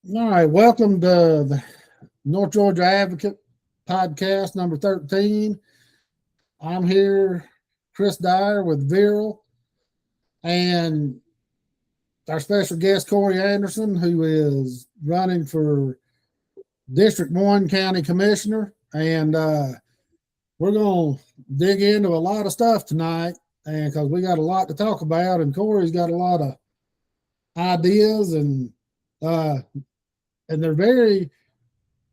All right, welcome to the North Georgia Advocate podcast number 13. I'm here, Chris Dyer with Viral, and our special guest, Korey Anderson, who is running for District 1 County Commissioner. And we're going to dig into a lot of stuff tonight, and because we got a lot to talk about, and Korey's got a lot of ideas, and they're very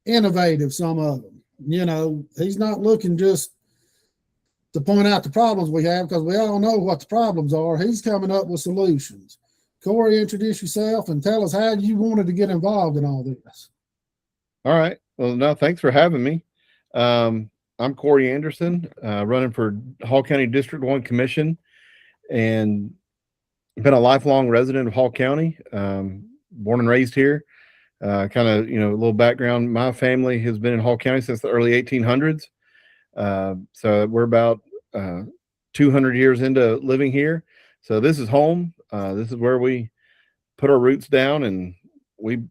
innovative, some of them. You know, he's not looking just to point out the problems we have, because we all know what the problems are. He's coming up with solutions. Korey, introduce yourself and tell us how you wanted to get involved in all this. All right. Well, no, thanks for having me. I'm Korey Anderson, running for Hall County District 1 Commission, and been a lifelong resident of Hall County, born and raised here. Kind of, a little background. My family has been in Hall County since the early 1800s. So we're about 200 years into living here. So this is home. This is where we put our roots down, and we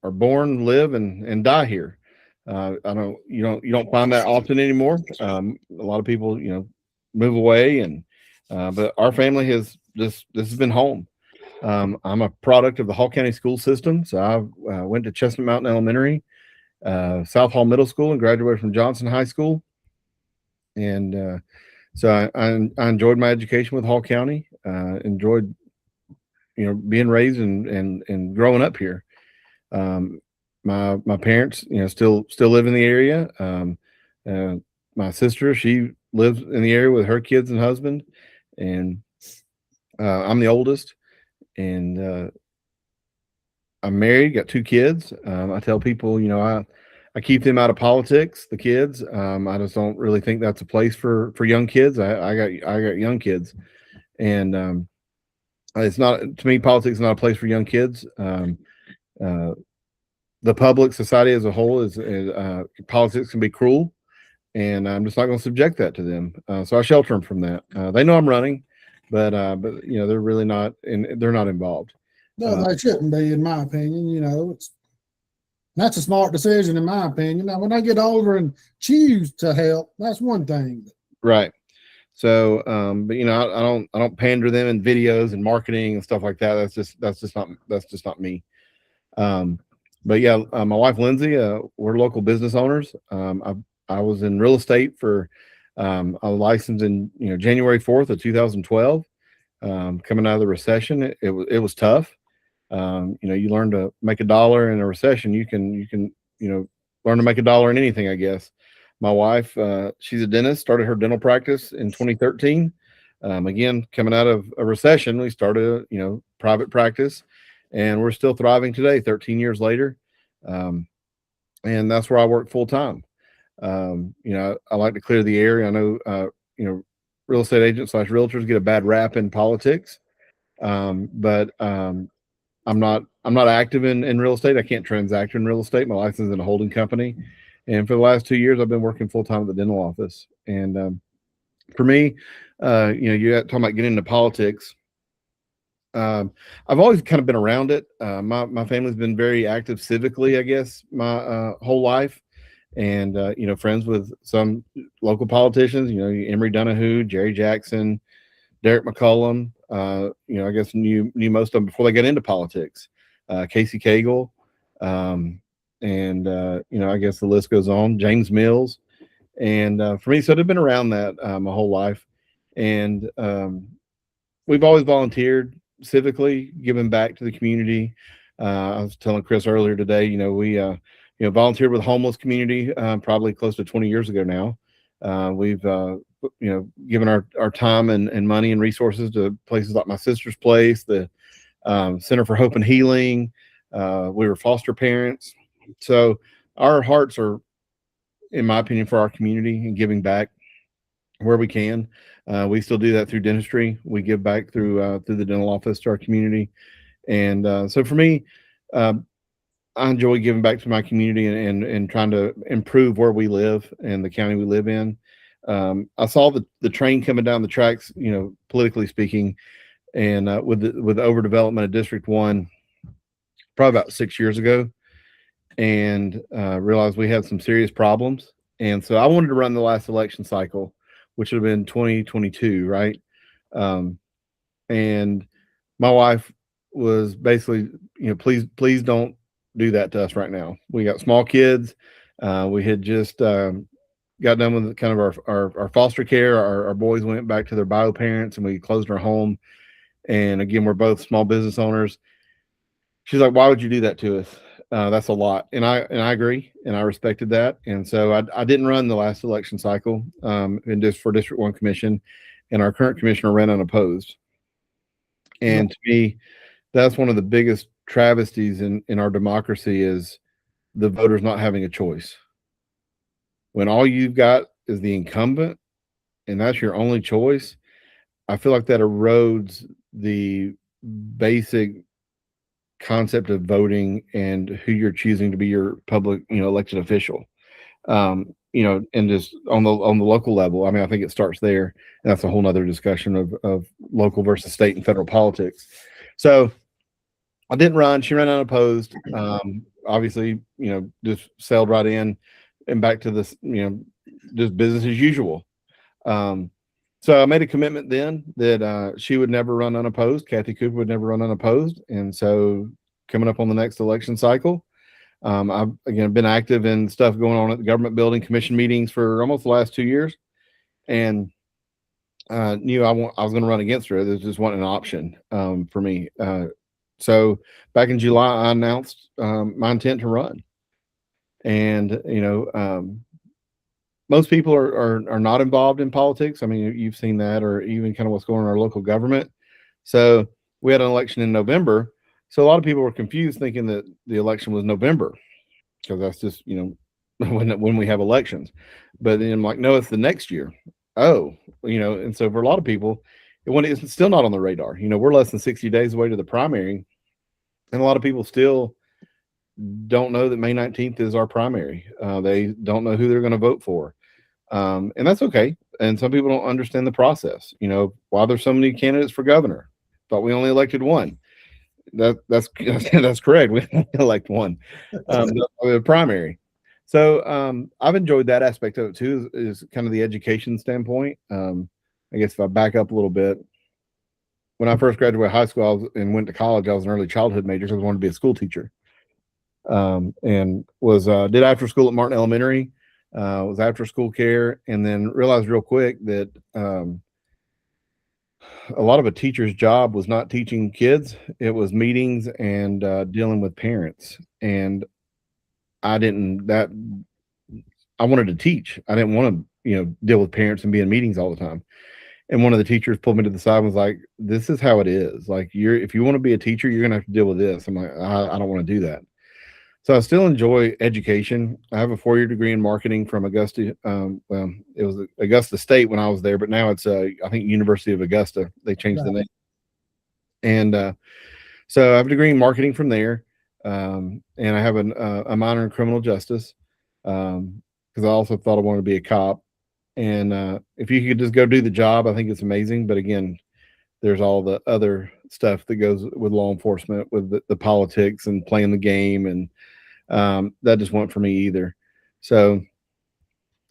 are born, live, and die here. You don't find that often anymore. A lot of people, move away, but our family this has been home. I'm a product of the Hall County school system. So I went to Chestnut Mountain Elementary, South Hall Middle School, and graduated from Johnson High School. And so I enjoyed my education with Hall County. Enjoyed, being raised and growing up here. My parents, still live in the area. My sister, she lives in the area with her kids and husband, and I'm the oldest. And I'm married, got 2 kids. I tell people, I keep them out of politics, the kids. I just don't really think that's a place for young kids. I got young kids, and it's not, to me, politics is not a place for young kids. The public, society as a whole, is politics can be cruel, and I'm just not going to subject that to them. So I shelter them from that. They know I'm running, but they're really not, and they're not involved. No, they shouldn't be, in my opinion. That's a smart decision, in my opinion. Now, when they get older and choose to help, that's one thing. Right. So, but I don't pander them in videos and marketing and stuff like that. That's just not me. But yeah, my wife Lindsay, we're local business owners. I was in real estate for a license in January 4th of 2012. Coming out of the recession, it was tough. You learn to make a dollar in a recession. You can learn to make a dollar in anything, I guess. My wife, she's a dentist, started her dental practice in 2013. Again, coming out of a recession, we started private practice, and we're still thriving today, 13 years later. And that's where I work full time. I like to clear the air. I know, real estate agents / realtors get a bad rap in politics. But I'm not active in real estate. I can't transact in real estate. My license is in a holding company. And for the last 2 years, I've been working full time at the dental office. And for me, you're talking about getting into politics. I've always kind of been around it. My family's been very active civically, I guess, my whole life. And, friends with some local politicians, Emory Donahue, Jerry Jackson, Derek McCullum, I guess knew most of them before they got into politics. Casey Cagle, I guess the list goes on. James Mills, and for me, so they've been around that my whole life, and we've always volunteered civically, giving back to the community. I was telling Chris earlier today, we volunteered with the homeless community probably close to 20 years ago now. We've given our time and money and resources to places like my sister's place, the Center for Hope and Healing. We were foster parents. So our hearts are, in my opinion, for our community and giving back where we can. We still do that through dentistry. We give back through the dental office to our community. And so for me, I enjoy giving back to my community and trying to improve where we live and the county we live in. I saw the train coming down the tracks, politically speaking, and with the overdevelopment of District 1, probably about 6 years ago, and realized we had some serious problems. And so I wanted to run the last election cycle, which would have been 2022, right? And my wife was basically, please don't do that to us right now. We got small kids. We had just got done with kind of our foster care. Our boys went back to their bio parents, and we closed our home. And again, we're both small business owners. She's like, "Why would you do that to us? That's a lot." And I agree, and I respected that. And so I didn't run the last election cycle, and just for District 1 Commission, and our current commissioner ran unopposed. And to me, that's one of the biggest travesties in our democracy, is the voters not having a choice. When all you've got is the incumbent, and that's your only choice, I feel like that erodes the basic concept of voting and who you're choosing to be your public, elected official. And just on the local level, I mean, I think it starts there, and that's a whole nother discussion of local versus state and federal politics. So I didn't run. She ran unopposed. Obviously, just sailed right in and back to this, just business as usual. So I made a commitment then that she would never run unopposed. Kathy Cooper would never run unopposed. And so coming up on the next election cycle, I've again been active in stuff going on at the government building, commission meetings for almost the last 2 years, and knew I was going to run against her. There just wasn't an option for me. So back in July, I announced my intent to run. And most people are not involved in politics. I mean, you've seen that, or even kind of what's going on in our local government. So we had an election in November. So a lot of people were confused, thinking that the election was November, because that's just, when we have elections. But then I'm like, no, it's the next year. Oh, and so for a lot of people, it's still not on the radar. We're less than 60 days away to the primary. And a lot of people still don't know that May 19th is our primary. They don't know who they're going to vote for. And that's okay. And some people don't understand the process. Why there's so many candidates for governor? Thought we only elected one. That's correct. We only elect one. The primary. So I've enjoyed that aspect of it too, is kind of the education standpoint. I guess if I back up a little bit, when I first graduated high school and went to college, I was an early childhood major because I wanted to be a school teacher. And was did after school at Martin Elementary, was after school care, and then realized real quick that a lot of a teacher's job was not teaching kids; it was meetings and dealing with parents. And I wanted to teach. I didn't want to deal with parents and be in meetings all the time. And one of the teachers pulled me to the side and was like, "This is how it is. Like, if you want to be a teacher, you're gonna have to deal with this." I'm like, I don't want to do that. So I still enjoy education. I have a 4-year degree in marketing from Augusta. Well, it was Augusta State when I was there, but now it's I think University of Augusta. They changed the name. And so I have a degree in marketing from there, and I have a minor in criminal justice, because I also thought I wanted to be a cop. And if you could just go do the job, I think it's amazing. But again, there's all the other stuff that goes with law enforcement, with the politics and playing the game, and that just wasn't for me either. So,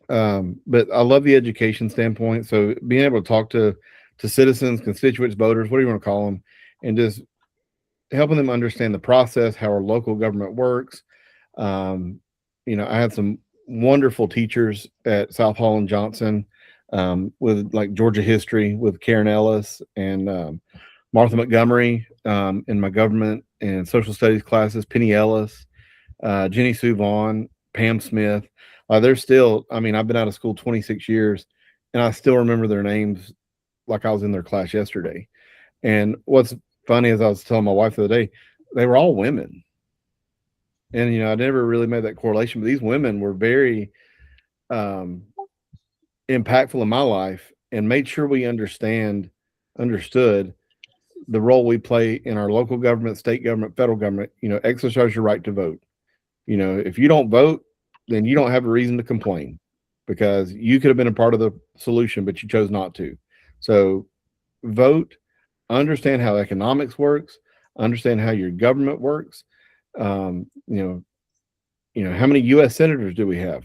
but I love the education standpoint. So being able to talk to citizens, constituents, voters, whatever you want to call them, and just helping them understand the process, how our local government works. I had some wonderful teachers at South Hall and Johnson, with like Georgia history with Karen Ellis and Martha Montgomery, in my government and social studies classes, Penny Ellis, Jenny Sue Vaughn, Pam Smith. They're still, I've been out of school 26 years, and I still remember their names like I was in their class yesterday. And what's funny is I was telling my wife the other day, they were all women. And, I never really made that correlation, but these women were very impactful in my life, and made sure we understood the role we play in our local government, state government, federal government. Exercise your right to vote. If you don't vote, then you don't have a reason to complain, because you could have been a part of the solution, but you chose not to. So vote, understand how economics works, understand how your government works, How many U.S. senators do we have?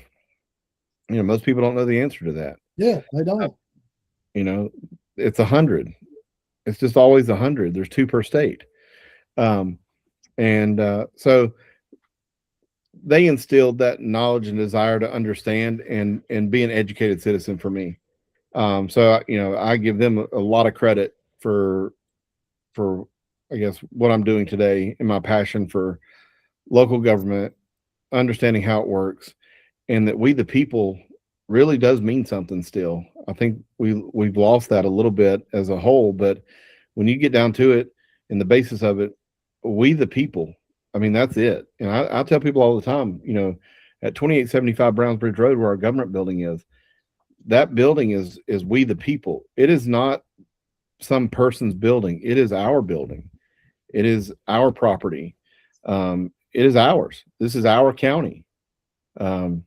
Most people don't know the answer to that. Yeah, they don't. It's 100. It's just always 100. There's 2 per state. So they instilled that knowledge and desire to understand and be an educated citizen for me. So I give them a lot of credit for I guess what I'm doing today and my passion for local government, understanding how it works, and that we the people really does mean something still. I think we've lost that a little bit as a whole, but when you get down to it and the basis of it, we the people, I mean, that's it. And I tell people all the time, at 2875 Brownsbridge Road, where our government building is, that building is we the people. It is not some person's building. It is our building. It is our property. It is ours. This is our county. So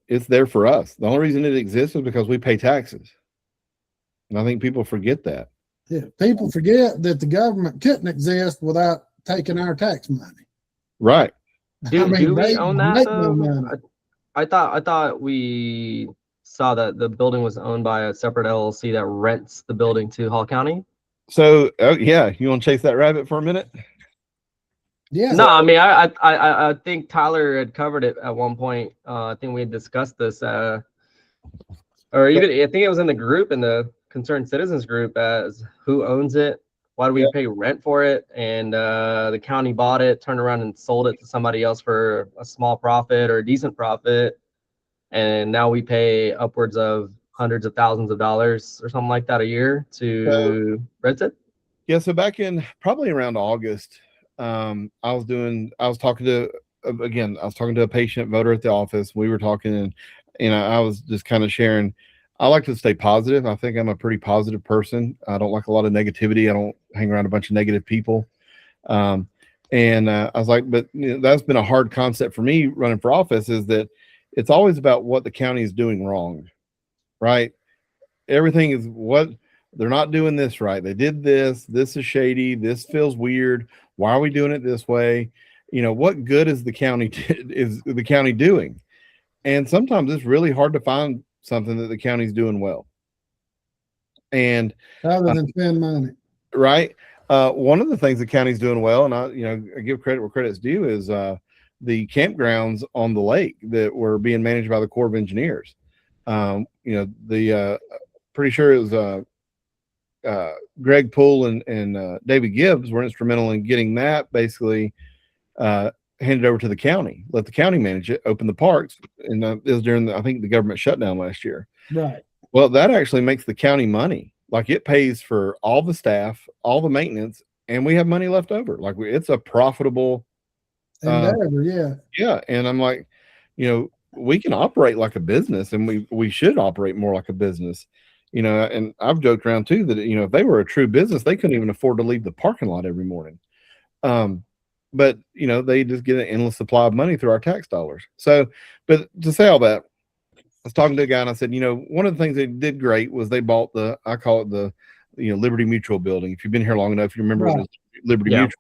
it's there for us. The only reason it exists is because we pay taxes. And I think people forget that. Yeah, people forget that the government couldn't exist without taking our tax money. Right. Do we own that though? No, I thought we saw that the building was owned by a separate LLC that rents the building to Hall County. So, yeah, you want to chase that rabbit for a minute? Yeah. No, I mean, I think Tyler had covered it at one point. I think we had discussed this, or even I think it was in the group, in the Concerned Citizens group, as who owns it, why do we pay rent for it, and the county bought it, turned around and sold it to somebody else for a small profit or a decent profit, and now we pay upwards of hundreds of thousands of dollars or something like that a year to rent it. Yeah, so back in probably around August, I was talking to a patient voter at the office. We were talking, and I was just kind of sharing. I like to stay positive. I think I'm a pretty positive person. I don't like a lot of negativity. I don't hang around a bunch of negative people. I was like, but that's been a hard concept for me running for office, is that it's always about what the county is doing wrong, right? Everything is what they're not doing this right. They did this. This is shady. This feels weird. Why are we doing it this way? What good is the county doing? And sometimes it's really hard to find something that the county's doing well. And other than spend money. Right. One of the things the county's doing well, and I give credit where credit's due, is the campgrounds on the lake that were being managed by the Corps of Engineers. Pretty sure it was Greg Poole and David Gibbs were instrumental in getting that basically handed over to the county, let the county manage it, open the parks. And it was during I think the government shutdown last year. Right. Well, that actually makes the county money. Like, it pays for all the staff, all the maintenance, and we have money left over. Like, it's a profitable endeavor. Yeah. And I'm like, we can operate like a business, and we should operate more like a business. And I've joked around too that, if they were a true business, they couldn't even afford to leave the parking lot every morning. But they just get an endless supply of money through our tax dollars. So, but to say all that, I was talking to a guy and I said, one of the things they did great was they bought I call it the Liberty Mutual building. If you've been here long enough, you remember it was Liberty Mutual.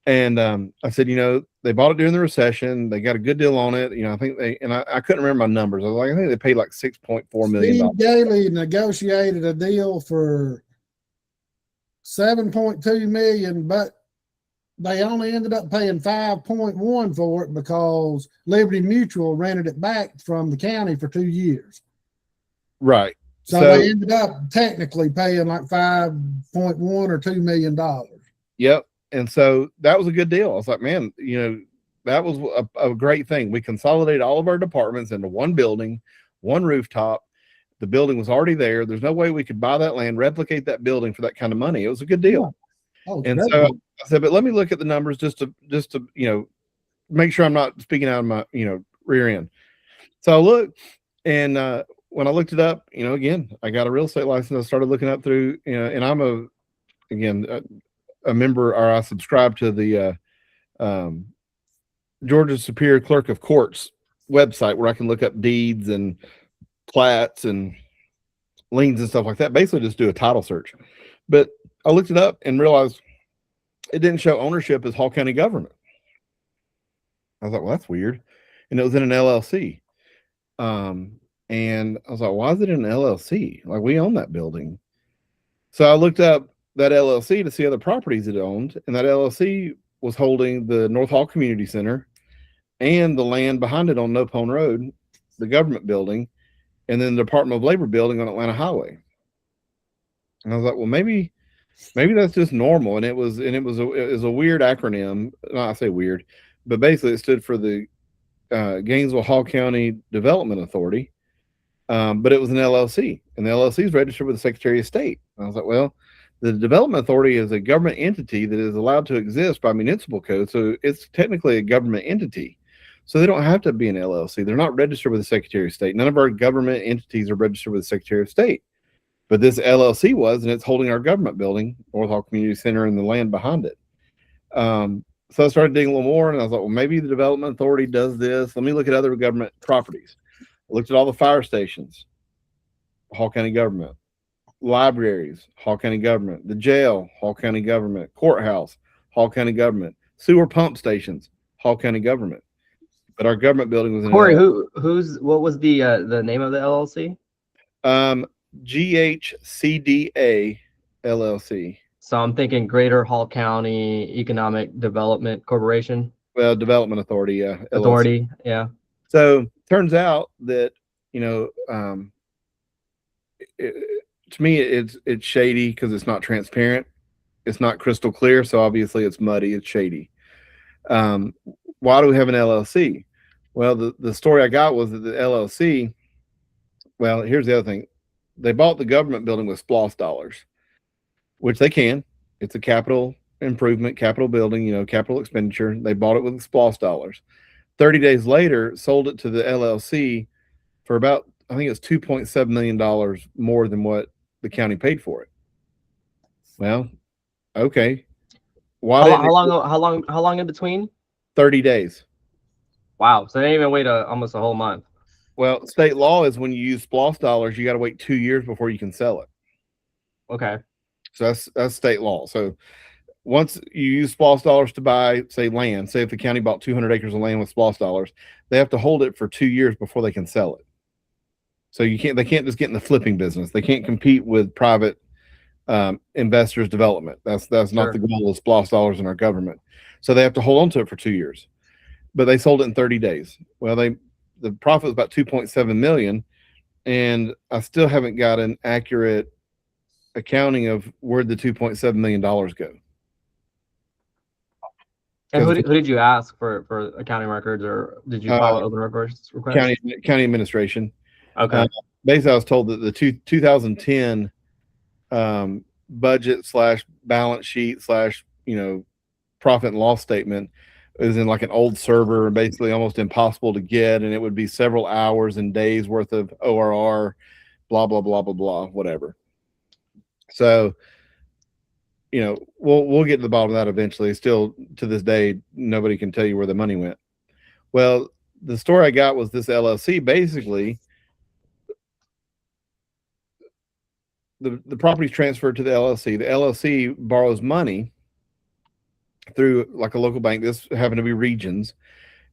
And I said, they bought it during the recession. They got a good deal on it. I think I couldn't remember my numbers. I was like, I think they paid like $6.4 million. Steve Gailey negotiated a deal for $7.2 million, but they only ended up paying $5.1 for it because Liberty Mutual rented it back from the county for 2 years. Right. So they ended up technically paying like $5.1 or $2 million. Yep. And so that was a good deal. I was like, man, that was a great thing. We consolidated all of our departments into one building, one rooftop. The building was already there. There's no way we could buy that land, replicate that building for that kind of money. It was a good deal. Oh, and so I said, but let me look at the numbers just to make sure I'm not speaking out of my rear end. So I looked, and when I looked it up, again, I got a real estate license. I started looking up through, and I'm a member, or I subscribe to the Georgia Superior Clerk of Courts website, where I can look up deeds and plats and liens and stuff like that. Basically just do a title search. But I looked it up and realized it didn't show ownership as Hall County government. I was like, well, that's weird. And it was in an LLC. And I was like, why is it in an LLC? Like, we own that building. So I looked up that LLC to see other properties it owned, and that LLC was holding the North Hall Community Center and the land behind it on No Pone Road, the government building, and then the Department of Labor building on Atlanta Highway. And I was like, well, maybe that's just normal. And it was a weird acronym. No, I say weird, but basically it stood for the Gainesville Hall County Development Authority. But it was an LLC, and the LLC is registered with the Secretary of State. And I was like, well, the Development Authority is a government entity that is allowed to exist by municipal code. So it's technically a government entity. So they don't have to be an LLC. They're not registered with the Secretary of State. None of our government entities are registered with the Secretary of State. But this LLC was, and it's holding our government building, North Hall Community Center, and the land behind it. So I started digging a little more, and I was like, well, maybe the Development Authority does this. Let me look at other government properties. I looked at all the fire stations, Hall County government, libraries, Hall County government, the jail, Hall County government, courthouse, Hall County government, sewer pump stations, Hall County government. But our government building was in Korey, what was the name of the LLC? GHCDA LLC. So I'm thinking Greater Hall County Economic Development Corporation. Well, Development Authority, yeah. LLC. Authority, yeah. So turns out that, to me, it's shady because it's not transparent. It's not crystal clear. So obviously it's muddy. It's shady. Why do we have an LLC? Well, the story I got was that the LLC, well, here's the other thing. They bought the government building with SPLOST dollars, which they can. It's a capital improvement, capital building, capital expenditure. They bought it with SPLOST dollars. 30 days later, sold it to the LLC for about, I think it's $2.7 million more than what the county paid for it. Well, okay. How long in between? 30 days. Wow. So they didn't even wait almost a whole month. Well, state law is when you use SPLOST dollars, you got to wait 2 years before you can sell it. Okay. So that's state law. So once you use SPLOST dollars to buy, say, land, say if the county bought 200 acres of land with SPLOST dollars, they have to hold it for 2 years before they can sell it. So they can't just get in the flipping business. They can't compete with private investors' development. That's not the goal of SPLOST dollars in our government. So they have to hold on to it for 2 years. But they sold it in 30 days. Well, the profit was about $2.7 million, and I still haven't got an accurate accounting of where the $2.7 million go. And who did you ask for accounting records, or did you file an open records request? County administration. Okay. Basically, I was told that the 2010 budget / balance sheet / profit and loss statement is in like an old server, basically almost impossible to get, and it would be several hours and days worth of ORR, blah blah blah blah blah, whatever. So, we'll get to the bottom of that eventually. Still, to this day, nobody can tell you where the money went. Well, the story I got was this LLC. Basically, the property's transferred to the LLC. The LLC borrows money through like a local bank. This happened to be Regions,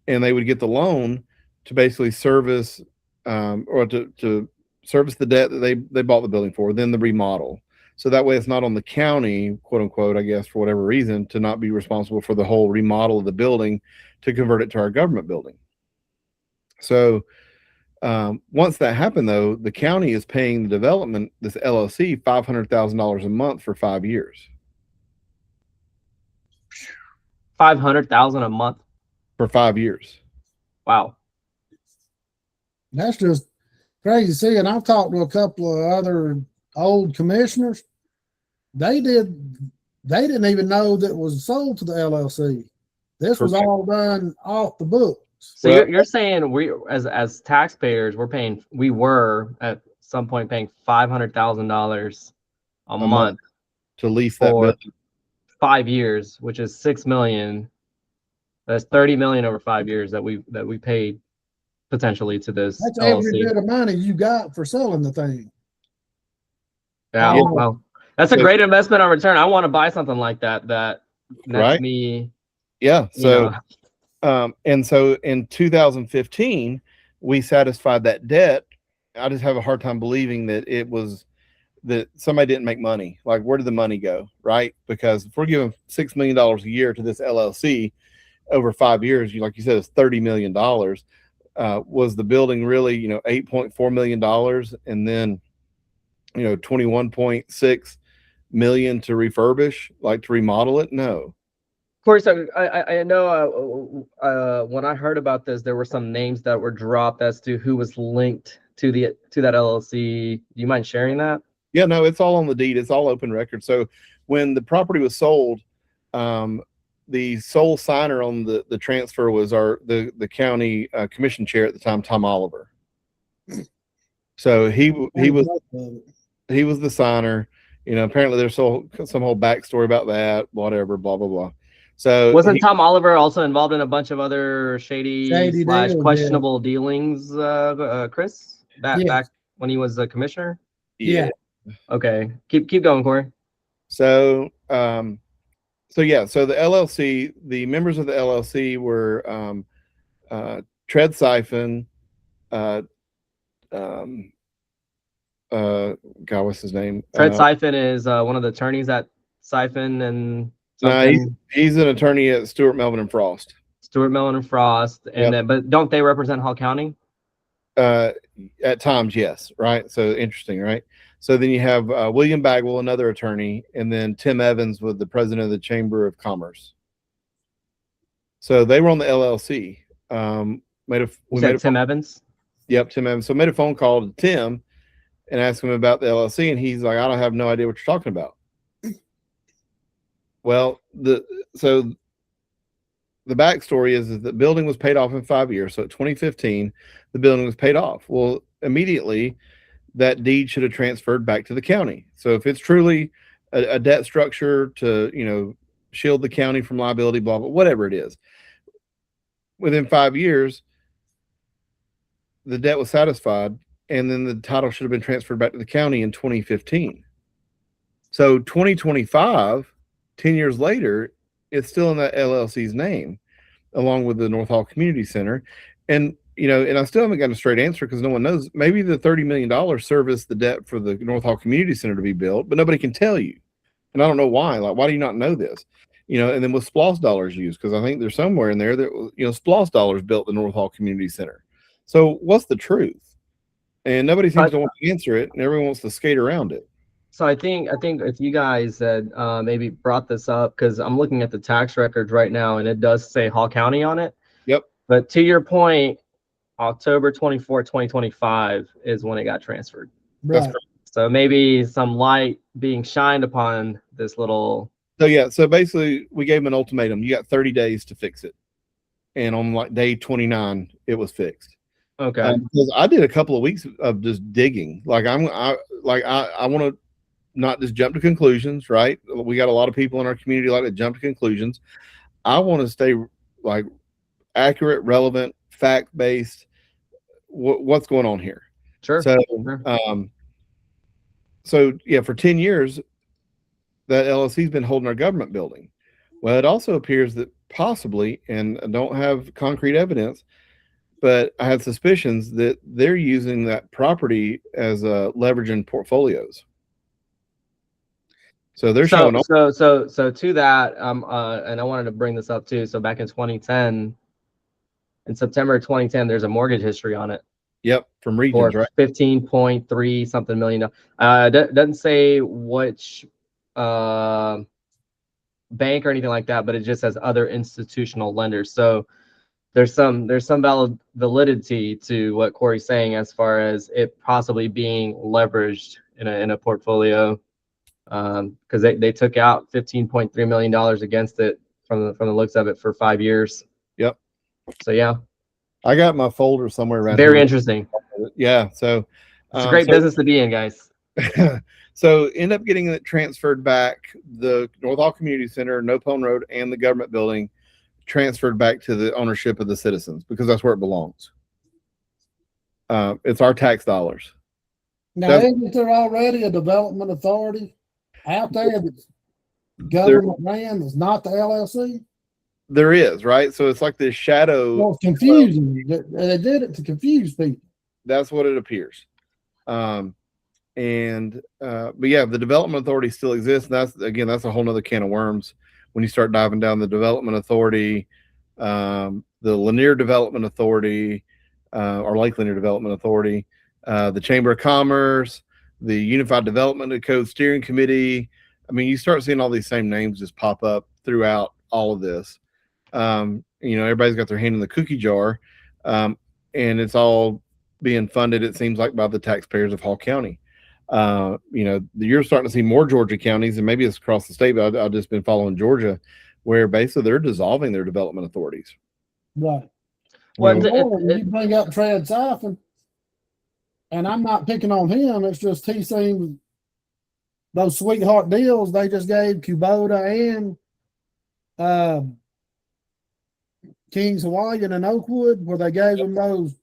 and they would get the loan to basically service or to service the debt that they bought the building for, then the remodel. So that way it's not on the county, quote unquote, I guess, for whatever reason, to not be responsible for the whole remodel of the building to convert it to our government building. So once that happened, though, the county is paying the development, this LLC, $500,000 a month for 5 years. $500,000 a month for 5 years. Wow. That's just crazy. See, and I've talked to a couple of other old commissioners. They didn't even know that it was sold to the LLC. This was all done off the books. So you're saying we, as taxpayers, we were at some point paying $500,000 a month to lease that for building. 5 years, which is $6 million. That's $30 million over 5 years that we paid potentially to this. That's LLC. every bit of money you got for selling the thing. Yeah, well, that's a great investment on return. I want to buy something like that And that's Right. me. Yeah. You So, know. and so in 2015, we satisfied that debt. I just have a hard time believing that it was that somebody didn't make money. Like, where did the money go? Right. Because if we're giving $6 million a year to this LLC over 5 years, like you said, it's $30 million. Was the building really, $8.4 million and then, 21.6 million to refurbish, like to remodel it? No. Corey, so I know when I heard about this, there were some names that were dropped as to who was linked to that LLC. Do you mind sharing that? Yeah, no, it's all on the deed. It's all open record. So when the property was sold, the sole signer on the transfer was the county commission chair at the time, Tom Oliver. So he was the signer. Apparently there's some whole backstory about that, whatever, blah blah blah. So wasn't Tom Oliver also involved in a bunch of other shady deals, questionable dealings, Chris? Yes. Back when he was a commissioner? Yeah. Okay. Keep going, Corey. So so the LLC, the members of the LLC were Tread Siphon, God, what's his name? Tread Siphon is one of the attorneys at Siphon and something. No, he's an attorney at Stewart, Melvin, and Frost. Stewart, Melvin, and Frost, and then, but don't they represent Hall County? At times, yes. Right. So interesting, right? So then you have William Bagwell, another attorney, and then Tim Evans was the president of the Chamber of Commerce. So they were on the LLC. Tim Evans? Yep, Tim Evans. So made a phone call to Tim and asked him about the LLC, and he's like, I don't have no idea what you're talking about. Well, the backstory is that the building was paid off in 5 years. So at 2015, the building was paid off. Well, immediately that deed should have transferred back to the county. So if it's truly a debt structure to, shield the county from liability, blah, blah, whatever it is, within 5 years, the debt was satisfied, and then the title should have been transferred back to the county in 2015. So 2025, 10 years later, it's still in that LLC's name, along with the North Hall Community Center. And, and I still haven't gotten a straight answer because no one knows. Maybe the $30 million serviced the debt for the North Hall Community Center to be built, but nobody can tell you. And I don't know why. Like, why do you not know this? And then with SPLOST dollars used, because I think there's somewhere in there that, SPLOST dollars built the North Hall Community Center. So what's the truth? And nobody seems to want to answer it, and everyone wants to skate around it. So I think if you guys had maybe brought this up, because I'm looking at the tax records right now, and it does say Hall County on it. Yep. But to your point, October 24, 2025 is when it got transferred. Right. That's correct. So maybe some light being shined upon this little. So basically we gave them an ultimatum. You got 30 days to fix it. And on like day 29, it was fixed. Okay. Because I did a couple of weeks of just digging. Like I want to not just jump to conclusions, right? We got a lot of people in our community like to jump to conclusions. I want to stay like accurate, relevant, fact-based. What's going on here? Sure. So, sure. For 10 years, that LLC's been holding our government building. Well, it also appears that possibly, and I don't have concrete evidence, but I have suspicions that they're using that property as leverage in portfolios. So they're showing up. So to that, and I wanted to bring this up too. So back in 2010, in September of 2010, there's a mortgage history on it. Yep, from Regions, right? 15.3 something million. Doesn't say which bank or anything like that, but it just says other institutional lenders. So there's some validity to what Corey's saying as far as it possibly being leveraged in a portfolio, because they took out $15.3 million against it from the looks of it for 5 years. Yep. So yeah, I got my folder somewhere around. Very interesting. Yeah. So it's a great business to be in, guys. So end up getting it transferred back. The North Hall Community Center, No Pone Road, and the government building transferred back to the ownership of the citizens because that's where it belongs. It's our tax dollars. Now, isn't there already a development authority out there that's government land is not the LLC? There is, right? So it's like this shadow. Well, it's confusing. They did it to confuse people. That's what it appears. But yeah, the development authority still exists. That's a whole nother can of worms when you start diving down the development authority, the Lanier Development Authority, or Lake Lanier Development Authority, the Chamber of Commerce, the Unified Development Code Steering Committee. I mean, you start seeing all these same names just pop up throughout all of this. Everybody's got their hand in the cookie jar, and it's all being funded, it seems like, by the taxpayers of Hall County. You're starting to see more Georgia counties, and maybe it's across the state, but I've just been following Georgia, where basically they're dissolving their development authorities. Right. Well, You bring up Trad Siphon, and I'm not picking on him. It's just he seems those sweetheart deals they just gave Kubota and Kings Hawaiian and Oakwood, where they gave them those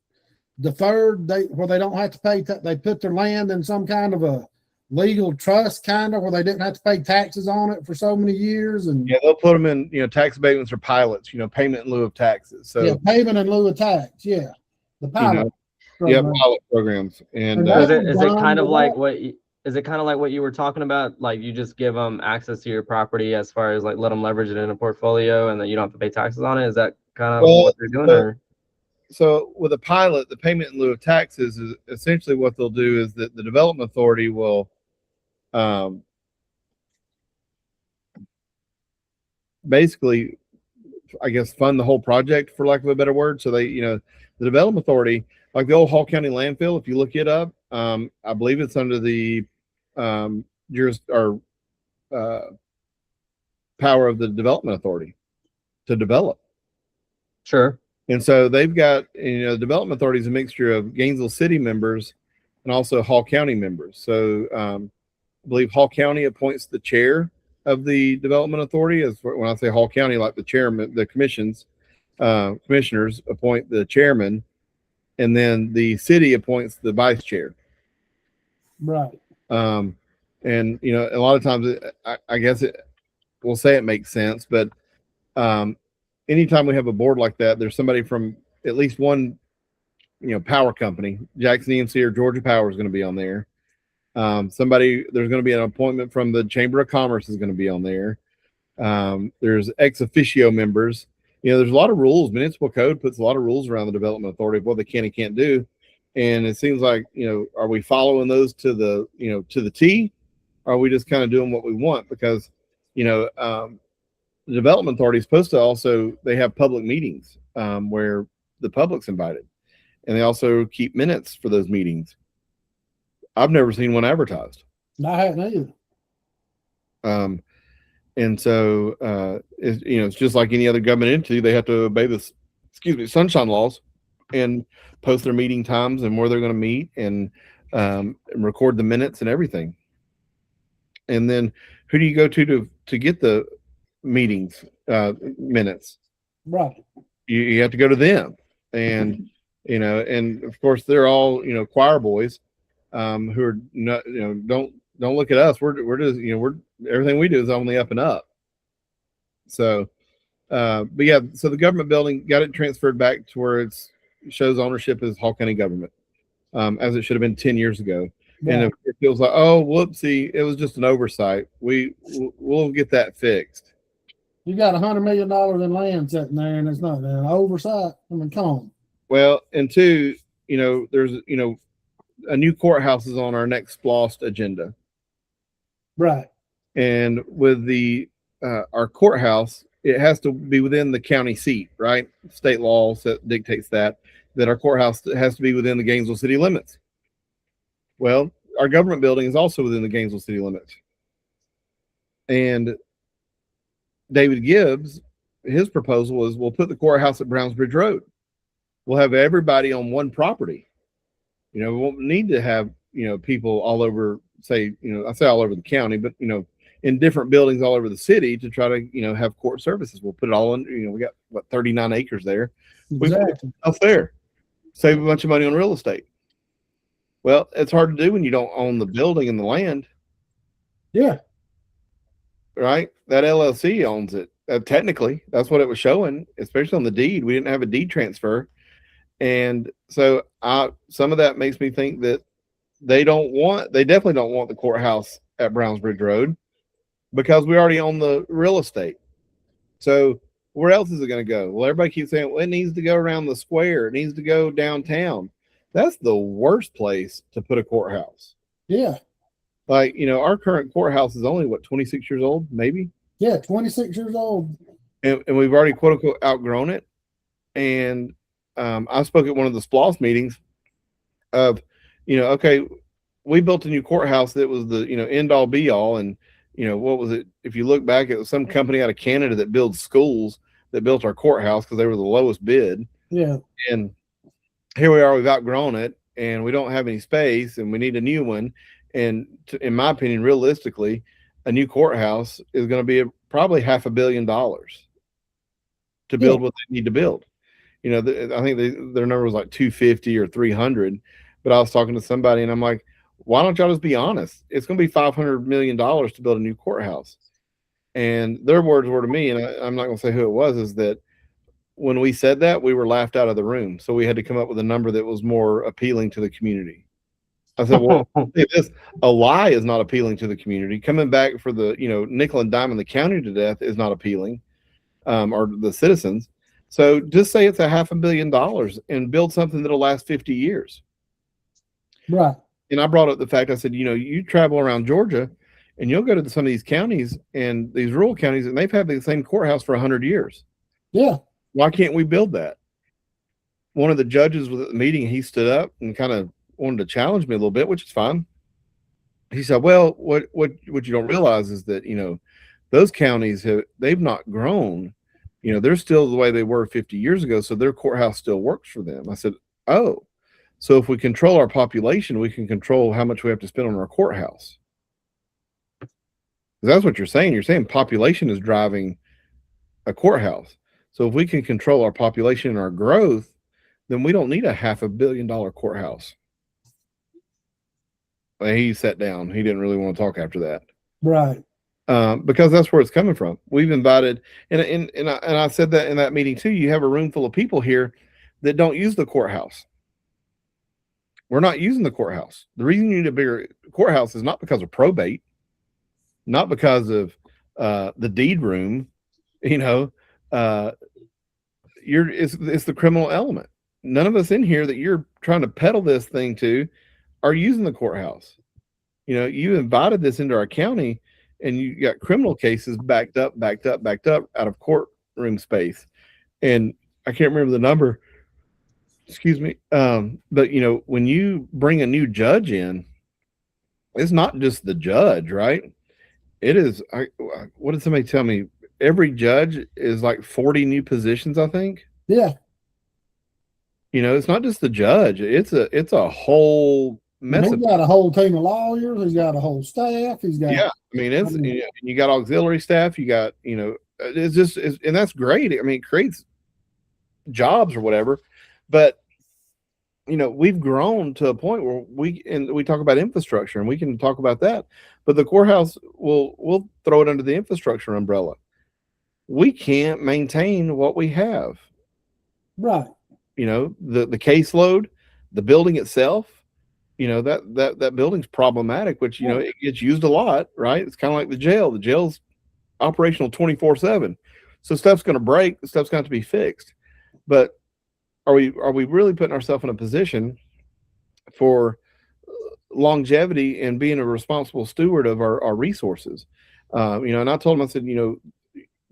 deferred, where they don't have to pay. They put their land in some kind of a legal trust, where they didn't have to pay taxes on it for so many years. And yeah, they'll put them in, tax abatements or pilots, payment in lieu of taxes. So yeah, payment in lieu of tax. Yeah, the pilot. Pilot programs. And is it kind of like what? Is it kind of like what you were talking about? Like you just give them access to your property as far as like let them leverage it in a portfolio, and then you don't have to pay taxes on it. Is that kind of what they're doing? So with a pilot, the payment in lieu of taxes is essentially what they'll do is that the development authority will basically, I guess, fund the whole project, for lack of a better word. So they, the development authority, like the old Hall County landfill, if you look it up, I believe it's under the power of the development authority to develop. Sure. And so they've got, the development authority is a mixture of Gainesville City members and also Hall County members. So I believe Hall County appoints the chair of the development authority. As when I say Hall County, like the chairman, the commissioners appoint the chairman, and then the city appoints the vice chair. Right. And a lot of times, I guess we'll say it makes sense, but anytime we have a board like that, there's somebody from at least one, power company. Jackson EMC or Georgia Power is going to be on there. There's going to be an appointment from the Chamber of Commerce is going to be on there. There's ex officio members. There's a lot of rules. Municipal code puts a lot of rules around the development authority of what they can and can't do. And it seems like, are we following those to the T? Or are we just kind of doing what we want? Because, the development authority is supposed to also, they have public meetings where the public's invited. And they also keep minutes for those meetings. I've never seen one advertised. I haven't either. And so, it's just like any other government entity. They have to obey sunshine laws and post their meeting times and where they're going to meet and record the minutes and everything. And then who do you go to get the meetings minutes? Right. You have to go to them. And, and of course they're all, choir boys who are not, don't look at us. We're just, everything we do is only up and up. So, but yeah, so the government building got it transferred back to where it shows ownership as Hall County government, as it should have been 10 years ago. Yeah. And it feels like, oh, whoopsie, it was just an oversight. We'll get that fixed. You got $100 million in land sitting there, and it's not an oversight. I mean, come on. Well, and two, there's, a new courthouse is on our next SPLOST agenda. Right. And with our courthouse, it has to be within the county seat, right? State law dictates that our courthouse has to be within the Gainesville city limits. Well, our government building is also within the Gainesville city limits. And David Gibbs, his proposal is we'll put the courthouse at Brownsbridge Road. We'll have everybody on one property. We won't need to have, people all over, say, I say all over the county, but, in different buildings all over the city to try to, have court services. We'll put it all in, we got 39 acres there. Exactly. Up there. Save a bunch of money on real estate. Well, it's hard to do when you don't own the building and the land. Yeah. right? That LLC owns it. Technically, that's what it was showing, especially on the deed. We didn't have a deed transfer. And so some of that makes me think that they definitely don't want the courthouse at Brownsbridge Road because we already own the real estate. So where else is it going to go? Well, everybody keeps saying, well, it needs to go around the square. It needs to go downtown. That's the worst place to put a courthouse. Yeah. Like, our current courthouse is only 26 years old, maybe. Yeah. 26 years old. And we've already quote unquote outgrown it. And I spoke at one of the SPLOS meetings of, okay, we built a new courthouse that was the, end all be all. And, what was it? If you look back, it was some company out of Canada that builds schools that built our courthouse because they were the lowest bid. Yeah. And here we are, we've outgrown it and we don't have any space and we need a new one. And in my opinion, realistically, a new courthouse is going to be probably $500 million to build what they need to build. I think their number was like 250 or 300, but I was talking to somebody and I'm like, why don't y'all just be honest? It's going to be $500 million to build a new courthouse. And their words were to me, and I'm not going to say who it was, is that when we said that, we were laughed out of the room. So we had to come up with a number that was more appealing to the community. I said, well, a lie is not appealing to the community. Coming back for the, nickel and diming the county to death is not appealing, or the citizens. So just say it's $500 million and build something that'll last 50 years. Right. And I brought up the fact, I said, you travel around Georgia and you'll go to some of these counties and these rural counties and they've had the same courthouse for 100 years. Yeah. Why can't we build that? One of the judges was at the meeting. He stood up and kind of wanted to challenge me a little bit, which is fine. He said, well, what you don't realize is that, those counties they've not grown. They're still the way they were 50 years ago. So their courthouse still works for them. I said, oh, so if we control our population, we can control how much we have to spend on our courthouse. That's what you're saying. You're saying population is driving a courthouse. So if we can control our population and our growth, then we don't need $500 million courthouse. And he sat down. He didn't really want to talk after that. Right. Because that's where it's coming from. We've invited, and I said that in that meeting too, you have a room full of people here that don't use the courthouse. We're not using the courthouse. The reason you need a bigger courthouse is not because of probate, not because of the deed room. It's the criminal element. None of us in here that you're trying to peddle this thing to are using the courthouse. You invited this into our county and you got criminal cases backed up out of courtroom space. And I can't remember the number. Excuse me. But when you bring a new judge in, it's not just the judge, right? It is. What did somebody tell me? Every judge is like 40 new positions, I think. Yeah. It's not just the judge. It's a whole mess. He's got a whole team of lawyers. He's got a whole staff. He's got. Yeah. I mean, you got auxiliary staff. You got, and that's great. I mean, it creates jobs or whatever. But we've grown to a point where we talk about infrastructure and we can talk about that, but the courthouse we'll throw it under the infrastructure umbrella. We can't maintain what we have. Right. The caseload, the building itself, that building's problematic, which it gets used a lot, right? It's kind of like the jail. The jail's operational 24/7. So stuff's going to break, stuff's going to be fixed. But are we really putting ourselves in a position for longevity and being a responsible steward of our resources? And I told him, I said,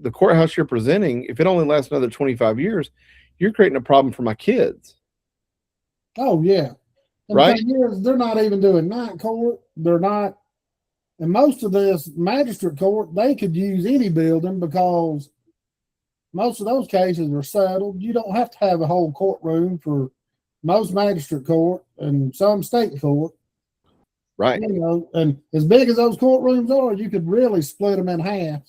the courthouse you're presenting, if it only lasts another 25 years, you're creating a problem for my kids. Oh yeah. And right. The thing is, they're not even doing night court. They're not. And most of this magistrate court, they could use any building because most of those cases are settled. You don't have to have a whole courtroom for most magistrate court and some state court. Right. And as big as those courtrooms are, you could really split them in half.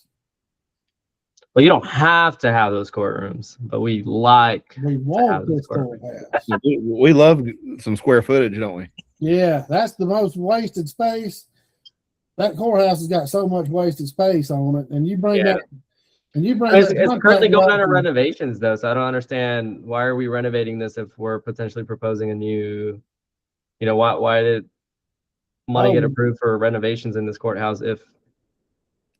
Well, you don't have to have those courtrooms, but we want this courthouse. We love some square footage, don't we? Yeah, that's the most wasted space that courthouse has got so much wasted space on it, and you bring Yeah. that, and you bring It's that. currently going under up, renovations though, so I don't understand why are we renovating this if we're potentially proposing a new, why did money get approved for renovations in this courthouse if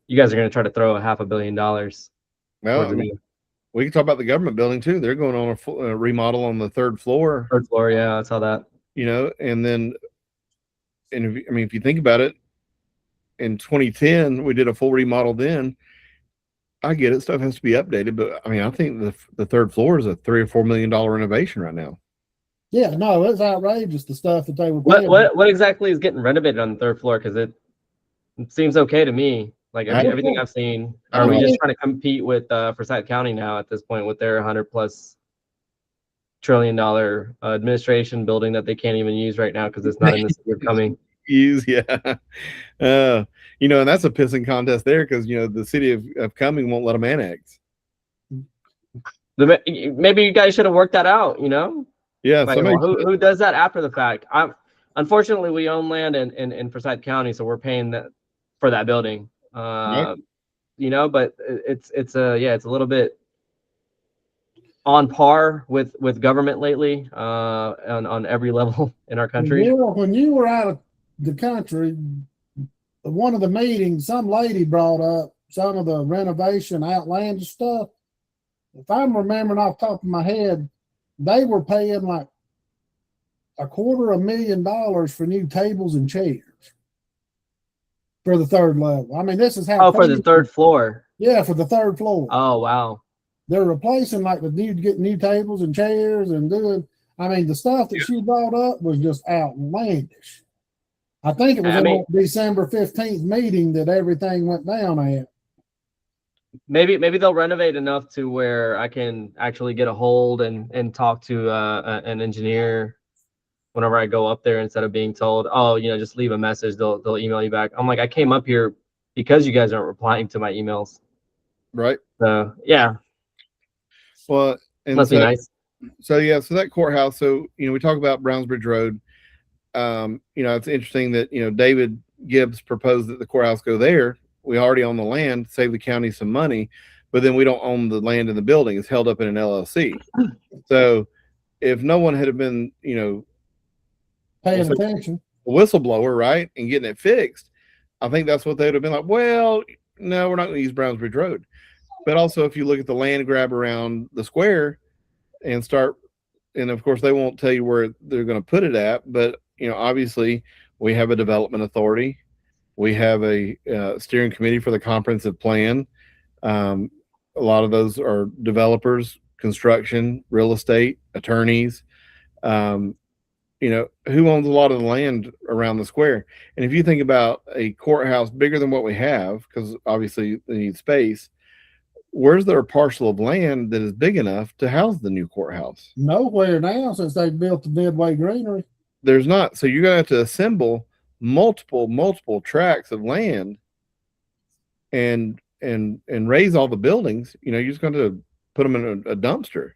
you guys are going to try to throw $500 million? Well, I mean, we can talk about the government building too. They're going on a remodel on the third floor. Third floor, yeah, I saw that. And then, if you think about it, in 2010 we did a full remodel. Then I get it, stuff has to be updated, but I mean, I think the third floor is a $3 or $4 million renovation right now. Yeah, no, it's outrageous the stuff that they were. What exactly is getting renovated on the third floor? Because it seems okay to me. Like everything I've seen. Are we just trying to compete with Forsyth County now at this point with their $100+ trillion administration building that they can't even use right now because it's not in the city of Cumming? Yeah. And that's a pissing contest there because the city of Cumming won't let them annex. Maybe you guys should have worked that out. Yeah. Like, who does that after the fact? Unfortunately, we own land in Forsyth County, so we're paying for that building. But it's a little bit on par with government lately on every level in our country. When you were out of the country, one of the meetings, some lady brought up some of the renovation outlandish stuff. If I'm remembering off the top of my head, they were paying like $250,000 for new tables and chairs for the third level. I mean, this is how. Oh, for the third floor. Yeah, for the third floor. Oh, wow. They're replacing like getting new tables and chairs and doing. I mean, the stuff that she brought up was just outlandish. I think it was in December 15th meeting that everything went down at. Maybe they'll renovate enough to where I can actually get a hold and talk to an engineer whenever I go up there instead of being told, oh, just leave a message. They'll email you back. I'm like, I came up here because you guys aren't replying to my emails. Right. So yeah. Well, must be nice. So that courthouse. So we talk about Brownsbridge Road. It's interesting that David Gibbs proposed that the courthouse go there. We already own the land, save the county some money, but then we don't own the land in the building. It's held up in an LLC. So if no one had been, paying attention, a whistleblower, right, and getting it fixed, I think that's what they would have been like. Well, no, we're not going to use Brownsbridge Road. But also, if you look at the land grab around the square and of course, they won't tell you where they're going to put it at, but obviously, we have a development authority. We have a steering committee for the comprehensive plan. A lot of those are developers, construction, real estate, attorneys. Who owns a lot of the land around the square? And if you think about a courthouse bigger than what we have, because obviously they need space, where's there a parcel of land that is big enough to house the new courthouse? Nowhere now, since they built the Midway Greenery. There's not. So you're going to have to assemble multiple tracts of land and raise all the buildings. You're just going to put them in a dumpster.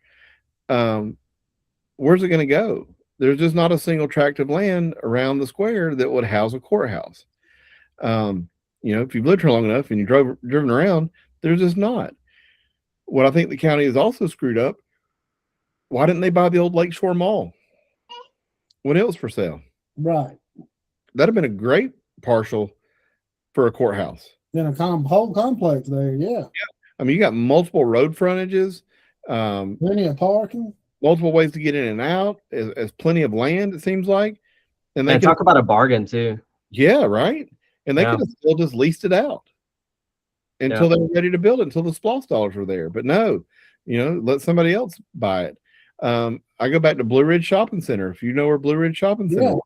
Where's it going to go? There's just not a single tract of land around the square that would house a courthouse. If you've lived here long enough and you've driven around, there's just not. What I think the county is also screwed up, why didn't they buy the old Lakeshore Mall when it was for sale? Right. That'd have been a great partial for a courthouse. In a whole complex there, yeah. I mean, you got multiple road frontages, plenty of parking, multiple ways to get in and out, as plenty of land, it seems like. And they talk about a bargain too. Yeah, right. And they could have still just leased it out until they were ready to build it, until the SPLOST dollars were there. But no, let somebody else buy it. I go back to Blue Ridge Shopping Center. If you know where Blue Ridge Shopping Center was,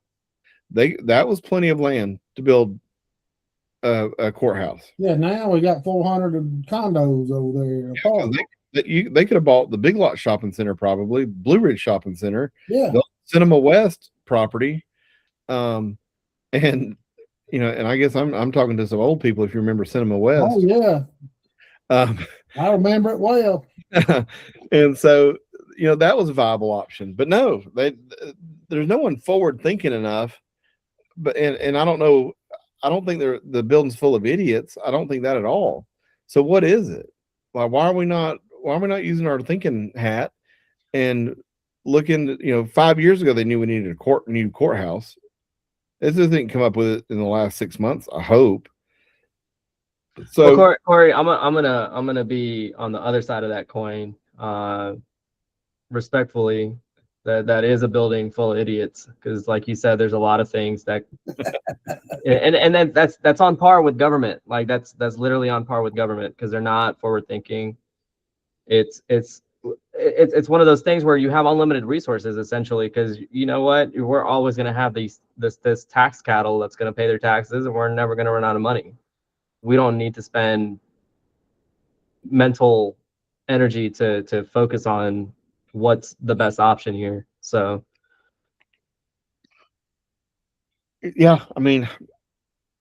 that was plenty of land to build a courthouse. Yeah, now we got 400 condos over there. They could have bought the Big Lot Shopping Center, probably Blue Ridge Shopping Center, the Cinema West property, and I guess I'm talking to some old people. If you remember Cinema West, oh yeah, I remember it well. And so that was a viable option, but no, there's no one forward thinking enough. But and I don't know. I don't think the building's full of idiots. I don't think that at all. So what is it? Like, why are we not using our thinking hat and looking, 5 years ago, they knew we needed a new courthouse. This didn't come up with it in the last 6 months, I hope. So, well, Korey, I'm gonna be on the other side of that coin. Respectfully, that is a building full of idiots, because, like you said, there's a lot of things that, and then that's on par with government. Like that's literally on par with government, because they're not forward thinking. It's one of those things where you have unlimited resources, essentially, because you know what, we're always going to have this tax cattle that's going to pay their taxes, and we're never going to run out of money. We don't need to spend mental energy to focus on what's the best option here. So yeah, I mean,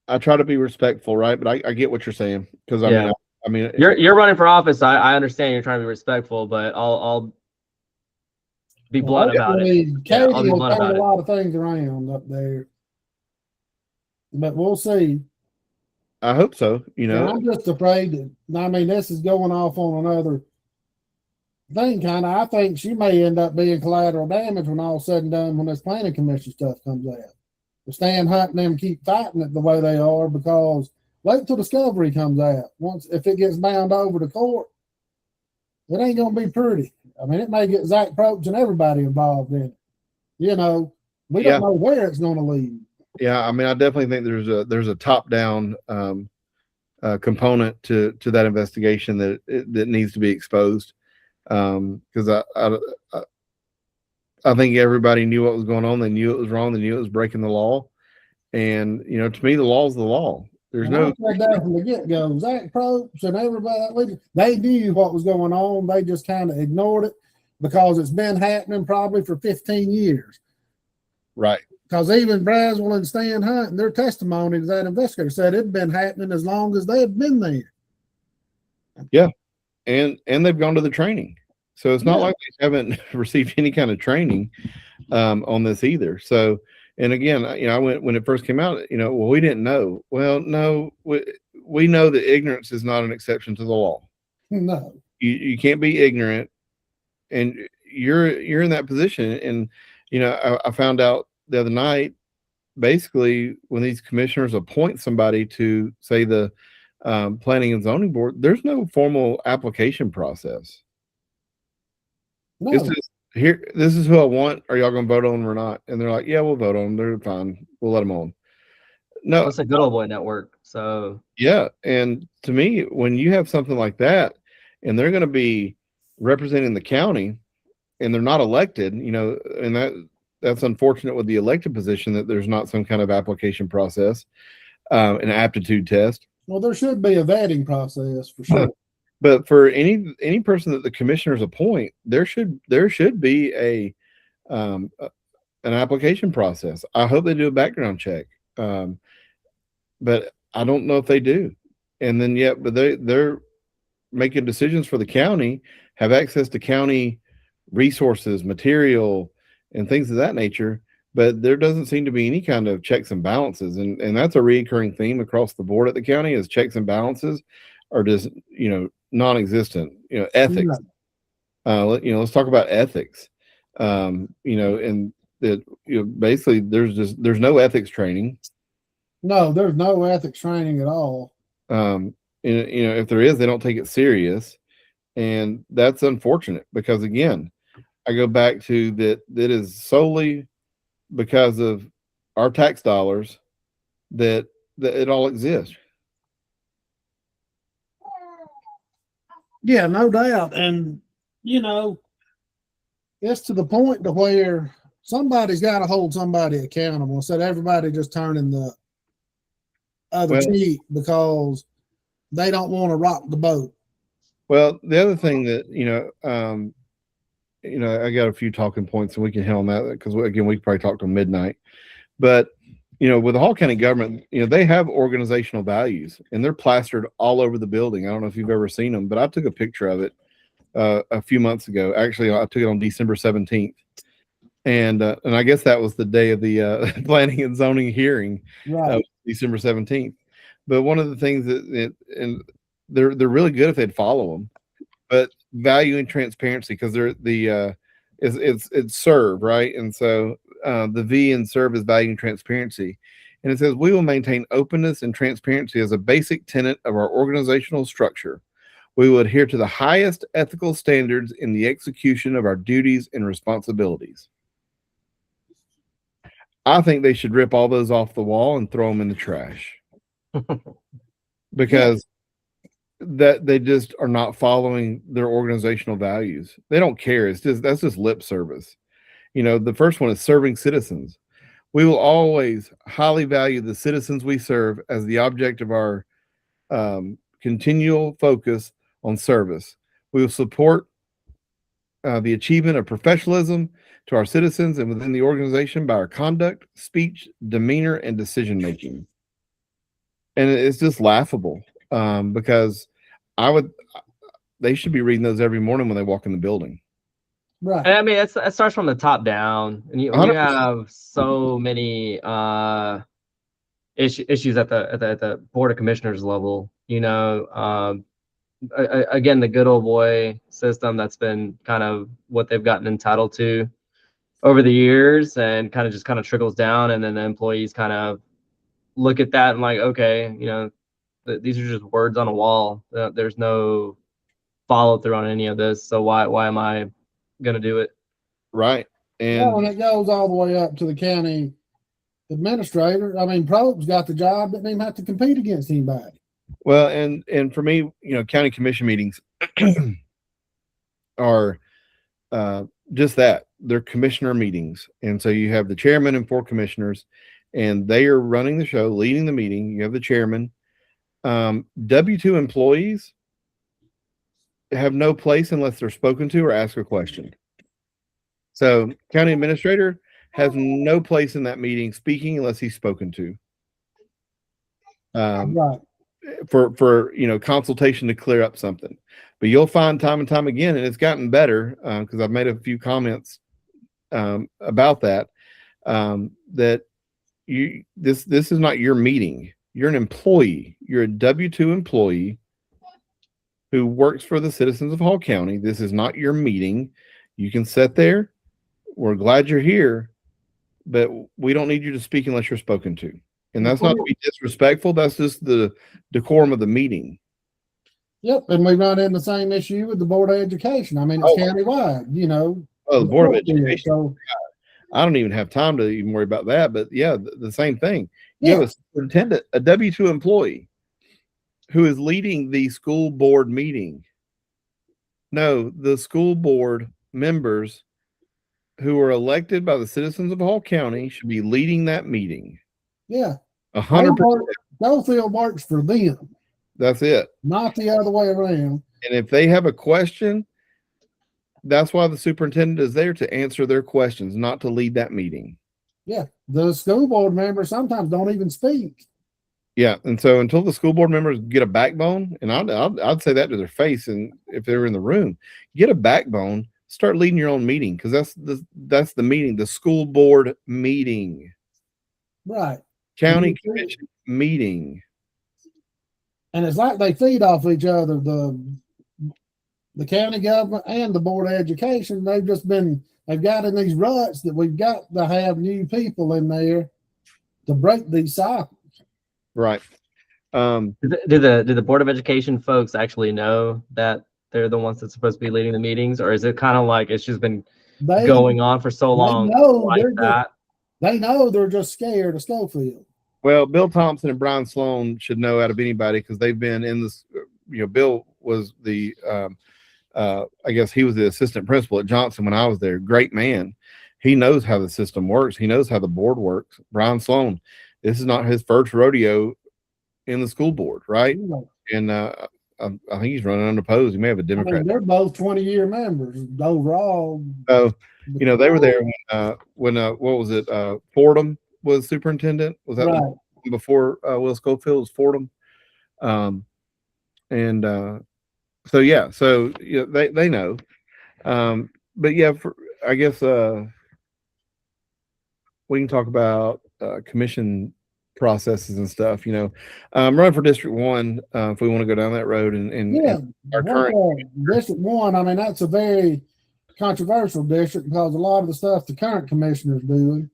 I try to be respectful, right? But I get what you're saying, because I mean, you're running for office. I understand you're trying to be respectful, but I'll be blunt about it. Katie I'll be will blunt turn about a it. lot of things around up there, but we'll see. I hope so. And I'm just afraid that, I mean, this is going off on another thing, kind of. I think she may end up being collateral damage when all said and done, when this planning commission stuff comes out. To stand hunting them, keep fighting it the way they are, because wait till discovery comes out. If it gets bound over to court, it ain't gonna be pretty. I mean, it may get Zach Probst and everybody involved in it. We don't know where it's gonna lead. Yeah, I mean, I definitely think there's a top down component to that investigation that needs to be exposed, because I think everybody knew what was going on. They knew it was wrong. They knew it was breaking the law, and to me, the law is the law. There's no. I said that from the get go. Zach Probst and everybody, they knew what was going on. They just kind of ignored it because it's been happening probably for 15 years. Right. Because even Braswell and Stan Hunt, in their testimony to that investigator, said it'd been happening as long as they had been there. Yeah, and they've gone to the training, so it's not like they haven't received any kind of training on this either. So, and again, I went when it first came out. Well, we didn't know. Well, no, we know that ignorance is not an exception to the law. No, you can't be ignorant, and you're in that position. And I found out the other night, basically, when these commissioners appoint somebody to, say, the planning and zoning board, there's no formal application process. no. This is who I want. Are y'all going to vote on them or not? And they're like, yeah, we'll vote on them. They're fine. We'll let them on. No, it's a good old boy network. So yeah, and to me, when you have something like that, and they're going to be representing the county, and they're not elected, and that's unfortunate with the elected position, that there's not some kind of application process, an aptitude test. Well, there should be a vetting process for sure. But for any person that the commissioners appoint, there should be an application process. I hope they do a background check, but I don't know if they do. And then but they're making decisions for the county, have access to county resources, material, and things of that nature. But there doesn't seem to be any kind of checks and balances, and that's a recurring theme across the board at the county, is checks and balances are just non-existent. Ethics. Let's talk about ethics. And that basically there's no ethics training. No, there's no ethics training at all. If there is, they don't take it serious, and that's unfortunate, because again, I go back to that is solely because of our tax dollars that it all exists. Yeah, no doubt. And it's to the point to where somebody's got to hold somebody accountable, instead of everybody just turning the other cheek because they don't want to rock the boat. Well, the other thing that I got a few talking points, and we can hit on that, because again, we could probably talk till midnight. But with the Hall County government, they have organizational values, and they're plastered all over the building. I don't know if you've ever seen them, but I took a picture of it a few months ago. Actually, I took it on December 17th. And I guess that was the day of the planning and zoning hearing, Right. December 17th. But one of the things and they're really good if they'd follow them, but value and transparency, because they're it's serve, right? And so the V in serve is value and transparency. And it says, we will maintain openness and transparency as a basic tenet of our organizational structure. We will adhere to the highest ethical standards in the execution of our duties and responsibilities. I think they should rip all those off the wall and throw them in the trash, because that they just are not following their organizational values. They don't care. That's just lip service. The first one is serving citizens. We will always highly value the citizens we serve as the object of our continual focus on service. We will support the achievement of professionalism to our citizens and within the organization by our conduct, speech, demeanor, and decision making. And it's just laughable, because they should be reading those every morning when they walk in the building. Right. I mean, it starts from the top down, and you 100%. have so many issues at the board of commissioners level. Again, the good old boy system, that's been kind of what they've gotten entitled to over the years, and kind of trickles down, and then the employees kind of look at that and like, okay, these are just words on a wall. There's no follow through on any of this, so why am I gonna do it? Right. Well, And and it goes all the way up to the county administrator. I mean, Probst's got the job, didn't even have to compete against anybody. well, and for me, county commission meetings are just that. They're commissioner meetings. And so you have the chairman and 4 commissioners, and they are running the show, leading the meeting. You have the chairman. W-2 employees have no place unless they're spoken to or ask a question. So county administrator has no place in that meeting speaking unless he's spoken to. Right. For consultation to clear up something. But you'll find time and time again, and it's gotten better, because I've made a few comments about that, that this is not your meeting. You're an employee. You're a W-2 employee who works for the citizens of Hall County. This is not your meeting. You can sit there. We're glad you're here, but we don't need you to speak unless you're spoken to. And that's not to be disrespectful. That's just the decorum of the meeting. Yep. And we run into the same issue with the Board of Education. I mean, it's countywide, Oh, the Board of Education. So, I don't even have time to even worry about that. But yeah, the same thing. You have a superintendent, a W-2 employee who is leading the school board meeting. No, the school board members who are elected by the citizens of Hall County should be leading that meeting. yeah. 100%. Schofield works for them. That's it. Not the other way around. And if they have a question, that's why the superintendent is there, to answer their questions, not to lead that meeting. Yeah. The school board members sometimes don't even speak. Yeah. And so until the school board members get a backbone, and I'd say that to their face, and if they're in the room, get a backbone, start leading your own meeting, because that's the meeting, the school board meeting. Right. County commission meeting. And it's like they feed off each other. The county government and the Board of Education, they've got in these ruts that we've got to have new people in there to break these cycles. Right. Do the Board of Education folks actually know that they're the ones that's supposed to be leading the meetings, or is it kind of like it's just been going on for so long? They know they're just scared of Schofield. Well, Bill Thompson and Brian Sloan should know out of anybody, because they've been in this. Bill was the, I guess he was the assistant principal at Johnson when I was there. Great man. He knows how the system works. He knows how the board works. Brian Sloan, this is not his first rodeo in the school board, right? And I think he's running unopposed. He may have a Democrat. I mean, they're both 20-year members overall. So, they were there when what was it? Fordham was superintendent. Was that right before Will Schofield was Fordham? So yeah, they know. But yeah, I guess talk about commission processes and stuff. Running for District 1, if we want to go down that road, and Yeah, our current District 1, I mean, that's a very controversial district because a lot of the stuff the current commissioner's doing.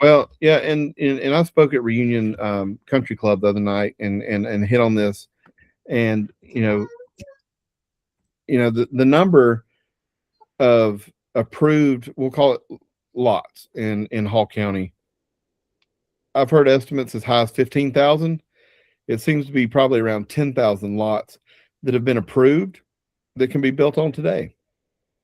Well, yeah, and I spoke at Reunion Country Club the other night and hit on this, and the number of approved, we'll call it lots in Hall County. I've heard estimates as high as 15,000. It seems to be probably around 10,000 lots that have been approved that can be built on today.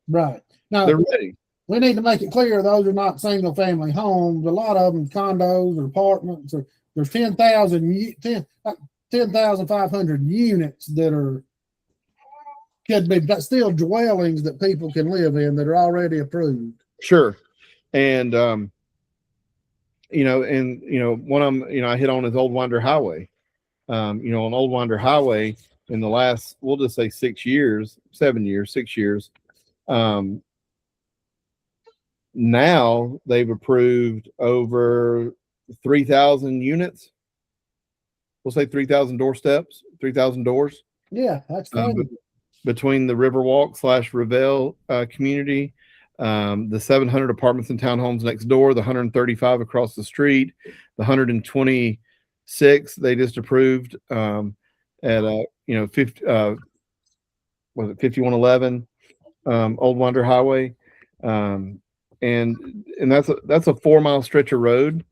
Right. Now, they're ready. We need to make it clear those are not single family homes. A lot of them condos or apartments. Or there's 10,500 units that could be still dwellings that people can live in that are already approved. Sure. And one of them, I hit on is Old Winder Highway. On Old Winder Highway in the last, we'll just say 6 years, now they've approved over 3,000 units. We'll say 3,000 doorsteps, 3,000 doors. Yeah, that's fine. Between the Riverwalk / Revel community, the 700 apartments and townhomes next door, the 135 across the street, the 126 they just approved at 5111 Old Winder Highway, and that's a 4-mile stretch of road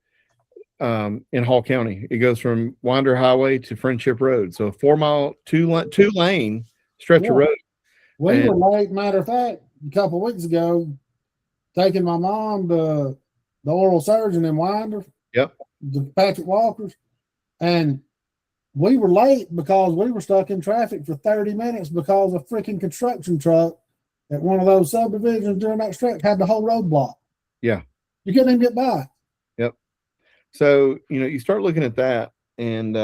in Hall County. It goes from Winder Highway to Friendship Road, so a 4-mile, two lane stretch of road. We were late, matter of fact, a couple of weeks ago, taking my mom to the oral surgeon in Winder. Yep. The Patrick Walkers. And we were late because we were stuck in traffic for 30 minutes because a freaking construction truck at one of those subdivisions during that stretch had the whole road blocked. Yeah. You couldn't even get by. Yep. So, you start looking at that, and,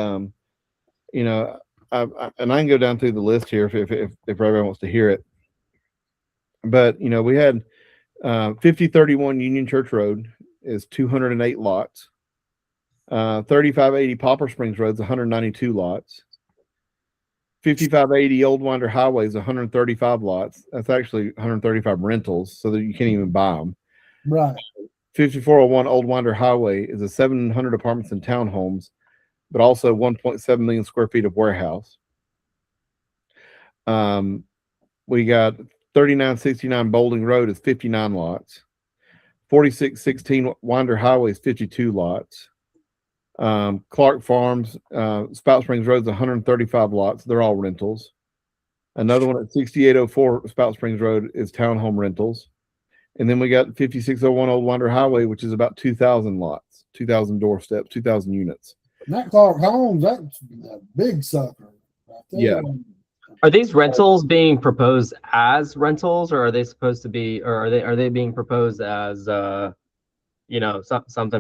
I can go down through the list here if everyone wants to hear it. But, we had 5031 Union Church Road is 208 lots. 3580 Poplar Springs Road is 192 lots. 5580 Old Winder Highway is 135 lots. That's actually 135 rentals, so that you can't even buy them. Right. 5401 Old Winder Highway is a 700 apartments and townhomes, but also 1.7 million square feet of warehouse. We got 3969 Boulding Road is 59 lots. 4616 Winder Highway is 52 lots. Clark Farms, Spout Springs Road is 135 lots. They're all rentals. Another one at 6804 Spout Springs Road is townhome rentals. And then we got 5601 Old Winder Highway, which is about 2,000 lots, 2,000 doorsteps, 2,000 units. That Clark Homes, that's a big sucker. Right there. Yeah. Are these rentals being proposed as rentals, or are they supposed to be, or are they being proposed as something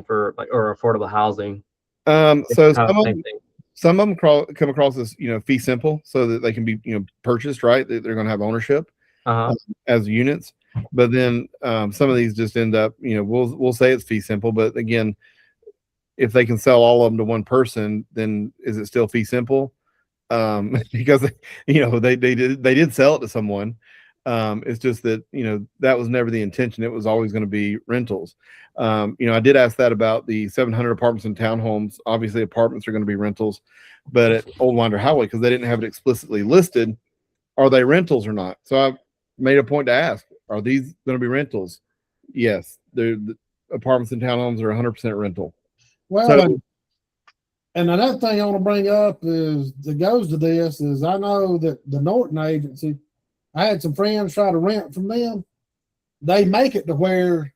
for or affordable housing? So some of them come across as fee simple, so that they can be purchased, right? They're going to have ownership as units. But then some of these just end up, we'll say it's fee simple, but again, if they can sell all of them to one person, then is it still fee simple? Because they did sell it to someone. It's just that that was never the intention. It was always going to be rentals. I did ask that about the 700 apartments and townhomes. Obviously, apartments are going to be rentals, but at Old Winder Highway, because they didn't have it explicitly listed, are they rentals or not? So I made a point to ask: are these going to be rentals? Yes, the apartments and townhomes are 100% rental. Well, and another thing I want to bring up is that goes to this is I know that the Norton agency, I had some friends try to rent from them. They make it to where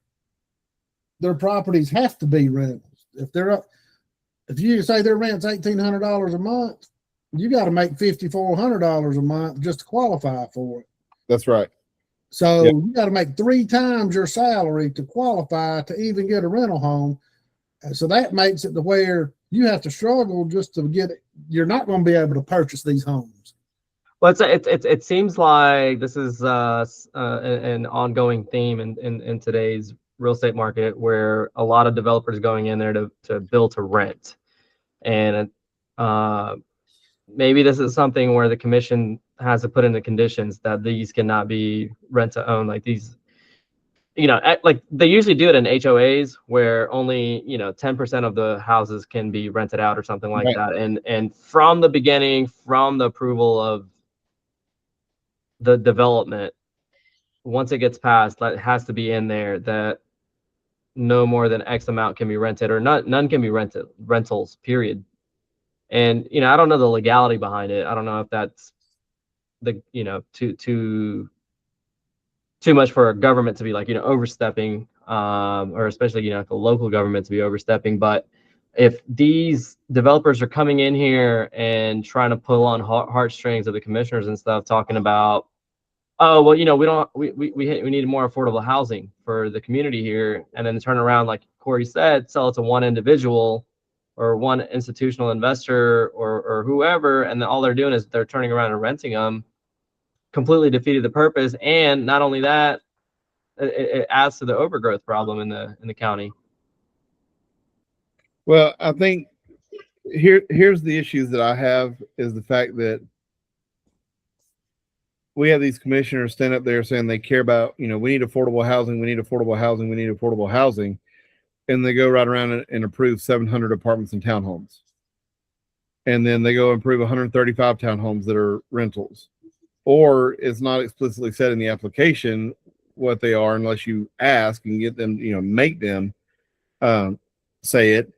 their properties have to be rentals. If you say their rent's $1,800 a month, you got to make $5,400 a month just to qualify for it. That's right. So you got to make 3 times your salary to qualify to even get a rental home. And so that makes it to where you have to struggle just to get it. You're not going to be able to purchase these homes. Well, it seems like this is an ongoing theme in today's real estate market where a lot of developers going in there to build to rent. And maybe this is something where the commission has to put in the conditions that these cannot be rent to own. Like these, like they usually do it in HOAs where only 10% of the houses can be rented out or something like that. And from the beginning, from the approval of the development, once it gets passed, that has to be in there that no more than X amount can be rented, or none can be rentals, period. And I don't know the legality behind it. I don't know if that's too much for a government to be like overstepping, or especially like a local government to be overstepping. But if these developers are coming in here and trying to pull on heartstrings of the commissioners and stuff, talking about, oh well, we need more affordable housing for the community here, and then turn around, like Korey said, sell it to one individual or one institutional investor or whoever, and then all they're doing is they're turning around and renting them, completely defeated the purpose. And not only that, it adds to the overgrowth problem in the county. Well, I think here's the issues that I have is the fact that we have these commissioners stand up there saying they care about, we need affordable housing, we need affordable housing, we need affordable housing. And they go right around and approve 700 apartments and townhomes. And then they go approve 135 townhomes that are rentals. Or it's not explicitly said in the application what they are unless you ask and get them, make them say it,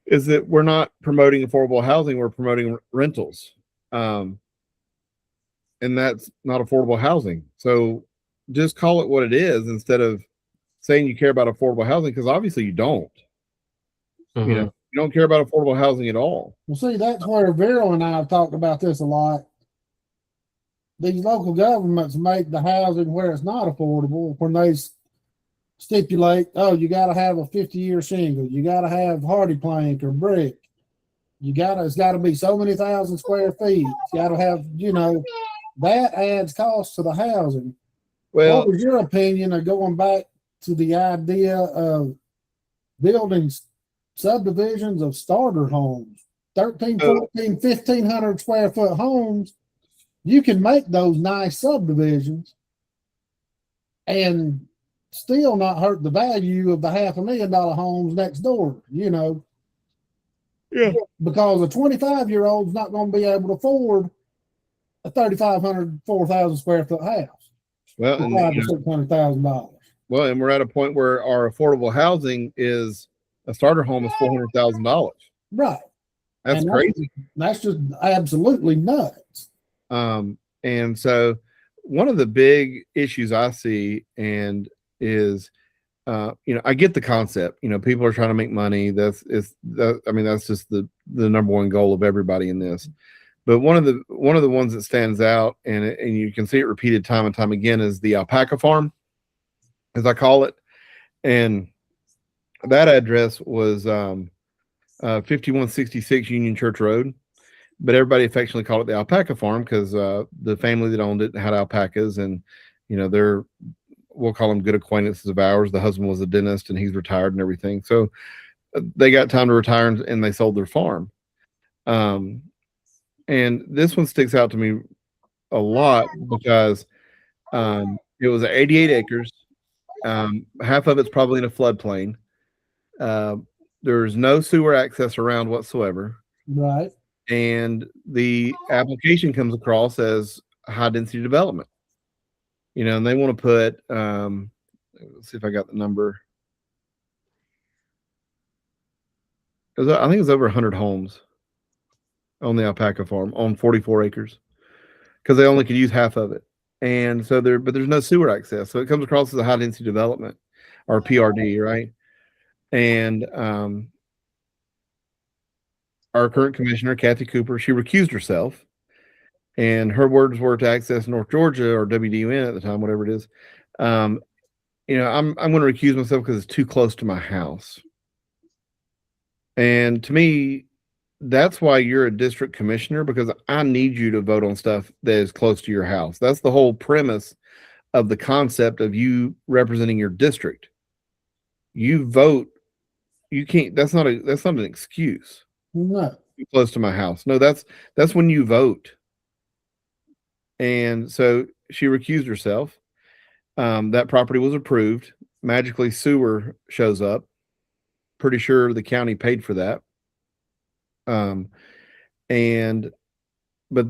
is that we're not promoting affordable housing, we're promoting rentals. And that's not affordable housing. So just call it what it is instead of saying you care about affordable housing, because obviously you don't. Mm-hmm. You don't care about affordable housing at all. Well, see, that's where Viral and I have talked about this a lot. These local governments make the housing where it's not affordable when they stipulate, oh, you got to have a 50-year shingle, you got to have hardy plank or brick, it's got to be so many thousand square feet, you got to have, that adds cost to the housing. Well, what was your opinion of going back to the idea of building subdivisions of starter homes, 13, 14, 1,500 square foot homes? You can make those nice subdivisions and still not hurt the value of the $500,000 homes next door, Yeah. Because a 25-year-old's not going to be able to afford a 3,500, 4,000 square foot house. Well, and $600,000. Well, and we're at a point where our affordable housing is a starter home is $400,000. Right. That's crazy. That's just absolutely nuts. And so one of the big issues I see is, I get the concept, people are trying to make money. That's just the number one goal of everybody in this. But one of the ones that stands out and you can see it repeated time and time again is the alpaca farm, as I call it. And that address was 5166 Union Church Road. But everybody affectionately called it the alpaca farm because the family that owned it had alpacas, and we'll call them good acquaintances of ours. The husband was a dentist and he's retired and everything. So they got time to retire and they sold their farm. And this one sticks out to me a lot because it was 88 acres. Half of it's probably in a floodplain. There's no sewer access around whatsoever. Right. And the application comes across as high density development, and they want to put, let's see if I got the number. I think it's over 100 homes on the alpaca farm on 44 acres because they only could use half of it. And so but there's no sewer access. So it comes across as a high density development or PRD, right? And, our current commissioner, Kathy Cooper, she recused herself, and her words were to Access North Georgia or WDUN at the time, whatever it is. I'm going to recuse myself because it's too close to my house. And to me, that's why you're a district commissioner, because I need you to vote on stuff that is close to your house. That's the whole premise of the concept of you representing your district. You vote. You can't. That's not an excuse. No. Close to my house. No, that's when you vote. And so she recused herself. That property was approved. Magically, sewer shows up. Pretty sure the county paid for that. But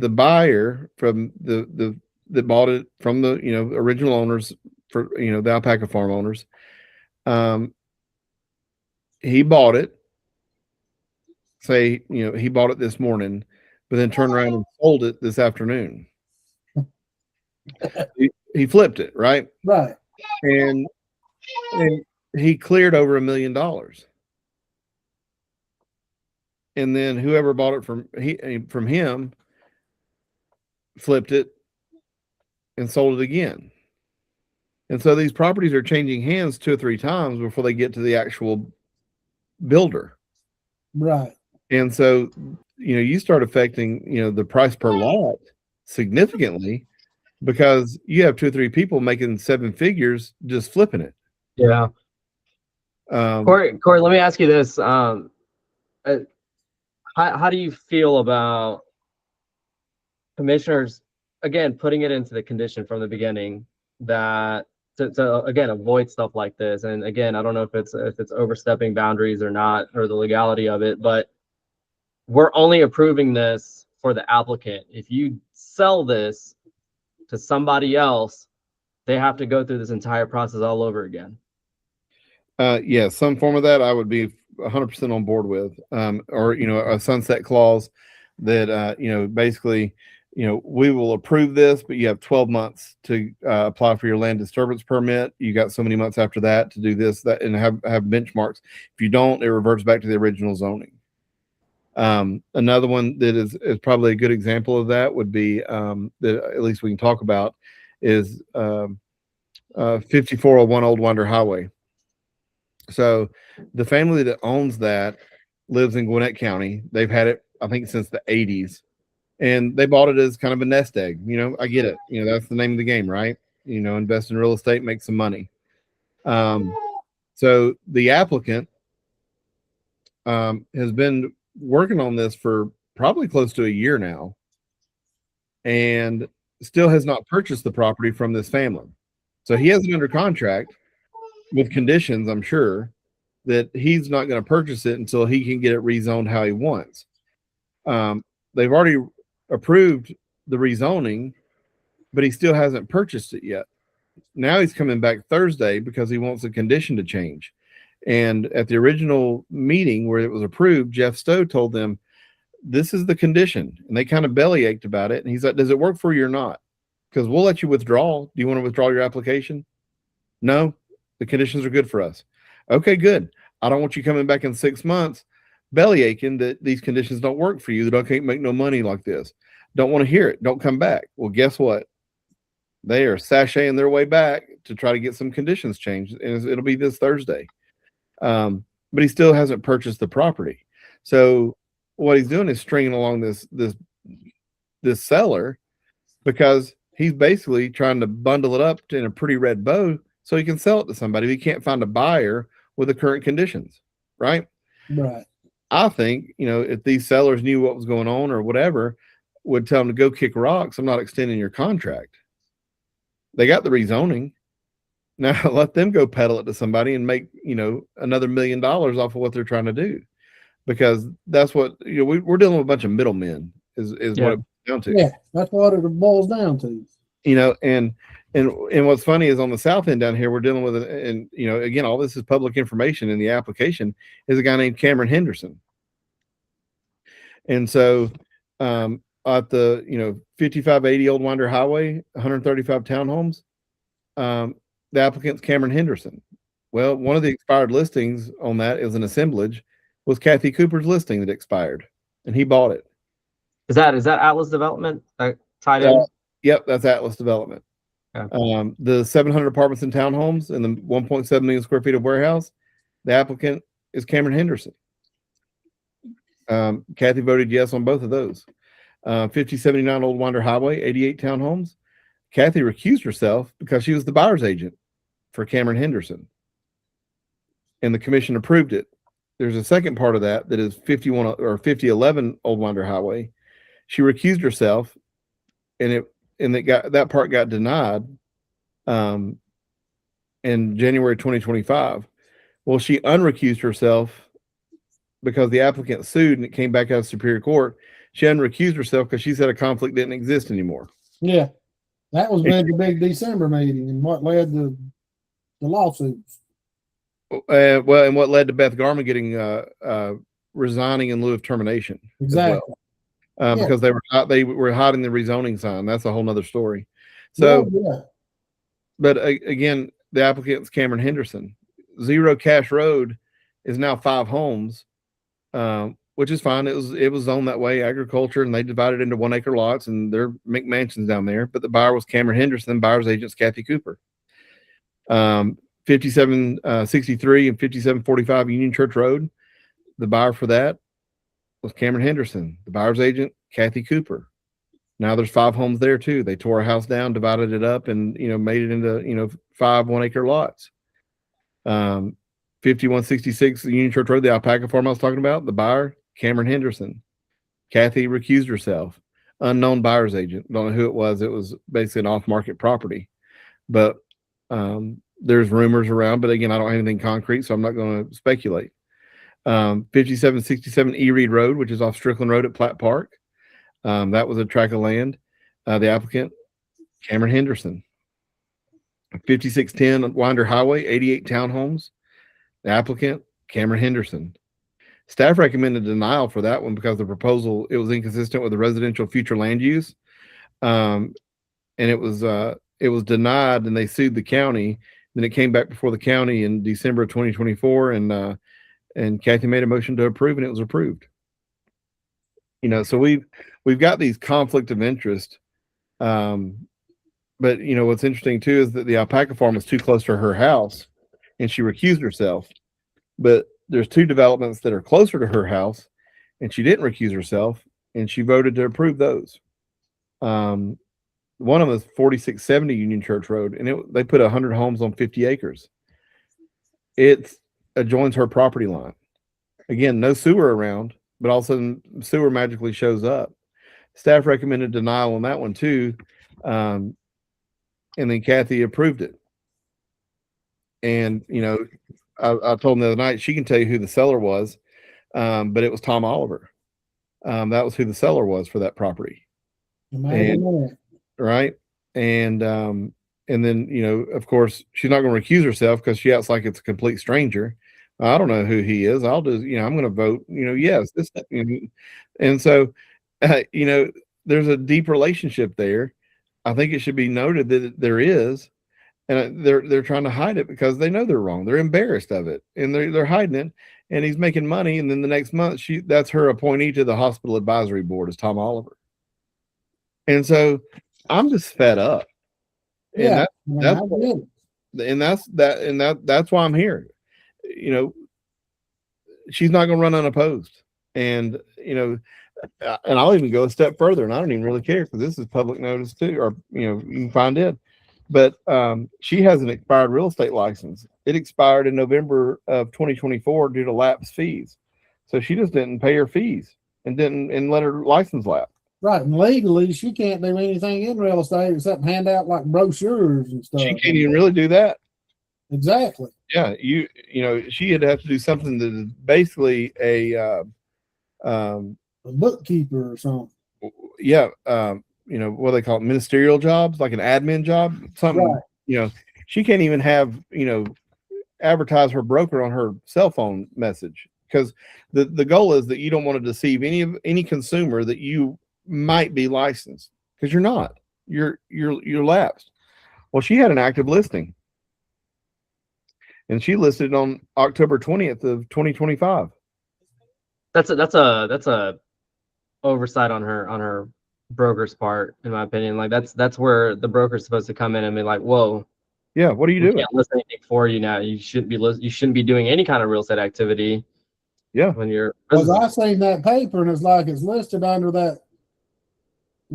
the buyer from that bought it from the original owners, for the alpaca farm owners, he bought it. Say he bought it this morning, but then turned around and sold it this afternoon. He flipped it, right? Right. And he cleared over $1 million. And then whoever bought it from him flipped it and sold it again. And so these properties are changing hands 2 or 3 times before they get to the actual builder. Right. And so, you start affecting, the price per lot significantly, because you have 2 or 3 people making 7 figures just flipping it. Yeah. Korey, let me ask you this. How do you feel about commissioners, again, putting it into the condition from the beginning that to again avoid stuff like this? And again, I don't know if it's overstepping boundaries or not, or the legality of it, but we're only approving this for the applicant. If you sell this to somebody else, they have to go through this entire process all over again. Yeah, some form of that I would be 100% on board with, or a sunset clause that basically we will approve this, but you have 12 months to apply for your land disturbance permit. You got so many months after that to do this, that, and have benchmarks. If you don't, it reverts back to the original zoning. Another one that is probably a good example of that would be that at least we can talk about is 5401 Old Wander Highway. So the family that owns that lives in Gwinnett County. They've had it, I think, since the 80s, and they bought it as kind of a nest egg. I get it. That's the name of the game, right? Invest in real estate, make some money. So the applicant has been working on this for probably close to a year now, and still has not purchased the property from this family. So he has it under contract with conditions, I'm sure, that he's not going to purchase it until he can get it rezoned how he wants. They've already approved the rezoning, but he still hasn't purchased it yet. Now he's coming back Thursday because he wants a condition to change. And at the original meeting where it was approved, Jeff Stowe told them, this is the condition. And they kind of bellyached about it. And he's like, does it work for you or not? Because we'll let you withdraw. Do you want to withdraw your application? No, the conditions are good for us. Okay, good. I don't want you coming back in 6 months belly aching that these conditions don't work for you, that I can't make no money like this. Don't want to hear it. Don't come back. Well, guess what? They are sashaying their way back to try to get some conditions changed. And it'll be this Thursday. But he still hasn't purchased the property. So what he's doing is stringing along this seller, because he's basically trying to bundle it up in a pretty red bow so he can sell it to somebody. He can't find a buyer with the current conditions, right? Right. I think, if these sellers knew what was going on or whatever, would tell them to go kick rocks. I'm not extending your contract. They got the rezoning. Now let them go peddle it to somebody and make, another $1 million off of what they're trying to do, because that's what, we're dealing with a bunch of middlemen is what it boils down to. Yeah, that's what it boils down to. And what's funny is on the south end down here, we're dealing with it. And, again, all this is public information in the application, is a guy named Cameron Henderson. And so, at the, 5580 Old Wander Highway, 135 townhomes, the applicant's Cameron Henderson. Well, one of the expired listings on that is an assemblage, was Kathy Cooper's listing that expired, and he bought it. Is that Atlas Development tied in? Yep, that's Atlas Development. Okay. The 700 apartments and townhomes and the 1.7 million square feet of warehouse, the applicant is Cameron Henderson. Kathy voted yes on both of those. 5079 Old Wander Highway, 88 townhomes. Kathy recused herself because she was the buyer's agent for Cameron Henderson. and the commission approved it. There's a second part of that is 51 or 5011 Old Winder Highway. She recused herself, and that part got denied in January 2025. Well, she unrecused herself because the applicant sued and it came back out of Superior Court. She unrecused herself because she said a conflict didn't exist anymore. Yeah. That was the big December meeting and what led to the lawsuits. Well, and what led to Beth Garman getting resigning in lieu of termination. Exactly. Well. Because they were hiding the rezoning sign. That's a whole nother story. So, but again, the applicant's Cameron Henderson. Zero Cash Road is now 5 homes, which is fine. It was zoned that way, agriculture, and they divided into 1 acre lots, and they're McMansions down there. But the buyer was Cameron Henderson. Buyer's agent's Kathy Cooper. 5763 and 5745 Union Church Road. The buyer for that was Cameron Henderson. The buyer's agent, Kathy Cooper. Now there's 5 homes there too. They tore a house down, divided it up, and made it into 5 1 acre lots. 5166 Union Church Road, the alpaca farm I was talking about. The buyer, Cameron Henderson. Kathy recused herself. Unknown buyer's agent. Don't know who it was. It was basically an off-market property. But there's rumors around. But again, I don't have anything concrete, so I'm not going to speculate. 5767 E. Reed Road, which is off Strickland Road at Platt Park. That was a tract of land. The applicant, Cameron Henderson. 5610 Winder Highway, 88 townhomes. The applicant, Cameron Henderson. Staff recommended denial for that one because the proposal, it was inconsistent with the residential future land use. And it was denied, and they sued the county. Then it came back before the county in December of 2024, and Kathy made a motion to approve, and it was approved. So we've got these conflict of interest. But what's interesting too is that the alpaca farm was too close to her house, and she recused herself. But there's 2 developments that are closer to her house, and she didn't recuse herself, and she voted to approve those. One of them is 4670 Union Church Road, and they put 100 homes on 50 acres. It adjoins her property line. Again, no sewer around, but all of a sudden sewer magically shows up. Staff recommended denial on that one too. And then Kathy approved it. And, I told them the other night, she can tell you who the seller was, but it was Tom Oliver. That was who the seller was for that property. Right. And then, of course, she's not going to recuse herself because she acts like it's a complete stranger. I don't know who he is. I'll just, I'm going to vote, yes. And so, there's a deep relationship there. I think it should be noted that there is, and they're trying to hide it because they know they're wrong. They're embarrassed of it, and they're hiding it. And he's making money, and then the next month that's her appointee to the hospital advisory board is Tom Oliver. And so I'm just fed up. And that's why I'm here. She's not going to run unopposed, and and I'll even go a step further, and I don't even really care because this is public notice too, or you can find it. But she has an expired real estate license. It expired in November of 2024 due to lapse fees. So she just didn't pay her fees and let her license lapse. Right, and legally she can't do anything in real estate except hand out like brochures and stuff. She can't even really do that. Exactly. Yeah, she'd have to do something that is basically a bookkeeper or something. Yeah, what they call it, ministerial jobs, like an admin job, something. Right. She can't even have advertise her broker on her cell phone message because the goal is that you don't want to deceive any consumer that you might be licensed, because you're not. You're lapsed. Well, she had an active listing, and she listed on October 20th of 2025. That's a oversight on her broker's part, in my opinion. Like that's where the broker's supposed to come in and be like, whoa, yeah, what are you doing? Can't list anything for you now. You shouldn't be doing any kind of real estate activity. Yeah, when you're. Because I seen that paper and it's like it's listed under that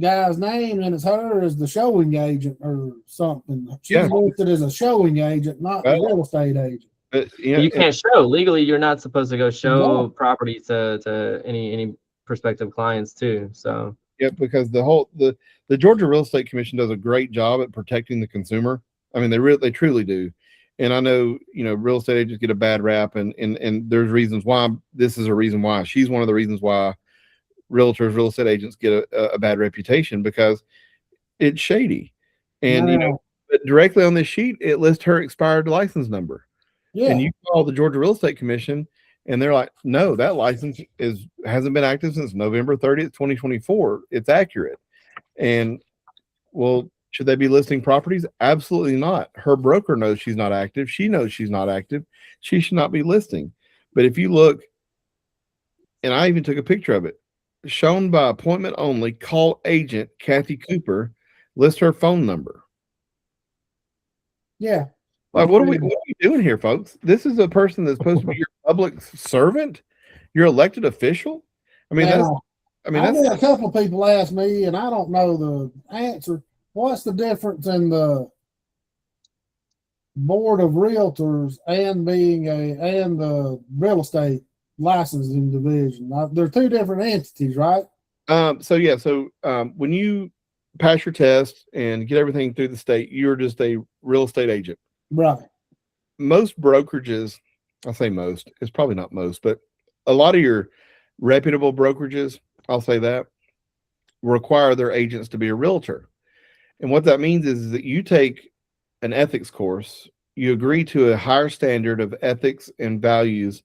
guy's name and it's her as the showing agent or something. She's listed as a showing agent, not a real estate agent. But You can't show legally. You're not supposed to go show No. property to any prospective clients too. So yeah, because the Georgia Real Estate Commission does a great job at protecting the consumer. I mean, they truly do. And I know, real estate agents get a bad rap, and there's reasons why. This is a reason why. She's one of the reasons why realtors, real estate agents get a bad reputation, because it's shady. And but directly on this sheet, it lists her expired license number. Yeah. And you call the Georgia Real Estate Commission, and they're like, no, that license hasn't been active since November 30th, 2024. It's accurate. And well, should they be listing properties? Absolutely not. Her broker knows she's not active. She knows she's not active. She should not be listing. But if you look, and I even took a picture of it, shown by appointment only, call agent Kathy Cooper, list her phone number. Yeah. Like, what are we doing here, folks? This is a person that's supposed to be your public servant, your elected official. I mean, I had a couple of people ask me, and I don't know the answer. What's the difference in the board of realtors and and the real estate licensing division? They're two different entities, right? So when you pass your test and get everything through the state, you're just a real estate agent. Right. Most brokerages, I say most, it's probably not most, but a lot of your reputable brokerages, I'll say that, require their agents to be a realtor. And what that means is that you take an ethics course, you agree to a higher standard of ethics and values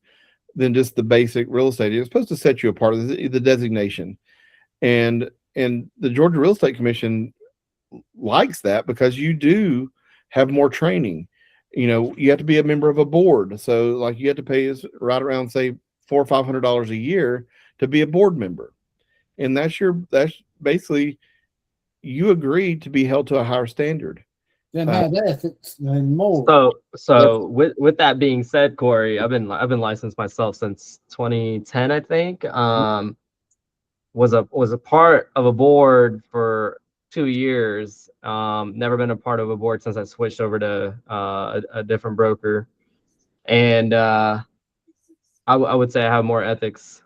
than just the basic real estate. It's supposed to set you apart, the designation. And the Georgia Real Estate Commission likes that, because you do have more training. You have to be a member of a board. So like you have to pay us right around, say, $400 or $500 a year to be a board member. And that's basically, you agreed to be held to a higher standard. And have ethics and more. So with that being said, Korey, I've been licensed myself since 2010, I think. Was a part of a board for 2 years. Never been a part of a board since I switched over to a different broker. And I would say I have more ethics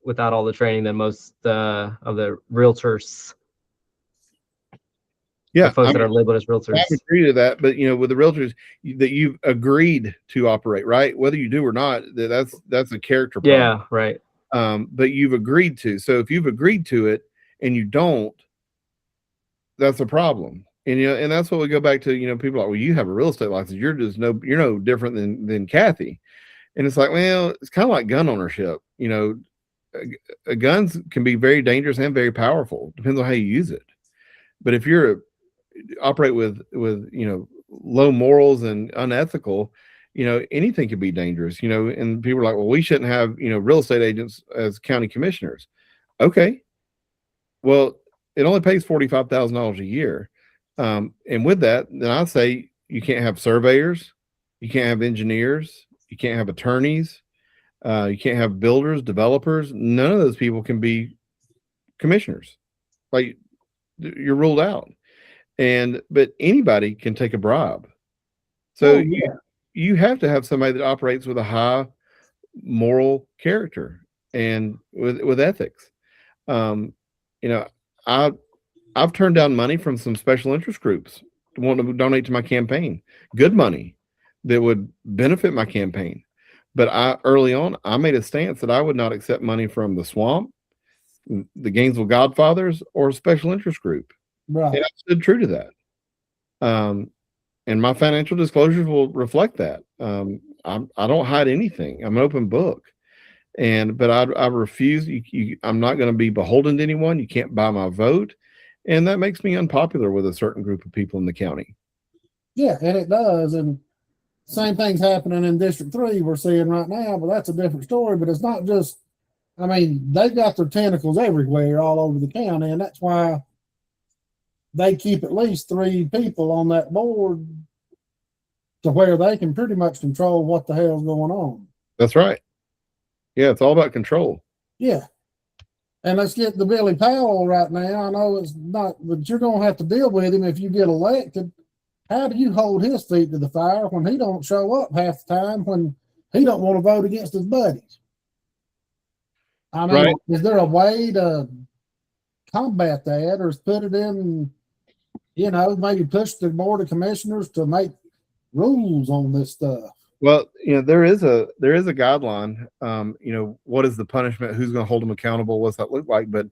without all the training than most of the realtors. Yeah, the folks that are labeled as realtors. I agree to that, but with the realtors that you've agreed to operate, right? Whether you do or not, that's a character problem. Yeah, right. But you've agreed to. So if you've agreed to it and you don't, that's a problem. And and that's what we go back to. People are like, well, you have a real estate license. You're no different than Kathy. And it's like, well, it's kind of like gun ownership. Guns can be very dangerous and very powerful. Depends on how you use it. But if you're operate with low morals and unethical, anything could be dangerous. And people are like, well, we shouldn't have real estate agents as county commissioners. Okay, well, it only pays $45,000 a year, and with that, then I say you can't have surveyors, you can't have engineers, you can't have attorneys, you can't have builders, developers. None of those people can be commissioners. Like, you're ruled out. But anybody can take a bribe. So you have to have somebody that operates with a high moral character and with ethics. I've turned down money from some special interest groups to want to donate to my campaign. Good money that would benefit my campaign. But early on, I made a stance that I would not accept money from the Swamp, the Gainesville Godfathers, or a special interest group. Right. And I stood true to that. And my financial disclosures will reflect that. I don't hide anything. I'm an open book. But I refuse. I'm not going to be beholden to anyone. You can't buy my vote. And that makes me unpopular with a certain group of people in the county. Yeah, and it does. And same thing's happening in District 3 we're seeing right now, but that's a different story. But it's not just, they've got their tentacles everywhere all over the county, and that's why they keep at least 3 people on that board to where they can pretty much control what the hell's going on. That's right. Yeah, it's all about control. Yeah. And let's get the Billy Powell right now. I know it's not, but you're going to have to deal with him if you get elected. how do you hold his feet to the fire when he don't show up half the time when he don't want to vote against his buddies? I mean, Right. is there a way to combat that, or put it in, maybe push the board of commissioners to make rules on this stuff? Well, there is a guideline. What is the punishment? Who's going to hold them accountable? What's that look like? But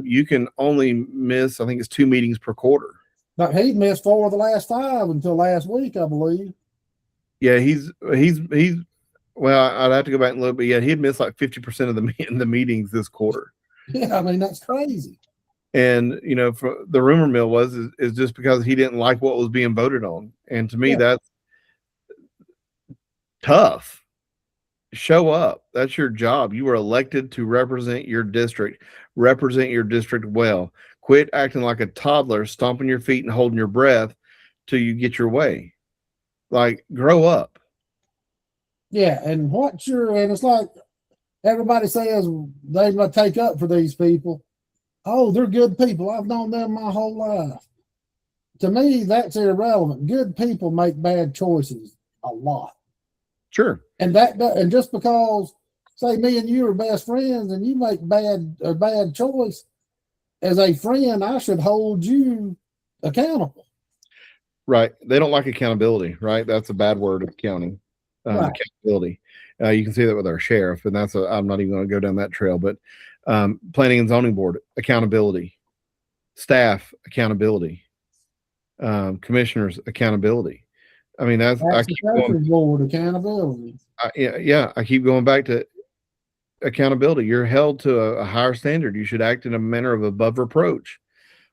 you can only miss, I think it's 2 meetings per quarter. But he missed 4 of the last 5 until last week, I believe. Yeah, he's well, I'd have to go back and look, but yeah, he'd missed like 50% of the meetings this quarter. Yeah, I mean, that's crazy. And for the rumor mill is just because he didn't like what was being voted on. And to me, that's tough. Show up. That's your job. You were elected to represent your district. Represent your district well. Quit acting like a toddler, stomping your feet and holding your breath till you get your way. Like, grow up. Yeah, and and it's like everybody says they must take up for these people. Oh, they're good people. I've known them my whole life. To me, that's irrelevant. Good people make bad choices a lot. Sure. And and just because, say, me and you are best friends and you make a bad choice, as a friend, I should hold you accountable. Right. They don't like accountability, right? That's a bad word of counting. Right. Accountability. You can see that with our sheriff, and I'm not even going to go down that trail, but planning and zoning board, accountability, staff, accountability, commissioners, accountability. I mean, I keep going, board accountability. I keep going back to accountability. You're held to a higher standard. You should act in a manner of above reproach,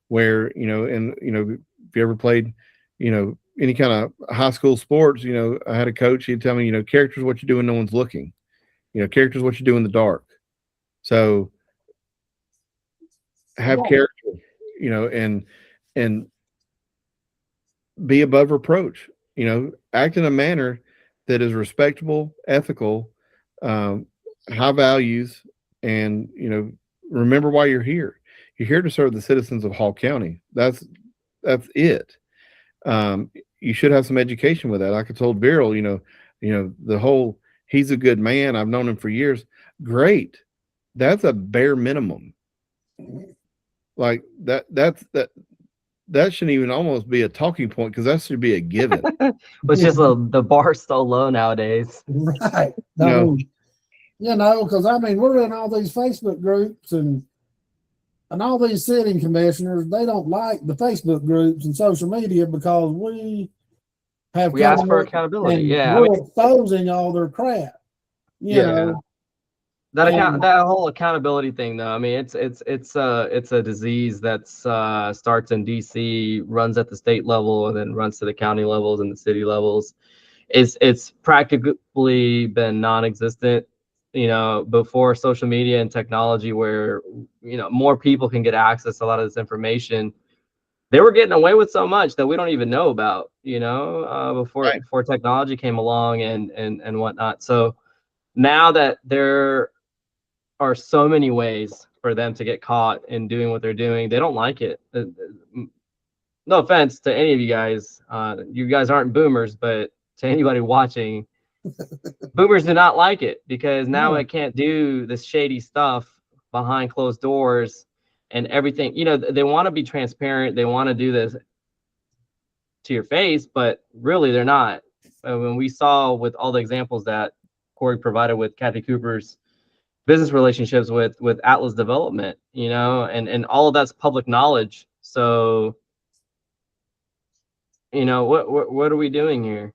where if you ever played, any kind of high school sports, I had a coach. He'd tell me, character is what you do when no one's looking. Character is what you do in the dark. So have character, and be above reproach. Act in a manner that is respectable, ethical, high values, and remember why you're here. You're here to serve the citizens of Hall County. That's it. You should have some education with that. Like I told Viral, the whole he's a good man. I've known him for years. Great. That's a bare minimum. Like that shouldn't even almost be a talking point, because that should be a given. It's just the bar's so low nowadays. Right. Because I mean, we're in all these Facebook groups and all these sitting commissioners, they don't like the Facebook groups and social media because we ask for accountability. Yeah. We're exposing all their crap. You know. That whole accountability thing, though, I mean, it's a disease that starts in DC, runs at the state level, and then runs to the county levels and the city levels. It's practically been non-existent, before social media and technology, where more people can get access to a lot of this information. They were getting away with so much that we don't even know about, before technology came along and whatnot. So now that there are so many ways for them to get caught in doing what they're doing, they don't like it. No offense to any of you guys. You guys aren't boomers, but to anybody watching, boomers do not like it, because now it can't do this shady stuff behind closed doors and everything. They want to be transparent. They want to do this to your face, but really they're not. When we saw with all the examples that Korey provided with Kathy Cooper's business relationships with Atlas Development, and all of that's public knowledge. So, what are we doing here?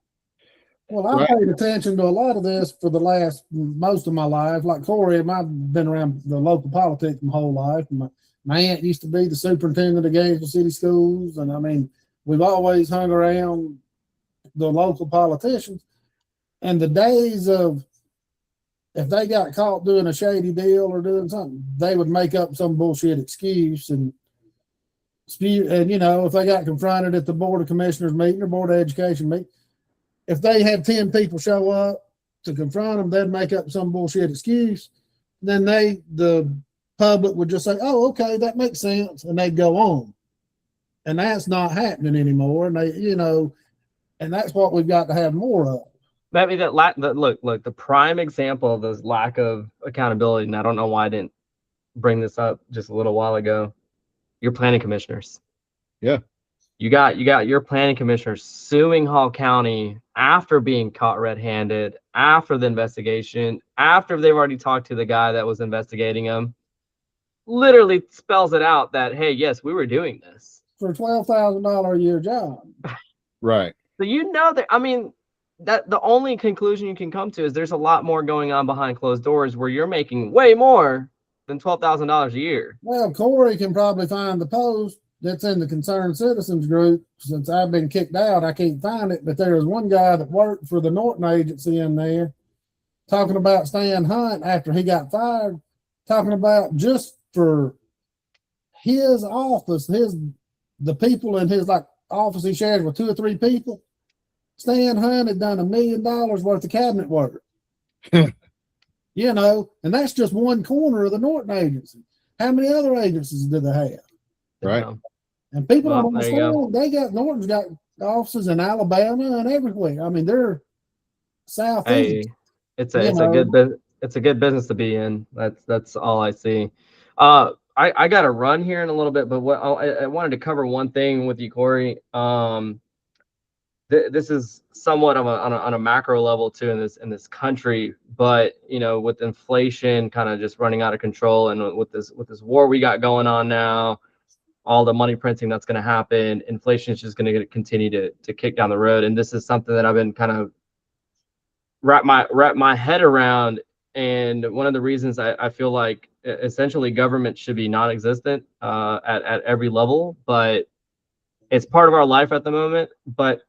Well, I've paid attention to a lot of this for most of my life. Like Korey, I've been around the local politics my whole life. My aunt used to be the superintendent of Gainesville City Schools, and I mean, we've always hung around the local politicians. And the days of, if they got caught doing a shady deal or doing something, they would make up some bullshit excuse and spew. And if they got confronted at the Board of Commissioners meeting or Board of Education meeting, if they had 10 people show up to confront them, they'd make up some bullshit excuse. Then the public would just say, "Oh, okay, that makes sense," and they'd go on. And that's not happening anymore. And they, you know, and that's what we've got to have more of. I mean, look, the prime example of this lack of accountability, and I don't know why I didn't bring this up just a little while ago. Your planning commissioners. Yeah. You got your planning commissioners suing Hall County after being caught red-handed, after the investigation, after they've already talked to the guy that was investigating them. Literally spells it out that, hey, yes, we were doing this for $12,000 a year job. Right. So you know that, I mean, that the only conclusion you can come to is there's a lot more going on behind closed doors where you're making way more than $12,000 a year. Well, Korey can probably find the post that's in the Concerned Citizens group. Since I've been kicked out, I can't find it, but there was one guy that worked for the Norton agency in there talking about Stan Hunt after he got fired, talking about just for his office, the people in his like office he shares with 2 or 3 people. Stan Hunt had done $1 million worth of cabinet work. You know, and that's just one corner of the Norton agency. How many other agencies do they have? Right. And people Well, don't understand. Norton's got offices in Alabama and everywhere. I mean, they're southeast. Hey, it's a good business to be in. That's all I see. I got to run here in a little bit, but what I wanted to cover one thing with you, Korey. This is somewhat of on a macro level too in this country, but you know, with inflation kind of just running out of control, and with this war we got going on now, all the money printing that's going to happen, inflation is just going to continue to kick down the road. And this is something that I've been kind of wrap my head around. And one of the reasons I feel like essentially government should be non-existent at every level, but it's part of our life at the moment. But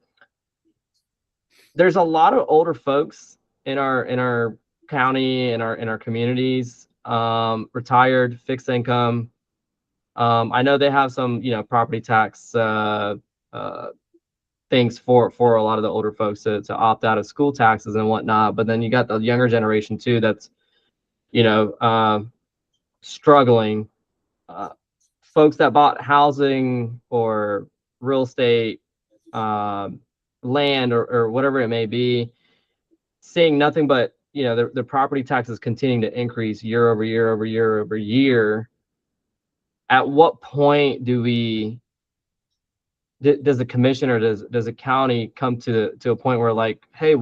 there's a lot of older folks in our county, in our communities, retired, fixed income. I know they have some, you know, property tax things for a lot of the older folks to opt out of school taxes and whatnot. But then you got the younger generation too that's, you know, struggling. Folks that bought housing or real estate, land or whatever it may be, seeing nothing but, you know, the property taxes continuing to increase year over year over year over year. At what point does the commission or does a county come to a point where like, hey,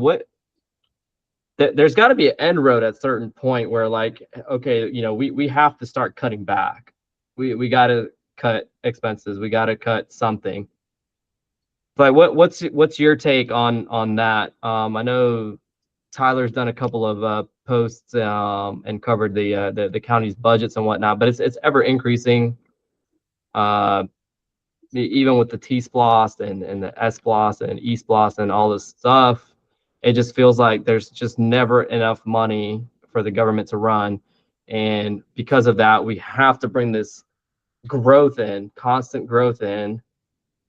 there's got to be an end road at a certain point where like, okay, you know, we have to start cutting back. We got to cut expenses. We got to cut something. But what's your take on that? I know Tyler's done a couple of posts and covered the county's budgets and whatnot, but it's ever increasing. Even with the T-SPLOST and the S-SPLOST and E-SPLOST and all this stuff, it just feels like there's just never enough money for the government to run. And because of that, we have to bring this constant growth in,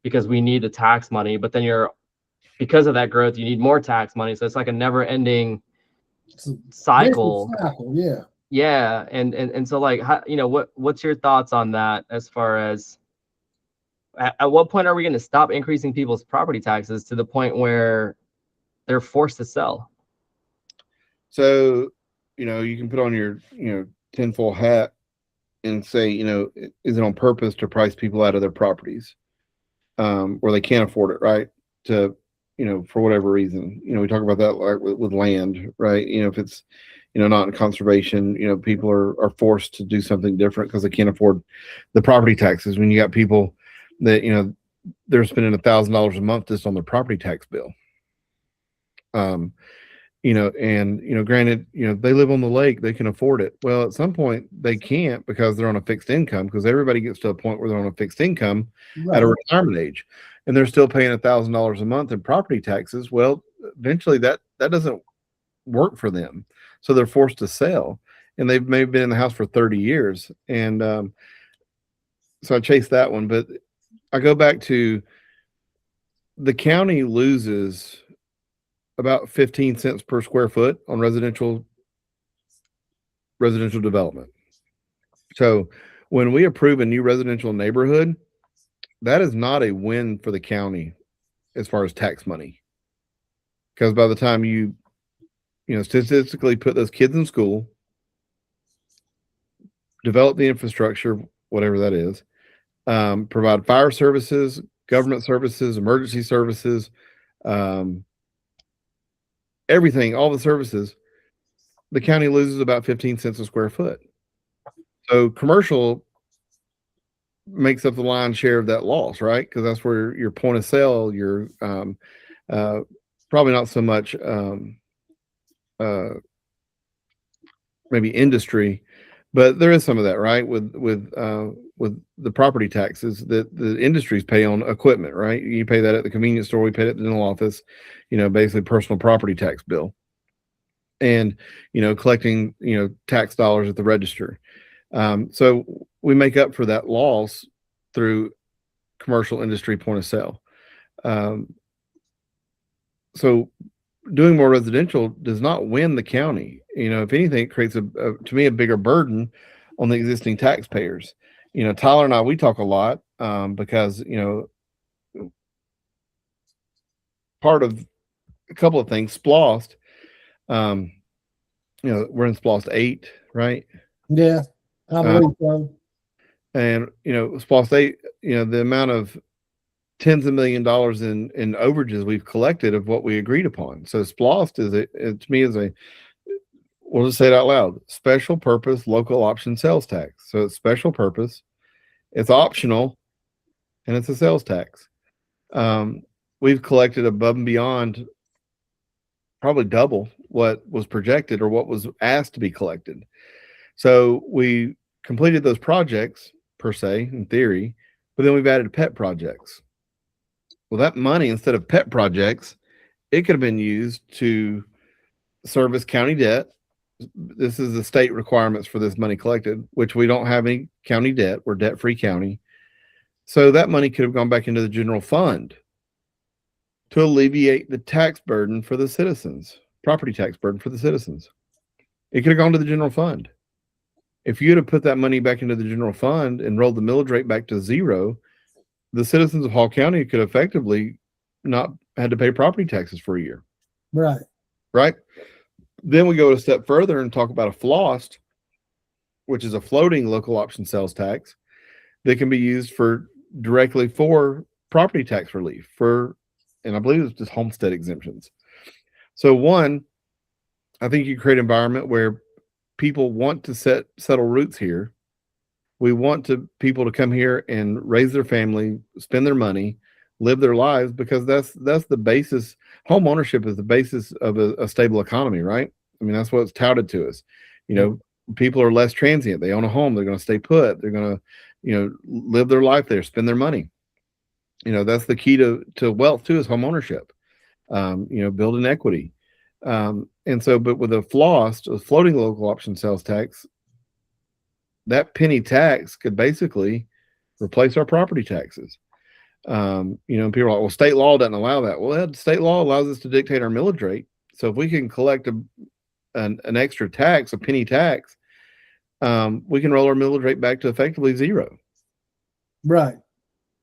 because we need the tax money. But then because of that growth, you need more tax money. So it's like a never-ending cycle. Yeah. Yeah. And so like, how, you know, what's your thoughts on that as far as at what point are we going to stop increasing people's property taxes to the point where they're forced to sell? So, you know, you can put on your, you know, tinfoil hat and say, you know, is it on purpose to price people out of their properties, where they can't afford it, right? To, you know, for whatever reason, you know, we talk about that like with land, right? You know, if it's, you know, not in conservation, you know, people are forced to do something different because they can't afford the property taxes. When you got people that, you know, they're spending $1,000 a month just on their property tax bill. You know, and, you know, granted, you know, they live on the lake, they can afford it. Well, at some point they can't because they're on a fixed income, because everybody gets to a point where they're on a fixed income at a retirement age, and they're still paying $1,000 a month in property taxes. Well, eventually that doesn't work for them. So they're forced to sell, and they've maybe been in the house for 30 years. And so I chased that one, but I go back to the county loses about 15 cents per square foot on residential development. So when we approve a new residential neighborhood, that is not a win for the county as far as tax money. Because by the time you statistically put those kids in school, develop the infrastructure, whatever that is, provide fire services, government services, emergency services, everything, all the services, the county loses about 15 cents a square foot. So commercial makes up the lion's share of that loss, right? Because that's where your point of sale, your probably not so much maybe industry, but there is some of that, right? With the property taxes that the industries pay on equipment, right? You pay that at the convenience store, we pay it at the dental office, basically personal property tax bill, and collecting tax dollars at the register. So we make up for that loss through commercial industry point of sale. So doing more residential does not win the county. If anything, it creates to me a bigger burden on the existing taxpayers. Tyler and I, we talk a lot because part of a couple of things. Splost, we're in Splost 8, right? Yeah, I believe so. And Splost 8, the amount of tens of $millions in overages we've collected of what we agreed upon. So Splost to me is we'll just say it out loud, special purpose local option sales tax. So it's special purpose, it's optional, and it's a sales tax. We've collected above and beyond probably double what was projected or what was asked to be collected. So we completed those projects per se, in theory, but then we've added pet projects. Well, that money, instead of pet projects, it could have been used to service county debt. This is the state requirements for this money collected, which we don't have any county debt. We're debt-free county. So that money could have gone back into the general fund to alleviate the tax burden for the citizens, property tax burden for the citizens. It could have gone to the general fund. If you'd have put that money back into the general fund and rolled the millage rate back to zero, the citizens of Hall County could effectively not had to pay property taxes for a year. Right. Right. Then we go a step further and talk about a FLOST, which is a floating local option sales tax that can be used directly for property tax relief and I believe it's just homestead exemptions. So one, I think you create an environment where people want to settle roots here. We want people to come here and raise their family, spend their money, live their lives, because that's the basis. Home ownership is the basis of a stable economy, right? I mean, that's what's touted to us. People are less transient. They own a home. They're going to stay put. They're going to, live their life there, spend their money. That's the key to wealth too, is home ownership. Building equity. And so, but with a floating local option sales tax, that penny tax could basically replace our property taxes. People are like, well, state law doesn't allow that. Well, state law allows us to dictate our millage rate. So if we can collect an extra tax, a penny tax, we can roll our millage rate back to effectively zero. Right.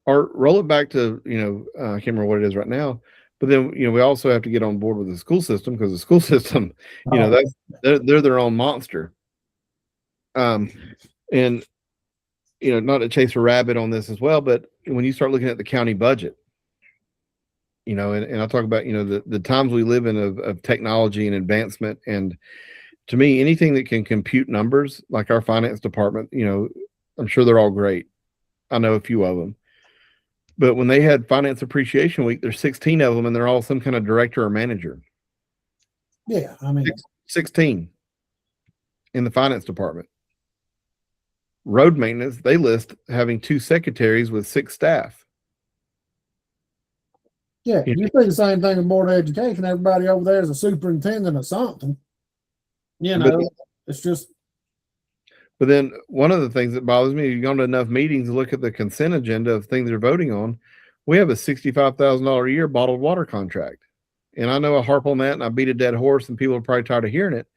Or roll it back to, I can't remember what it is right now. But then, we also have to get on board with the school system, because the school system, they're their own monster. And, not to chase a rabbit on this as well, but when you start looking at the county budget, and I'll talk about, the times we live in of technology and advancement. And to me, anything that can compute numbers, like our finance department, I'm sure they're all great. I know a few of them. But when they had Finance Appreciation Week, there's 16 of them, and they're all some kind of director or manager. Yeah, I mean, 16 in the finance department. Road maintenance, they list having 2 secretaries with 6 staff. Yeah, you think the same thing with Board of Education. Everybody over there is a superintendent of something. It's just. But then one of the things that bothers me, you go to enough meetings to look at the consent agenda of things they're voting on. We have a $65,000 a year bottled water contract. And I know I harp on that and I beat a dead horse, and people are probably tired of hearing it.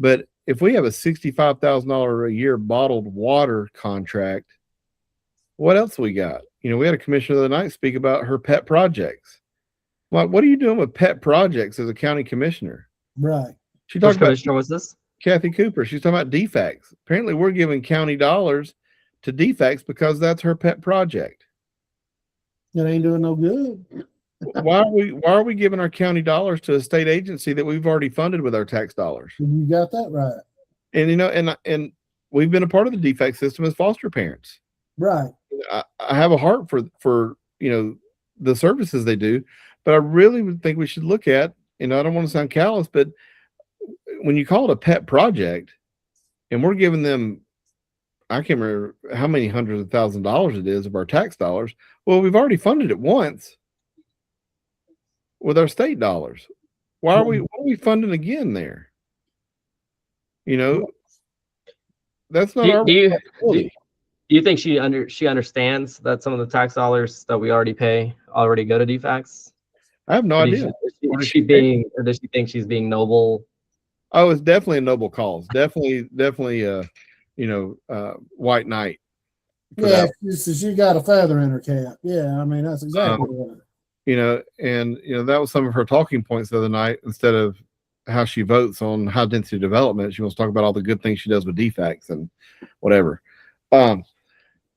But if we have a $65,000 a year bottled water contract, What else we got? We had a commissioner the other night speak about her pet projects. Like, what are you doing with pet projects as a county commissioner? Right. She Which talked about commissioner was this? Kathy Cooper. She's talking about defects. Apparently, we're giving county dollars to defects because that's her pet project. It ain't doing no good. Why are we giving our county dollars to a state agency that we've already funded with our tax dollars? You got that right. And and we've been a part of the defect system as foster parents. Right. I have a heart for the services they do, but I really would think we should look at, I don't want to sound callous, but when you call it a pet project and we're giving them, I can't remember how many hundreds of $1,000s it is of our tax dollars. Well, we've already funded it once with our state dollars. Why are we funding again there? That's not our responsibility. Do you think she understands that some of the tax dollars that we already pay already go to defects? I have no idea. Does she think she's being noble? Oh, it's definitely a noble cause. Definitely white knight. Yeah, she got a feather in her cap. Yeah, I mean that's exactly right. That was some of her talking points the other night. Instead of how she votes on high density development, she wants to talk about all the good things she does with defects and whatever.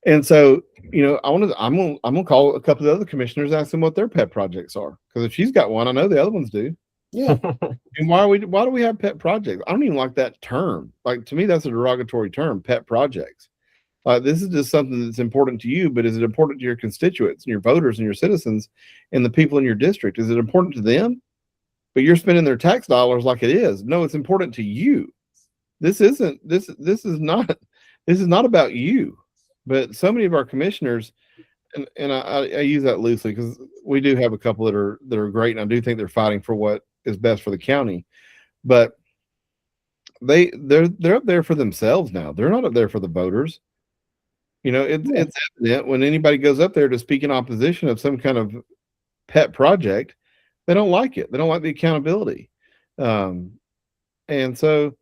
And so, I'm gonna call a couple of other commissioners, ask them what their pet projects are. Because if she's got one, I know the other ones do. Yeah. And why do we have pet projects? I don't even like that term. Like, to me, that's a derogatory term, pet projects. This is just something that's important to you, but is it important to your constituents and your voters and your citizens and the people in your district? Is it important to them? But you're spending their tax dollars like it is. No, it's important to you. This is not about you. But so many of our commissioners, and I use that loosely because we do have a couple that are great, and I do think they're fighting for what is best for the county. But they're up there for themselves now. They're not up there for the voters. It's evident when anybody goes up there to speak in opposition of some kind of pet project, they don't like it. They don't like the accountability. And so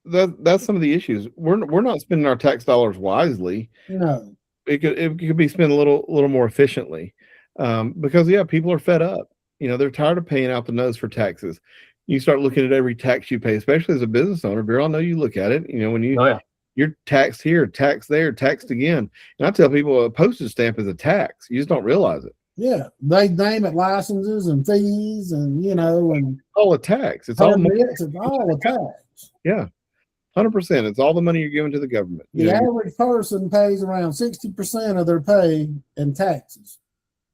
that's some of the issues. We're not spending our tax dollars wisely. No. It could be spent a little more efficiently. Because people are fed up. They're tired of paying out the nose for taxes. You start looking at every tax you pay, especially as a business owner. Veeral, I know you look at it. When you're taxed here, taxed there, taxed again. And I tell people a postage stamp is a tax. You just don't realize it. Yeah, they name it licenses and fees, and and all a tax. It's all a tax. Yeah, 100%. It's all the money you're giving to the government. The average person pays around 60% of their pay in taxes.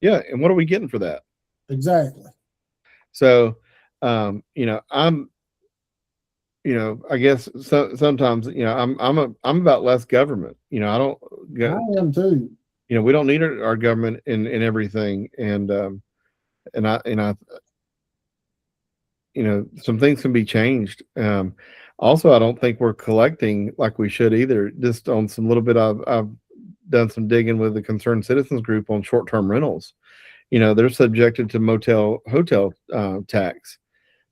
Yeah, and what are we getting for that? Exactly. So, I guess sometimes, I'm about less government. I am too. We don't need our government in everything. And I some things can be changed. Also, I don't think we're collecting like we should either. Just on some little bit, I've done some digging with the Concerned Citizens Group on short-term rentals. They're subjected to hotel tax.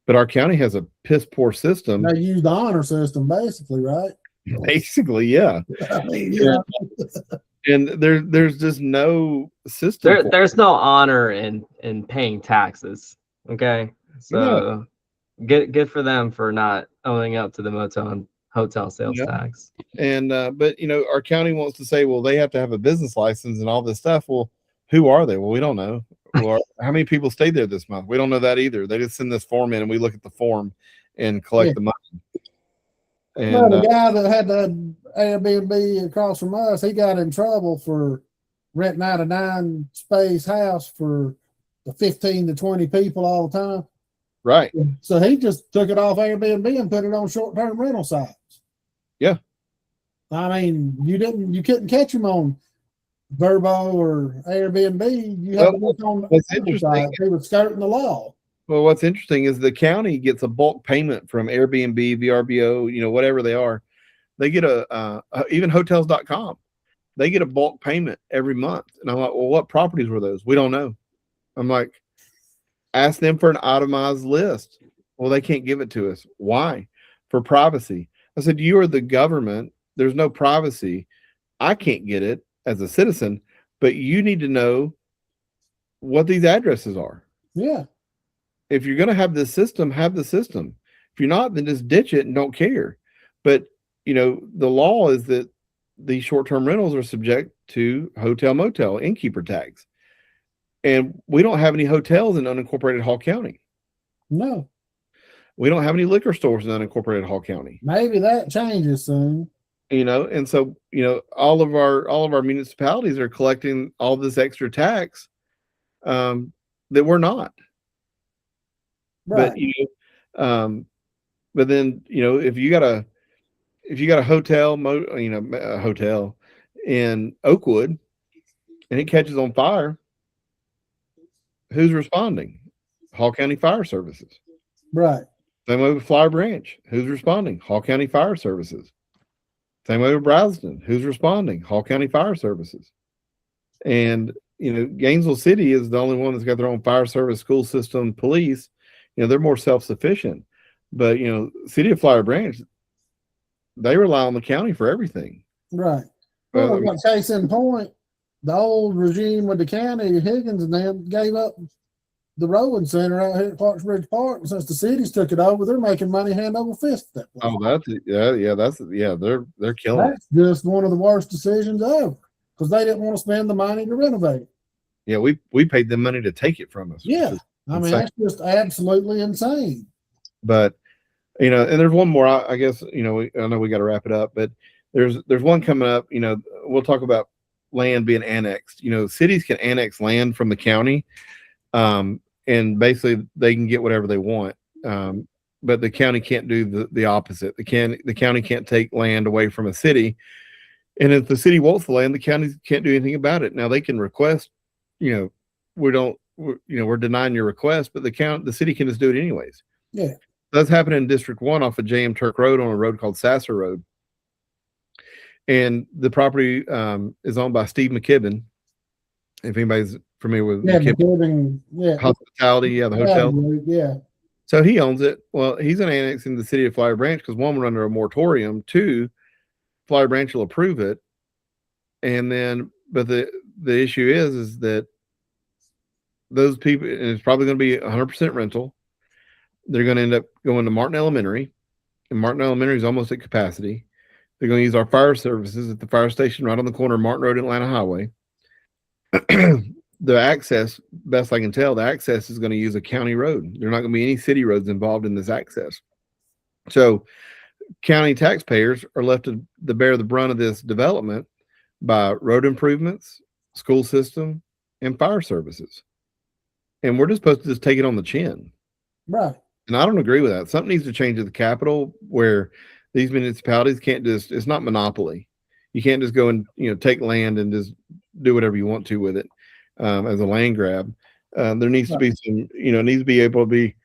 But our county has a piss poor system. They use the honor system, basically, right? Basically, yeah. I mean, yeah. And there's just no system. There's no honor in paying taxes. Okay, so good for them for not owning up to the motel and hotel sales tax. And but our county wants to say, well, they have to have a business license and all this stuff. Well, who are they? Well, we don't know. Well, how many people stayed there this month? We don't know that either. They just send this form in and we look at the form and collect the money. And the guy that had the Airbnb across from us, he got in trouble for renting out a 9-space house for the 15 to 20 people all the time. Right. So he just took it off Airbnb and put it on short-term rental sites. Yeah. I mean, you couldn't catch him on Verbo or Airbnb. You had to look on the site. He was skirting the law. Well, what's interesting is the county gets a bulk payment from Airbnb, VRBO, whatever they are. They get even hotels.com. They get a bulk payment every month. And I'm like, well, what properties were those? We don't know. I'm like, ask them for an itemized list. Well, they can't give it to us. Why? For privacy. I said, you are the government. There's no privacy. I can't get it as a citizen, but you need to know what these addresses are. Yeah. If you're going to have this system, have the system. If you're not, then just ditch it and don't care. But, the law is that these short-term rentals are subject to hotel, motel, innkeeper tax. And we don't have any hotels in unincorporated Hall County. No. We don't have any liquor stores in unincorporated Hall County. Maybe that changes soon. And so, all of our municipalities are collecting all this extra tax that we're not. Right. But then, if you got a hotel, a hotel in Oakwood and it catches on fire, who's responding? Hall County Fire Services. Right. Same way with Flower Branch. Who's responding? Hall County Fire Services. Same way with Brownston. Who's responding? Hall County Fire Services. And, Gainesville City is the only one that's got their own fire service, school system, police. They're more self-sufficient. But, City of Flower Branch, they rely on the county for everything. Right. Well, case in point, the old regime with the county, Higgins and them, gave up the rowing center out here at Clarks Bridge Park. And since the cities took it over, they're making money hand over fist at that place. Oh, they're killing it. That's just one of the worst decisions ever because they didn't want to spend the money to renovate it. Yeah, we paid them money to take it from us. Yeah. I mean, that's just absolutely insane. But, and there's one more, I guess, I know we got to wrap it up, but there's one coming up, we'll talk about land being annexed. Cities can annex land from the county, and basically they can get whatever they want. But the county can't do the opposite. The county can't take land away from a city. And if the city wants the land, the county can't do anything about it. Now they can request, we're denying your request, but the city can just do it anyways. Yeah. That's happening in District 1 off of J.M. Turk Road on a road called Sasser Road. And the property is owned by Steve McKibben. If anybody's familiar with McKibben, hospitality, the hotel. Yeah. So he owns it. Well, he's going to annex in the city of Flower Branch because one, we're under a moratorium. Two, Flower Branch will approve it. And then, but the issue is that those people, and it's probably going to be 100% rental. They're going to end up going to Martin Elementary, and Martin Elementary is almost at capacity. They're going to use our fire services at the fire station right on the corner of Martin Road and Atlanta Highway. The access, best I can tell, the access is going to use a county road. There are not going to be any city roads involved in this access. So county taxpayers are left to bear the brunt of this development by road improvements, school system, and fire services. And we're just supposed to just take it on the chin. Right. And I don't agree with that. Something needs to change at the capital where these municipalities can't just, it's not monopoly. You can't just go and, take land and just do whatever you want to with it as a land grab. There needs to be some, needs to be able to be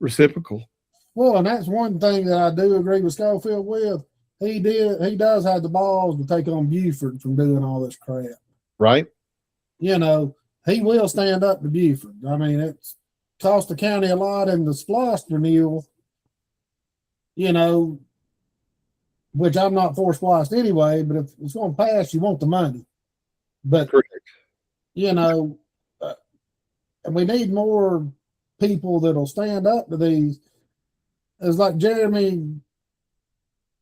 reciprocal. Well, and that's one thing that I do agree with Schofield with. He does have the balls to take on Buford from doing all this crap. Right. He will stand up to Buford. I mean, it's cost the county a lot in the SPLOST renewal, which I'm not for SPLOST anyway, but if it's going to pass, you want the money. But, correct. And we need more people that'll stand up to these. It's like Jeremy,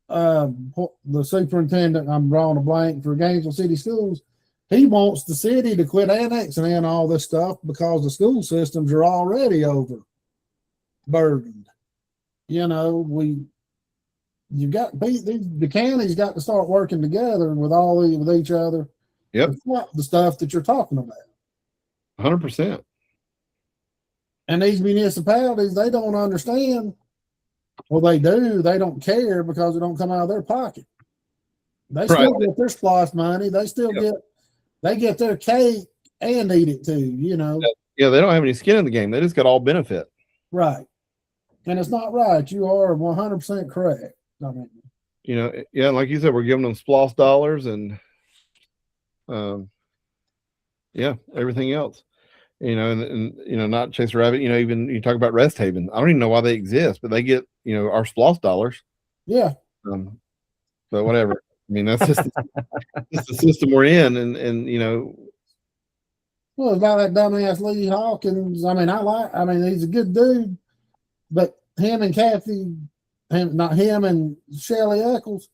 the superintendent, I'm drawing a blank for Gainesville City Schools. He wants the city to quit annexing in all this stuff because the school systems are already overburdened. The county's got to start working together with each other. Yep. The stuff that you're talking about. 100%. And these municipalities, they don't understand. Well, they do. They don't care because it don't come out of their pocket. They still get their SPLOST money. They still get their cake and eat it too, Yeah, they don't have any skin in the game. They just got all benefit. Right. And it's not right. You are 100% correct. I mean, like you said, we're giving them SPLOST dollars and everything else. And not chase a rabbit, even you talk about Rest Haven. I don't even know why they exist, but they get, our SPLOST dollars. Yeah. But whatever. I mean, that's just the system we're in, and Well, about that dumbass Lee Hawkins. I mean, he's a good dude, but him and not him and Shelley Eccles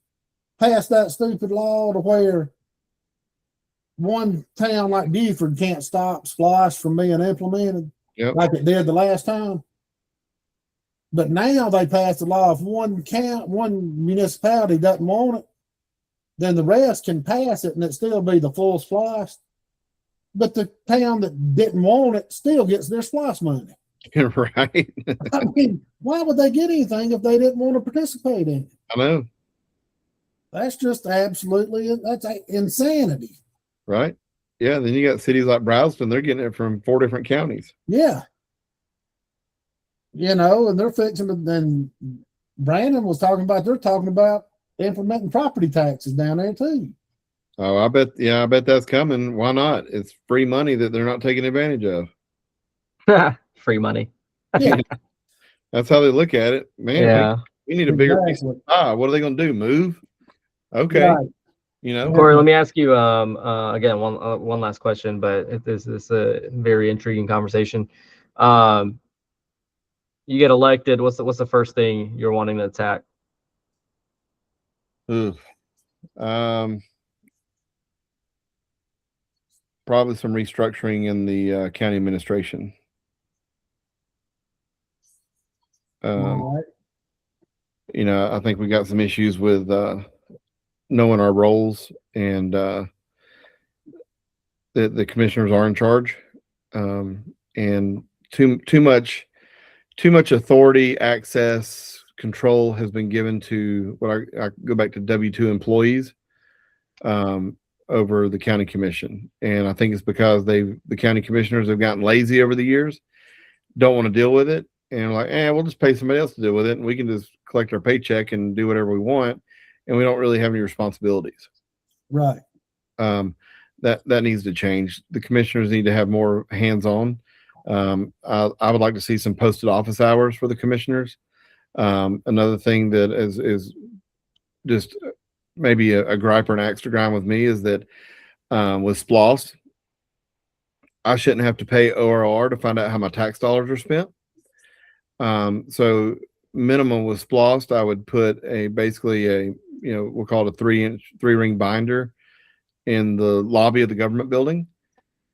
passed that stupid law to where one town like Buford can't stop SPLOST from being implemented like it did the last time. But now they passed the law if one municipality doesn't want it, then the rest can pass it and it still be the full SPLOST. But the town that didn't want it still gets their SPLOST money. Right. I mean, why would they get anything if they didn't want to participate in it? I know. That's just that's insanity. Right. Yeah. Then you got cities like Brownston, they're getting it from 4 different counties. Yeah. And they're fixing it. Then Brandon was talking about implementing property taxes down there too. Oh, I bet that's coming. Why not? It's free money that they're not taking advantage of. Free money. Yeah. That's how they look at it. Man, Yeah. we need a bigger piece of pie. What are they going to do? Move? Okay. Right. Korey, let me ask you again one last question, but this is a very intriguing conversation. You get elected, what's the first thing you're wanting to attack? Probably some restructuring in the county administration. Right. I think we got some issues with knowing our roles, and the commissioners are in charge, and too much authority, access, control has been given to what I go back to W-2 employees over the county commission. And I think it's because the county commissioners have gotten lazy over the years, don't want to deal with it, and like, we'll just pay somebody else to deal with it, and we can just collect our paycheck and do whatever we want, and we don't really have any responsibilities. Right. That needs to change. The commissioners need to have more hands-on. I would like to see some posted office hours for the commissioners. Another thing that is just maybe a gripe or an axe to grind with me is that with SPLOST, I shouldn't have to pay ORR to find out how my tax dollars are spent. So minimum with SPLOST, I would put we'll call it a 3-ring binder in the lobby of the government building.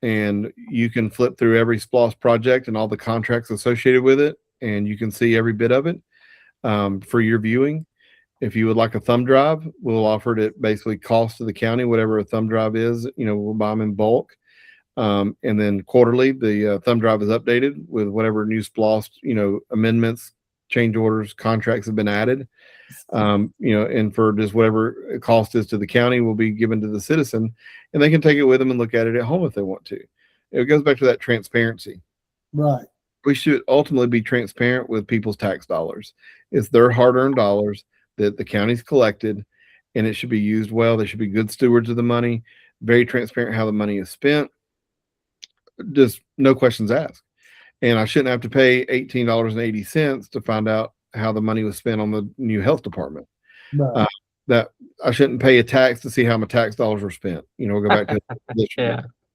And you can flip through every SPLOST project and all the contracts associated with it, and you can see every bit of it for your viewing. If you would like a thumb drive, we'll offer it at basically cost to the county, whatever a thumb drive is. We'll buy them in bulk. And then quarterly, the thumb drive is updated with whatever new SPLOST, amendments, change orders, contracts have been added. And for just whatever cost is to the county will be given to the citizen, and they can take it with them and look at it at home if they want to. It goes back to that transparency. Right. We should ultimately be transparent with people's tax dollars. It's their hard-earned dollars that the county's collected, and it should be used well. They should be good stewards of the money, very transparent how the money is spent, just no questions asked. And I shouldn't have to pay $18.80 to find out how the money was spent on the new health department. Right. That I shouldn't pay a tax to see how my tax dollars were spent. We'll go back to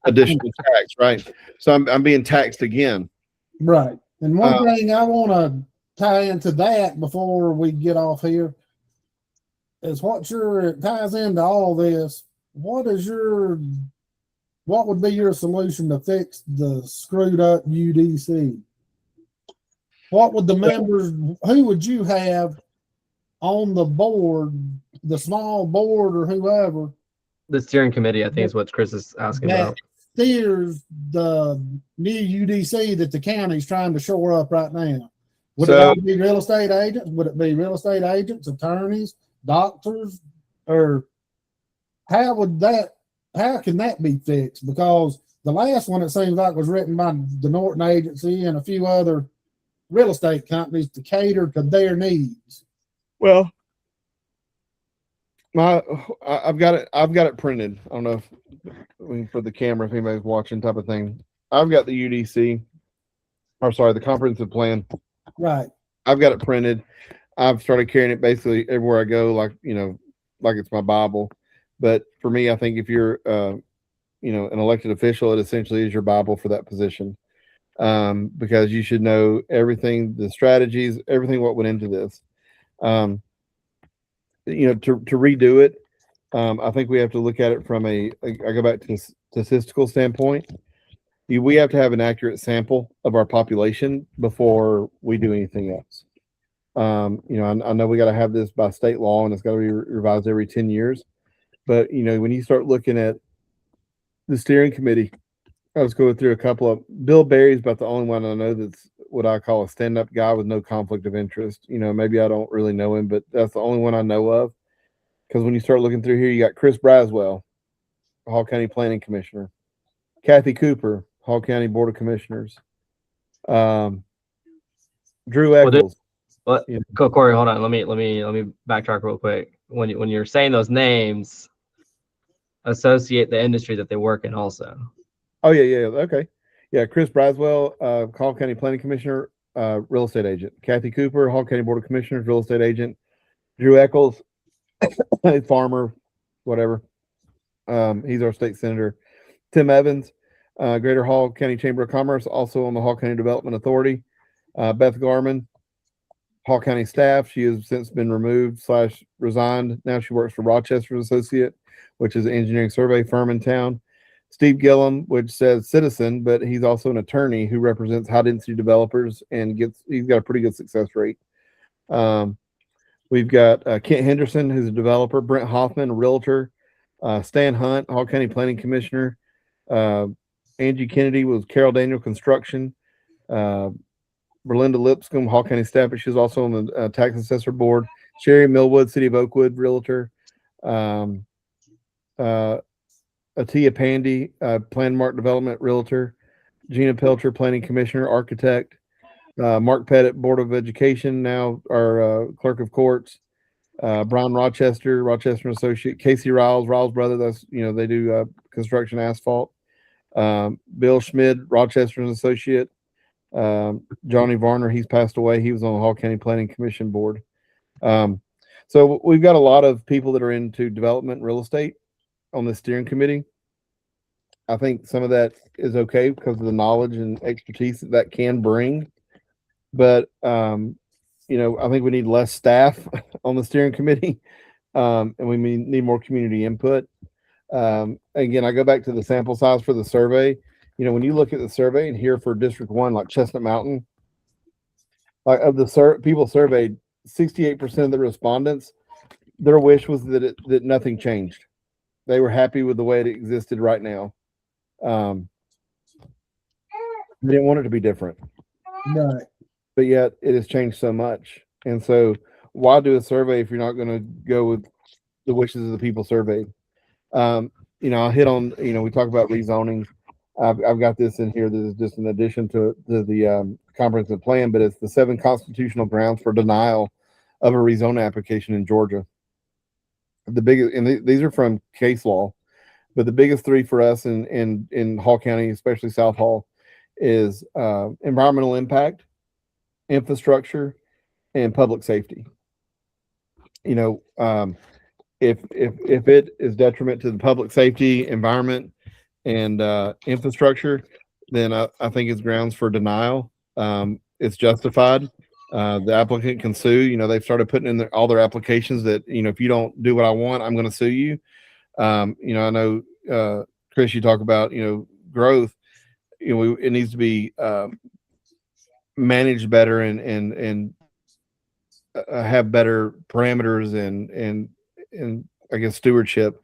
additional tax, right? So I'm being taxed again. Right. And one thing I want to tie into that before we get off here is it ties into all this. What would be your solution to fix the screwed up UDC? What would the members, who would you have on the board, the small board or whoever? The steering committee, I think, is what Chris is asking about. Steers the new UDC that the county's trying to shore up right now. Would it all be real estate agents? Would it be real estate agents, attorneys, doctors? Or how can that be fixed? Because the last one, it seems like, was written by the Norton Agency and a few other real estate companies to cater to their needs. Well, I've got it printed. I don't know if for the camera, if anybody's watching, type of thing. I've got the UDC, the comprehensive plan. Right. I've got it printed. I've started carrying it basically everywhere I go, like like it's my Bible. But for me, I think if you're, an elected official, it essentially is your Bible for that position. Because you should know everything, the strategies, everything what went into this. To redo it, I think we have to look at it from I go back to statistical standpoint. We have to have an accurate sample of our population before we do anything else. I know we got to have this by state law and it's got to be revised every 10 years. But, when you start looking at the steering committee, I was going through a couple of Bill Barry's about the only one I know that's what I call a stand-up guy with no conflict of interest. Maybe I don't really know him, but that's the only one I know of. Because when you start looking through here, you got Chris Braswell, Hall County Planning Commissioner, Kathy Cooper, Hall County Board of Commissioners, Drew Eccles. Corey, hold on. Let me backtrack real quick. When you're saying those names, associate the industry that they work in also. Oh yeah, okay, yeah. Chris Braswell, Hall County Planning Commissioner, real estate agent. Kathy Cooper, Hall County Board of Commissioners, real estate agent. Drew Eccles, farmer, whatever. He's our state senator. Tim Evans, Greater Hall County Chamber of Commerce, also on the Hall County Development Authority. Beth Garman, Hall County staff. She has since been removed / resigned. Now she works for Rochester's Associate, which is an engineering survey firm in town. Steve Gillum, which says citizen, but he's also an attorney who represents high density developers and he's got a pretty good success rate. We've got Kent Henderson, who's a developer, Brent Hoffman, a realtor, Stan Hunt, Hall County Planning Commissioner, Angie Kennedy with Carroll Daniel Construction, Berlinda Lipscomb, Hall County staff, but she's also on the tax assessor board, Sherry Millwood, City of Oakwood, realtor, Atia Pandy, Landmark Development realtor, Gina Pelcher, planning commissioner, architect, Mark Pettit, Board of Education, now our clerk of courts, Brian Rochester and Associate, Casey Riles brother, that's, they do construction asphalt, Bill Schmid, Rochester and Associate, Johnny Varner, he's passed away. He was on the Hall County Planning Commission board. So we've got a lot of people that are into development real estate on the steering committee. I think some of that is okay because of the knowledge and expertise that can bring. But, I think we need less staff on the steering committee, and we need more community input. Again, I go back to the sample size for the survey. When you look at the survey and here for District 1, like Chestnut Mountain, like of the people surveyed, 68% of the respondents, their wish was that nothing changed. They were happy with the way it existed right now. They didn't want it to be different. Right. But yet it has changed so much. And so why do a survey if you're not going to go with the wishes of the people surveyed? I'll hit on, we talk about rezoning. I've got this in here. This is just an addition to the comprehensive plan, but it's the 7 constitutional grounds for denial of a rezone application in Georgia. The biggest, and these are from case law, but the biggest 3 for us in Hall County, especially South Hall, is environmental impact, infrastructure, and public safety. If it is detriment to the public safety, environment, and infrastructure, then I think it's grounds for denial. It's justified. The applicant can sue. They've started putting in all their applications that, if you don't do what I want, I'm going to sue you. I know, Chris, you talk about, growth. It needs to be managed better and have better parameters and I guess stewardship.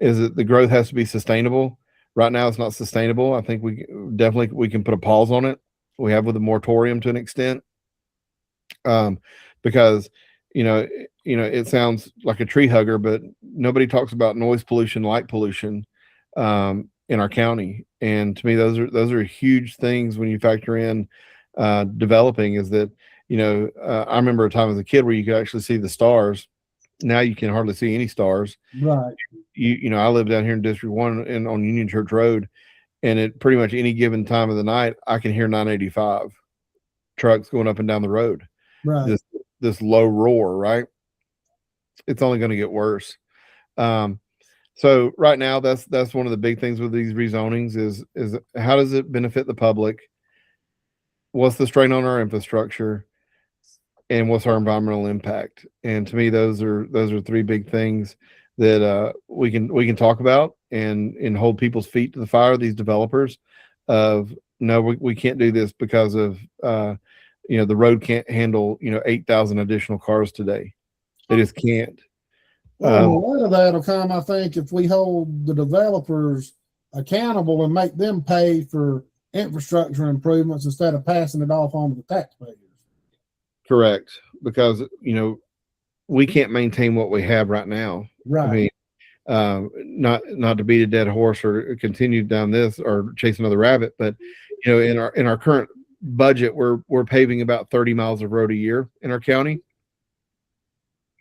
Is that the growth has to be sustainable. Right now, it's not sustainable. I think we can put a pause on it. We have with a moratorium to an extent, because it sounds like a tree hugger, but nobody talks about noise pollution, light pollution in our county. And to me, those are huge things when you factor in developing. Is that I remember a time as a kid where you could actually see the stars. Now you can hardly see any stars. Right. I live down here in District 1 and on Union Church Road, and at pretty much any given time of the night, I can hear 985 trucks going up and down the road. Right. This low roar, right? It's only going to get worse. So right now, that's one of the big things with these rezonings is how does it benefit the public? What's the strain on our infrastructure? And what's our environmental impact? And to me, those are three big things that we can talk about and hold people's feet to the fire. These developers of no, we can't do this because of the road can't handle 8,000 additional cars today. They just can't. Well, a lot of that'll come, I think, if we hold the developers accountable and make them pay for infrastructure improvements instead of passing it off on to the taxpayers. Correct, because we can't maintain what we have right now. Right. I mean, not to beat a dead horse or continue down this or chase another rabbit, but in our current budget, we're paving about 30 miles of road a year in our county.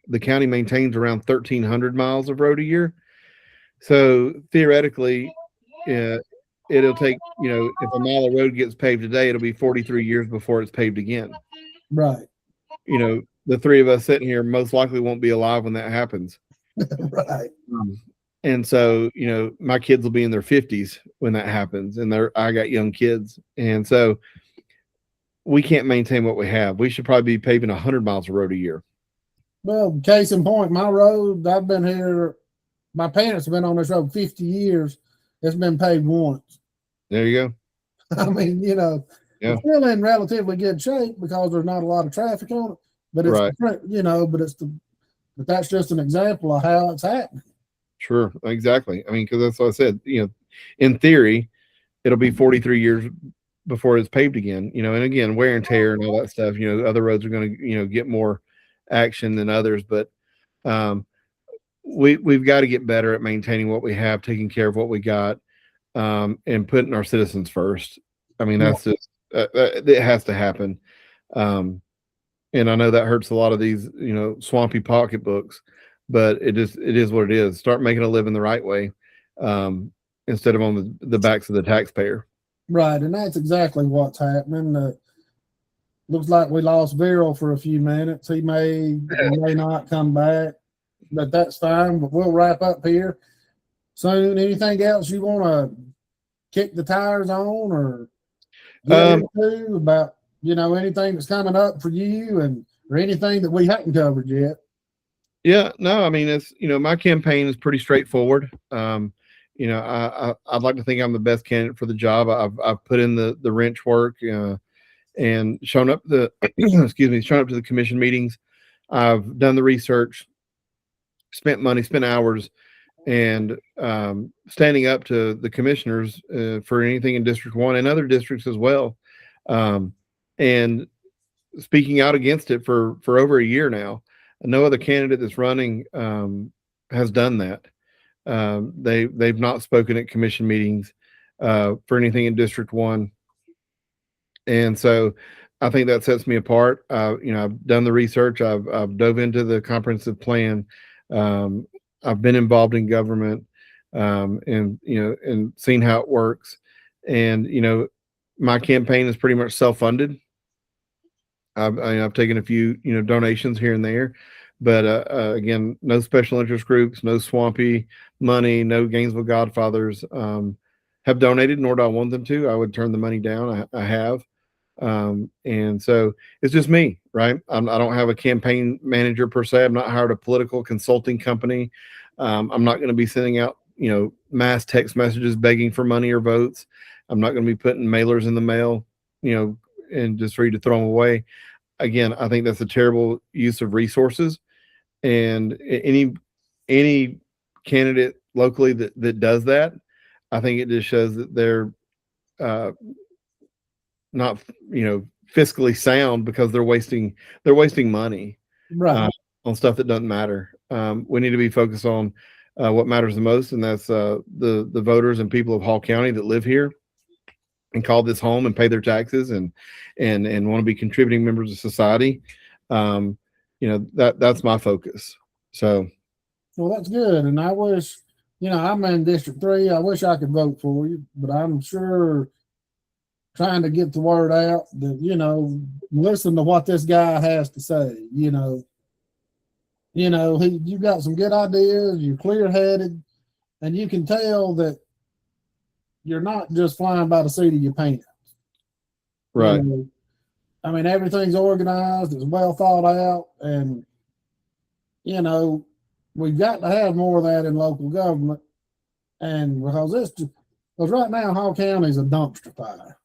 The county maintains around 1,300 miles of road a year. So theoretically, it'll take, if a mile of road gets paved today, it'll be 43 years before it's paved again. Right. The three of us sitting here most likely won't be alive when that happens. Right. And so, my kids will be in their 50s when that happens. And I got young kids. And so we can't maintain what we have. We should probably be paving 100 miles of road a year. Well, case in point, my road, I've been here, my parents have been on this road 50 years. It's been paved once. There you go. I mean, Yeah. It's still in relatively good shape because there's not a lot of traffic on it. But it's, Right. But that's just an example of how it's happening. Sure. Exactly. I mean, because that's what I said, in theory, it'll be 43 years before it's paved again, and again, wear and tear and all that stuff, other roads are going to, get more action than others, but we've got to get better at maintaining what we have, taking care of what we got, and putting our citizens first. I mean, that's just it has to happen. And I know that hurts a lot of these swampy pocketbooks, but it is what it is. Start making a living the right way, instead of on the backs of the taxpayer. Right, and that's exactly what's happening. Looks like we lost Viral for a few minutes. He may not come back, but that's fine. But we'll wrap up here soon. Anything else you want to kick the tires on or get into about anything that's coming up for you or anything that we haven't covered yet? Yeah, no, I mean, it's, my campaign is pretty straightforward. I'd like to think I'm the best candidate for the job. I've put in the wrench work, and shown up shown up to the commission meetings. I've done the research, spent money, spent hours, and standing up to the commissioners for anything in District 1 and other districts as well, and speaking out against it for over a year now. No other candidate that's running has done that. They've not spoken at commission meetings for anything in District 1. And so I think that sets me apart. I've done the research. I've dove into the comprehensive plan. I've been involved in government, and seen how it works. And, my campaign is pretty much self-funded. I've taken a few, donations here and there, but again, no special interest groups, no swampy money, no Gainesville Godfathers have donated, nor do I want them to. I would turn the money down. I have. And so it's just me, right? I don't have a campaign manager per se. I'm not hired a political consulting company. I'm not going to be sending out, mass text messages begging for money or votes. I'm not going to be putting mailers in the mail, and just for you to throw them away. Again, I think that's a terrible use of resources. And any candidate locally that does that, I think it just shows that they're not fiscally sound, because they're wasting money Right. on stuff that doesn't matter. We need to be focused on what matters the most, and that's the voters and people of Hall County that live here and call this home and pay their taxes and want to be contributing members of society. That's my focus. So, well, that's good. And I wish, I'm in District 3. I wish I could vote for you, but I'm sure trying to get the word out that, listen to what this guy has to say, You know, you got some good ideas, you're clear headed, and you can tell that you're not just flying by the seat of your pants. Right. You know, I mean, everything's organized, it's well thought out, and you know, we've got to have more of that in local government. And because right now, Hall County is a dumpster fire.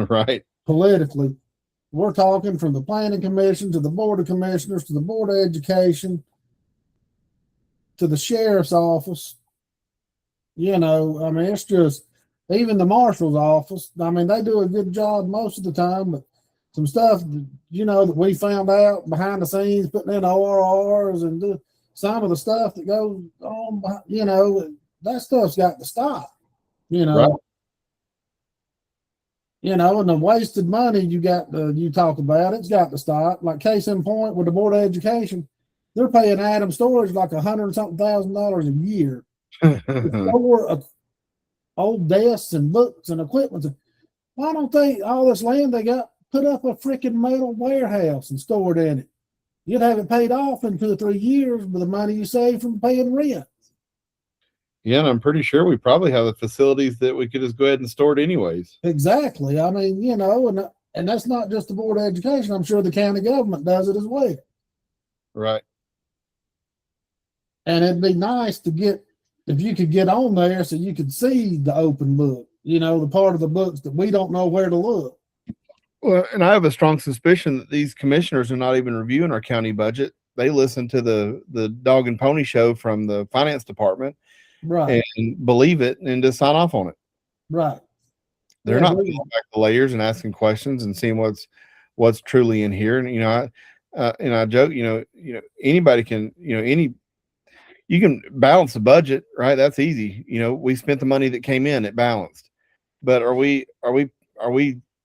Right. Politically, we're talking from the planning commission to the board of commissioners to the board of education to the sheriff's office. You know, I mean, it's just even the marshal's office. I mean, they do a good job most of the time, but some stuff, you know, that we found out behind the scenes, putting in ORRs and some of the stuff that goes on, you know, that stuff's got to stop, you know. Right. You know, and the wasted money you talk about, it's got to stop. Like case in point with the Board of Education, they're paying Adam Storage like $100,000 a year to store old desks and books and equipment. Why don't they, all this land they got, put up a freaking metal warehouse and store it in it? You'd have it paid off in 2 or 3 years with the money you save from paying rent. Yeah, and I'm pretty sure we probably have the facilities that we could just go ahead and store it anyways. Exactly. I mean, you know, and that's not just the Board of Education. I'm sure the county government does it as well. Right. And it'd be nice to get, if you could get on there so you could see the open book, you know, the part of the books that we don't know where to look. Well, and I have a strong suspicion that these commissioners are not even reviewing our county budget. They listen to the dog and pony show from the finance department, right, and believe it and just sign off on it. Right. They're not peeling back the layers and asking questions and seeing what's truly in here. And, you know, I joke, you know, anybody can, you know, you can balance the budget, right? That's easy. You know, we spent the money that came in, it balanced. But are we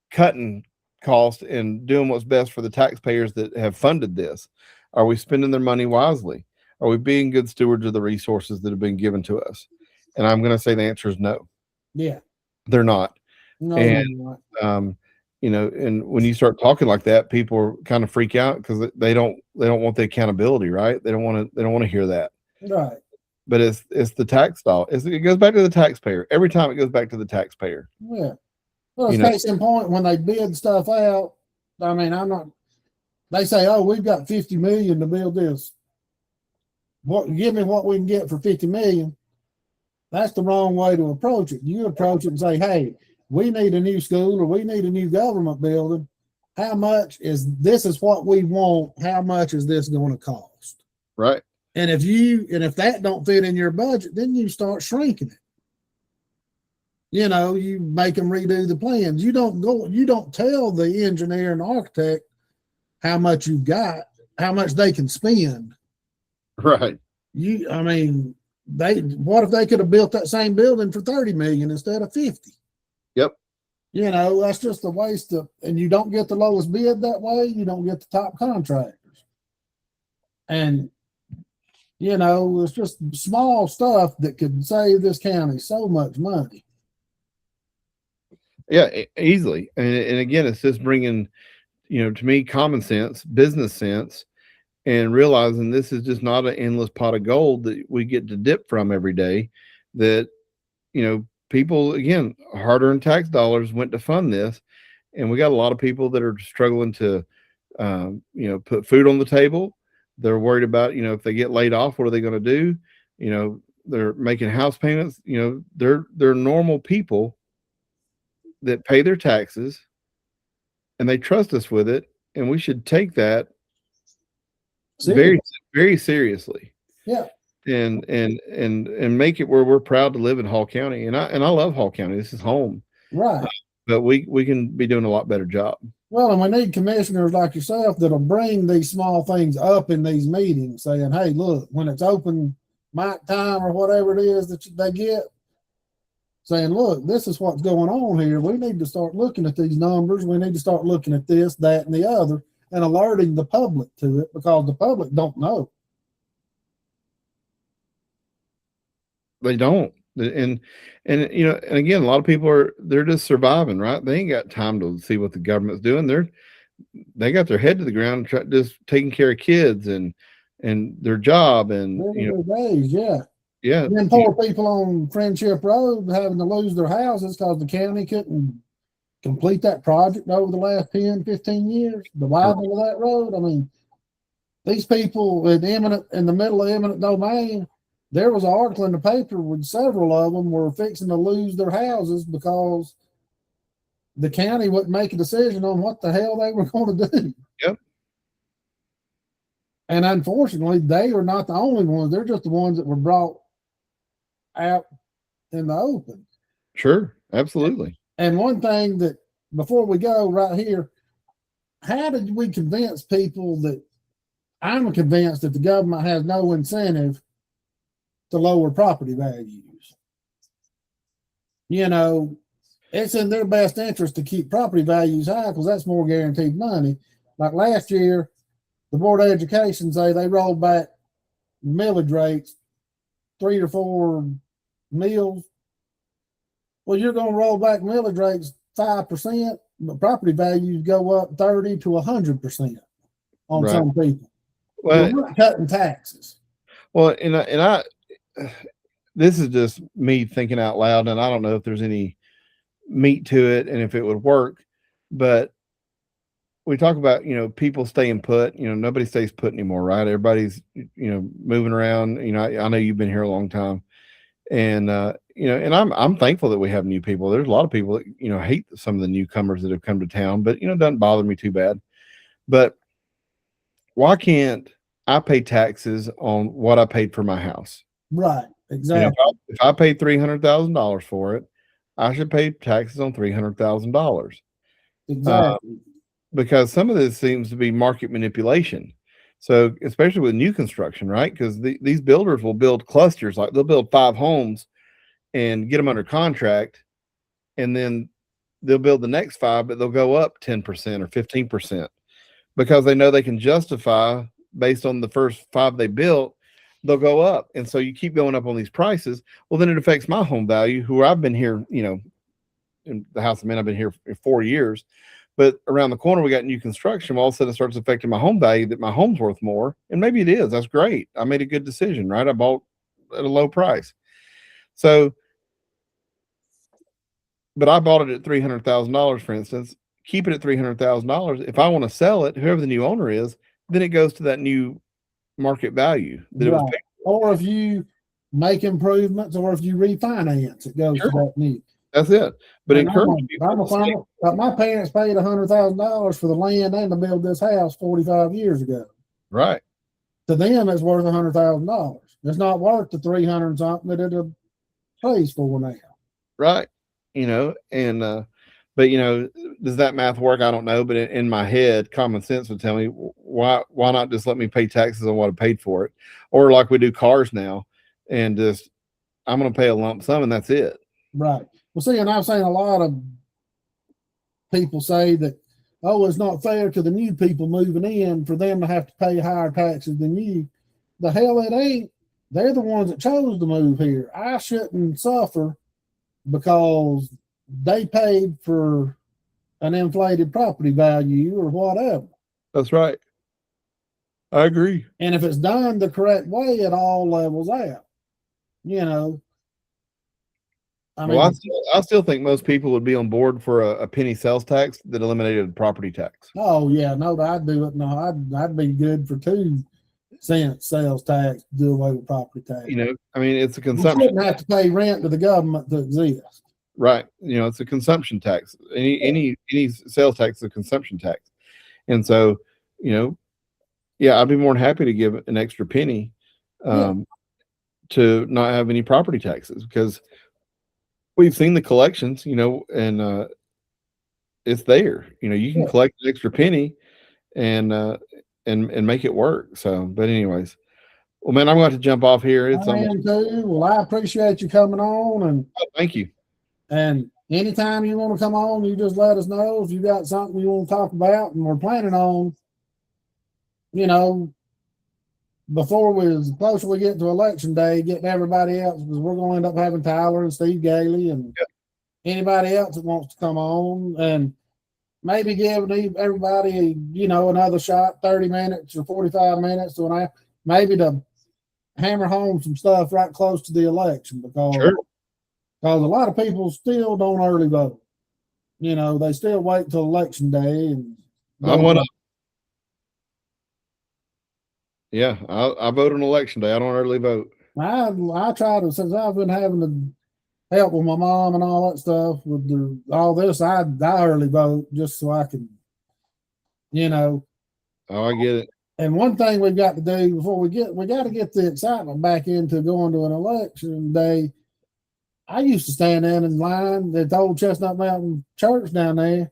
cutting cost and doing what's best for the taxpayers that have funded this? Are we spending their money wisely? Are we being good stewards of the resources that have been given to us? And I'm going to say the answer is no. Yeah. They're not. No, And, you know, and when you start talking like that, people kind of freak out because they don't want the accountability, right? They don't want to hear that. Right. But it's the tax doll. It goes back to the taxpayer. Every time it goes back to the taxpayer. Yeah. Well, it's case in point, when they bid stuff out, I mean, they say, oh, we've got 50 million to build this. Give me what we can get for 50 million. That's the wrong way to approach it. You approach it and say, hey, we need a new school or we need a new government building. How much this is what we want. How much is this going to cost? Right. And if that don't fit in your budget, then you start shrinking it. You know, you make them redo the plans. You don't tell the engineer and architect how much you got, how much they can spend. Right. I mean, what if they could have built that same building for 30 million instead of 50? Yep. You know, that's just a waste and you don't get the lowest bid that way. You don't get the top contractors. And, you know, it's just small stuff that could save this county so much money. Yeah, easily. And again, it's just bringing, you know, to me, common sense, business sense, and realizing this is just not an endless pot of gold that we get to dip from every day. That, you know, people, again, hard-earned tax dollars went to fund this, and we got a lot of people that are struggling to, you know, put food on the table. They're worried about, you know, if they get laid off, what are they going to do? You know, they're making house payments. You know, they're normal people that pay their taxes, and they trust us with it, and we should take that very, very seriously. Yeah. And make it where we're proud to live in Hall County. And I love Hall County. This is home. Right. But we can be doing a lot better job. Well, and we need commissioners like yourself that'll bring these small things up in these meetings, saying, hey, look, when it's open mic time or whatever it is that they get, saying, look, this is what's going on here. We need to start looking at these numbers. We need to start looking at this, that, and the other, and alerting the public to it, because the public don't know. They don't. And you know, and again, a lot of people they're just surviving, right? They ain't got time to see what the government's doing. They got their head to the ground, just taking care of kids and and their job, and days, yeah. yeah. And then poor people on Friendship Road having to lose their houses because the county couldn't complete that project over the last 10, 15 years, the widening of that road. I mean, these people in the middle of eminent domain, there was an article in the paper with several of them were fixing to lose their houses because the county wouldn't make a decision on what the hell they were going to do. Yep. And unfortunately, they are not the only ones. They're just the ones that were brought out in the open. Sure. Absolutely. And one thing that, before we go right here, how did we convince people that I'm convinced that the government has no incentive to lower property values? You know, it's in their best interest to keep property values high because that's more guaranteed money. Like last year, the Board of Education say they rolled back millage rates 3 or 4 mills. Well, you're going to roll back millage rates 5%, but property values go up 30 to 100% on some people. Well, we're not cutting taxes. Well, and I, this is just me thinking out loud, and I don't know if there's any meat to it and if it would work, but we talk about, people staying put, nobody stays put anymore, right? Everybody's, moving around. I know you've been here a long time, and, and I'm thankful that we have new people. There's a lot of people that, hate some of the newcomers that have come to town, but, it doesn't bother me too bad. But why can't I pay taxes on what I paid for my house? Right. Exactly. If I paid $300,000 for it, I should pay taxes on $300,000. Exactly. Because some of this seems to be market manipulation. So, especially with new construction, right? Because these builders will build clusters, like they'll build 5 homes and get them under contract, and then they'll build the next 5, but they'll go up 10% or 15% because they know they can justify based on the first 5 they built, they'll go up. And so you keep going up on these prices. Well, then it affects my home value, who I've been here, in the house I'm in, I've been here for 4 years. But around the corner, we got new construction. All of a sudden, it starts affecting my home value, that my home's worth more. And maybe it is. That's great. I made a good decision, right? I bought at a low price. So, but I bought it at $300,000, for instance. Keep it at $300,000. If I want to sell it, whoever the new owner is, then it goes to that new market value that it was paid for. Or if you make improvements, or if you refinance, it goes to that new. That's it. But I'm a farmer. My parents paid $100,000 for the land and to build this house 45 years ago. Right. To them, it's worth $100,000. It's not worth the 300 and something that it pays for now. Right. But does that math work? I don't know. But in my head, common sense would tell me, why not just let me pay taxes on what I paid for it? Or like we do cars now, and just, I'm going to pay a lump sum and that's it. Right. Well, see, and I've seen a lot of people say that, oh, it's not fair to the new people moving in for them to have to pay higher taxes than you. The hell it ain't. They're the ones that chose to move here. I shouldn't suffer because they paid for an inflated property value or whatever. That's right. I agree. And if it's done the correct way, it all levels out. I still think most people would be on board for a penny sales tax that eliminated property tax. Oh yeah, no, I'd do it. No, I'd be good for 2 cents sales tax, do away with property tax. It's a consumption. You shouldn't have to pay rent to the government to exist. Right. It's a consumption tax. Any sales tax is a consumption tax. And so, I'd be more than happy to give an extra penny to not have any property taxes, because we've seen the collections, and it's there. You can collect an extra penny and make it work. So, but anyways, well, man, I'm going to jump off here. It's Well, I appreciate you coming on, and thank you. And anytime you want to come on, you just let us know if you got something you want to talk about. And we're planning on, closer we get to election day, getting everybody else, because we're going to end up having Tyler and Steve Gailey and anybody else that wants to come on, and maybe give everybody, another shot, 30 minutes or 45 minutes to an hour. maybe to hammer home some stuff right close to the election, because a lot of people still don't early vote. You know, they still wait till election day. And I'm one of. Yeah, I vote on election day. I don't early vote. I try to, since I've been having to help with my mom and all that stuff with all this, I early vote just so I can, you know. Oh, I get it. And one thing we've got to do before we got to get the excitement back into going to an election day. I used to stand in line at the old Chestnut Mountain Church down there.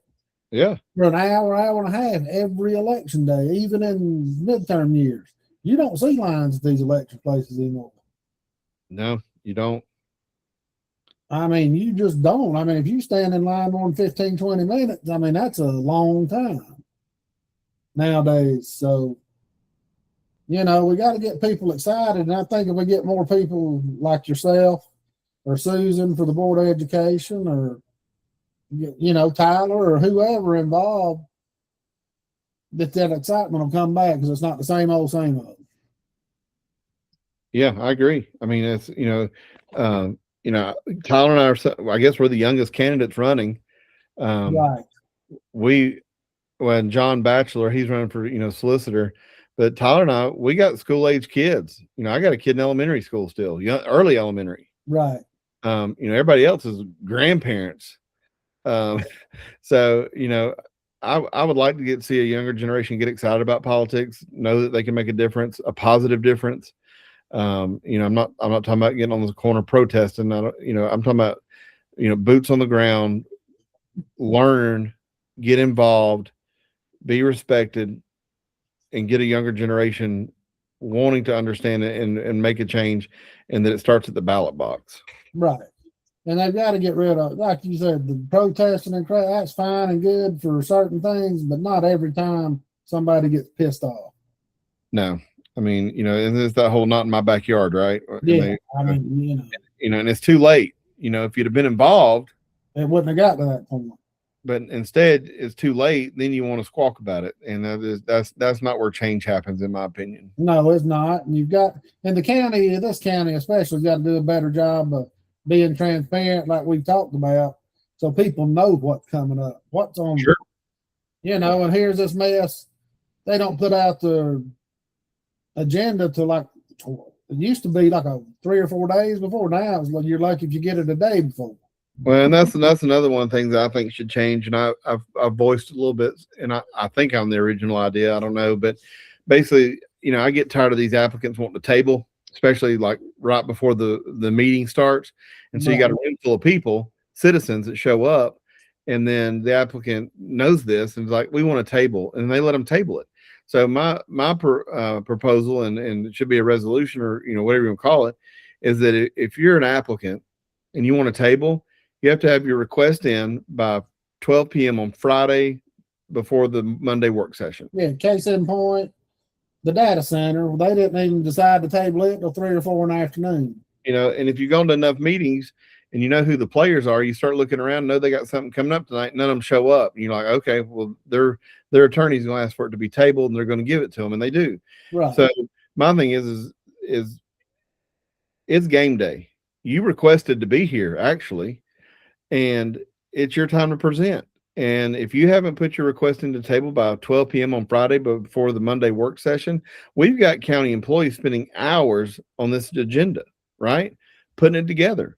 Yeah. For an hour and a half every election day, even in midterm years. You don't see lines at these election places anymore. No, you don't. I mean, you just don't. I mean, if you stand in line more than 15, 20 minutes, I mean, that's a long time nowadays. So, you know, we got to get people excited. And I think if we get more people like yourself or Susan for the Board of Education, or, you know, Tyler or whoever involved, that excitement will come back, because it's not the same old, same old. Yeah, I agree. I mean, it's, Tyler and I are, I guess we're the youngest candidates running. Right. When John Batchelor, he's running for, solicitor, but Tyler and I, we got school age kids. I got a kid in elementary school still, early elementary. Right. Everybody else is grandparents. So, I would like to see a younger generation get excited about politics, know that they can make a difference, a positive difference. I'm not talking about getting on the corner protesting. I'm talking about, boots on the ground, learn, get involved, be respected, and get a younger generation wanting to understand it and make a change, and that it starts at the ballot box. Right. And they've got to get rid of, like you said, the protesting and crap. That's fine and good for certain things, but not every time somebody gets pissed off. No, I mean, and it's that whole "not in my backyard," right? Yeah, and it's too late. If you'd have been involved, it wouldn't have got to that point. But instead, it's too late. Then you want to squawk about it, and that's not where change happens, in my opinion. No, it's not. And you've got in this county especially, got to do a better job of being transparent, like we've talked about, so people know what's coming up, what's on. Sure. And here's this mess. They don't put out the agenda to, like, it used to be like 3 or 4 days before. Now it's like you're lucky if you get it a day before. Well, and that's another one of the things that I think should change. And I've voiced a little bit, and I think I'm the original idea. I don't know, but basically, I get tired of these applicants wanting to table, especially like right before the meeting starts. And so you got a room full of people, citizens that show up, and then the applicant knows this and is like, we want to table, and they let them table it. So my proposal, and it should be a resolution, or whatever you want to call it, is that if you're an applicant and you want to table, you have to have your request in by 12 p.m. on Friday before the Monday work session. Yeah, case in point, the data center, they didn't even decide to table it until 3 or 4 in the afternoon. And if you go to enough meetings and you know who the players are, you start looking around, know they got something coming up tonight, none of them show up. And you're like, okay, well, their attorney's going to ask for it to be tabled, and they're going to give it to them, and they do. Right. So my thing is it's game day. You requested to be here, actually, and it's your time to present. And if you haven't put your request into the table by 12 p.m. on Friday before the Monday work session, we've got county employees spending hours on this agenda, right? Putting it together.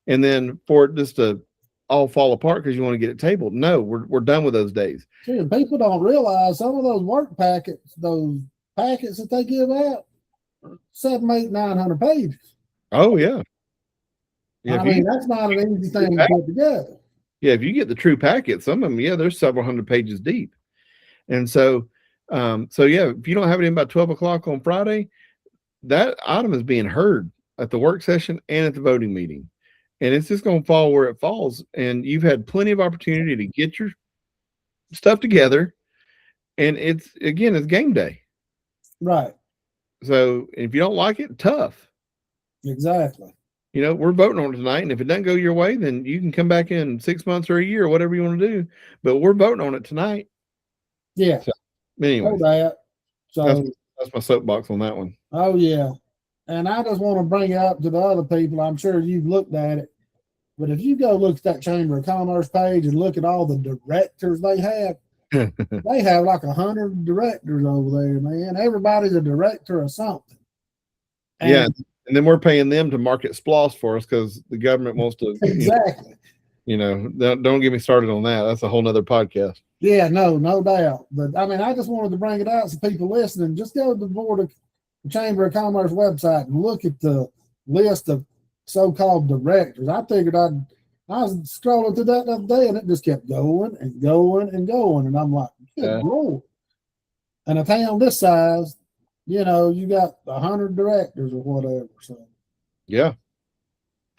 And then for it just to all fall apart because you want to get it tabled. No, we're done with those days. See, people don't realize some of those work packets, those packets that they give out, 700, 800, 900 pages. Oh, yeah. I mean, that's not an easy thing to put together. Yeah, if you get the true packet, some of them, they're several hundred pages deep. And so, if you don't have it in by 12 o'clock on Friday, that item is being heard at the work session and at the voting meeting. And it's just going to fall where it falls. And you've had plenty of opportunity to get your stuff together. And it's game day. Right. So if you don't like it, tough. Exactly. We're voting on it tonight. And if it doesn't go your way, then you can come back in 6 months or a year or whatever you want to do. But we're voting on it tonight. Yeah. So, anyway, that. So that's that's my soapbox on that one. Oh yeah. And I just want to bring it up to the other people. I'm sure you've looked at it. But if you go look at that Chamber of Commerce page and look at all the directors they have like 100 directors over there, man. Everybody's a director of something. And yeah. And then we're paying them to market SPLOS for us because the government wants to. exactly. Don't get me started on that. That's a whole nother podcast. Yeah, no doubt. But I mean, I just wanted to bring it out so people listening, just go to the Chamber of Commerce website and look at the list of so-called directors. I figured I was scrolling through that the other day and it just kept going and going and going. And I'm like, good Lord. And a town this size, you got 100 directors or whatever. So yeah,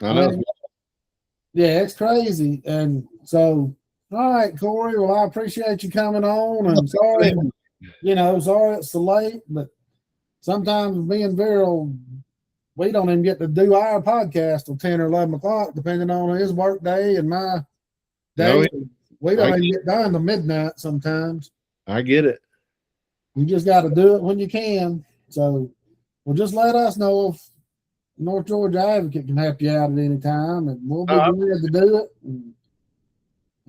I know. Yeah, it's crazy. And so, all right, Korey. Well, I appreciate you coming on. And sorry, sorry it's so late, but sometimes being Viral, we don't even get to do our podcast till 10 or 11 o'clock, depending on his work day and my day. No, we don't even get done till midnight sometimes. I get it. You just got to do it when you can. So, well, just let us know if North Georgia Advocate can help you out at any time, and we'll be glad to do it. And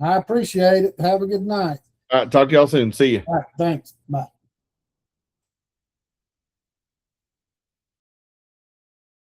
I appreciate it. Have a good night. All right. Talk to y'all soon. See you. All right. Thanks. Bye.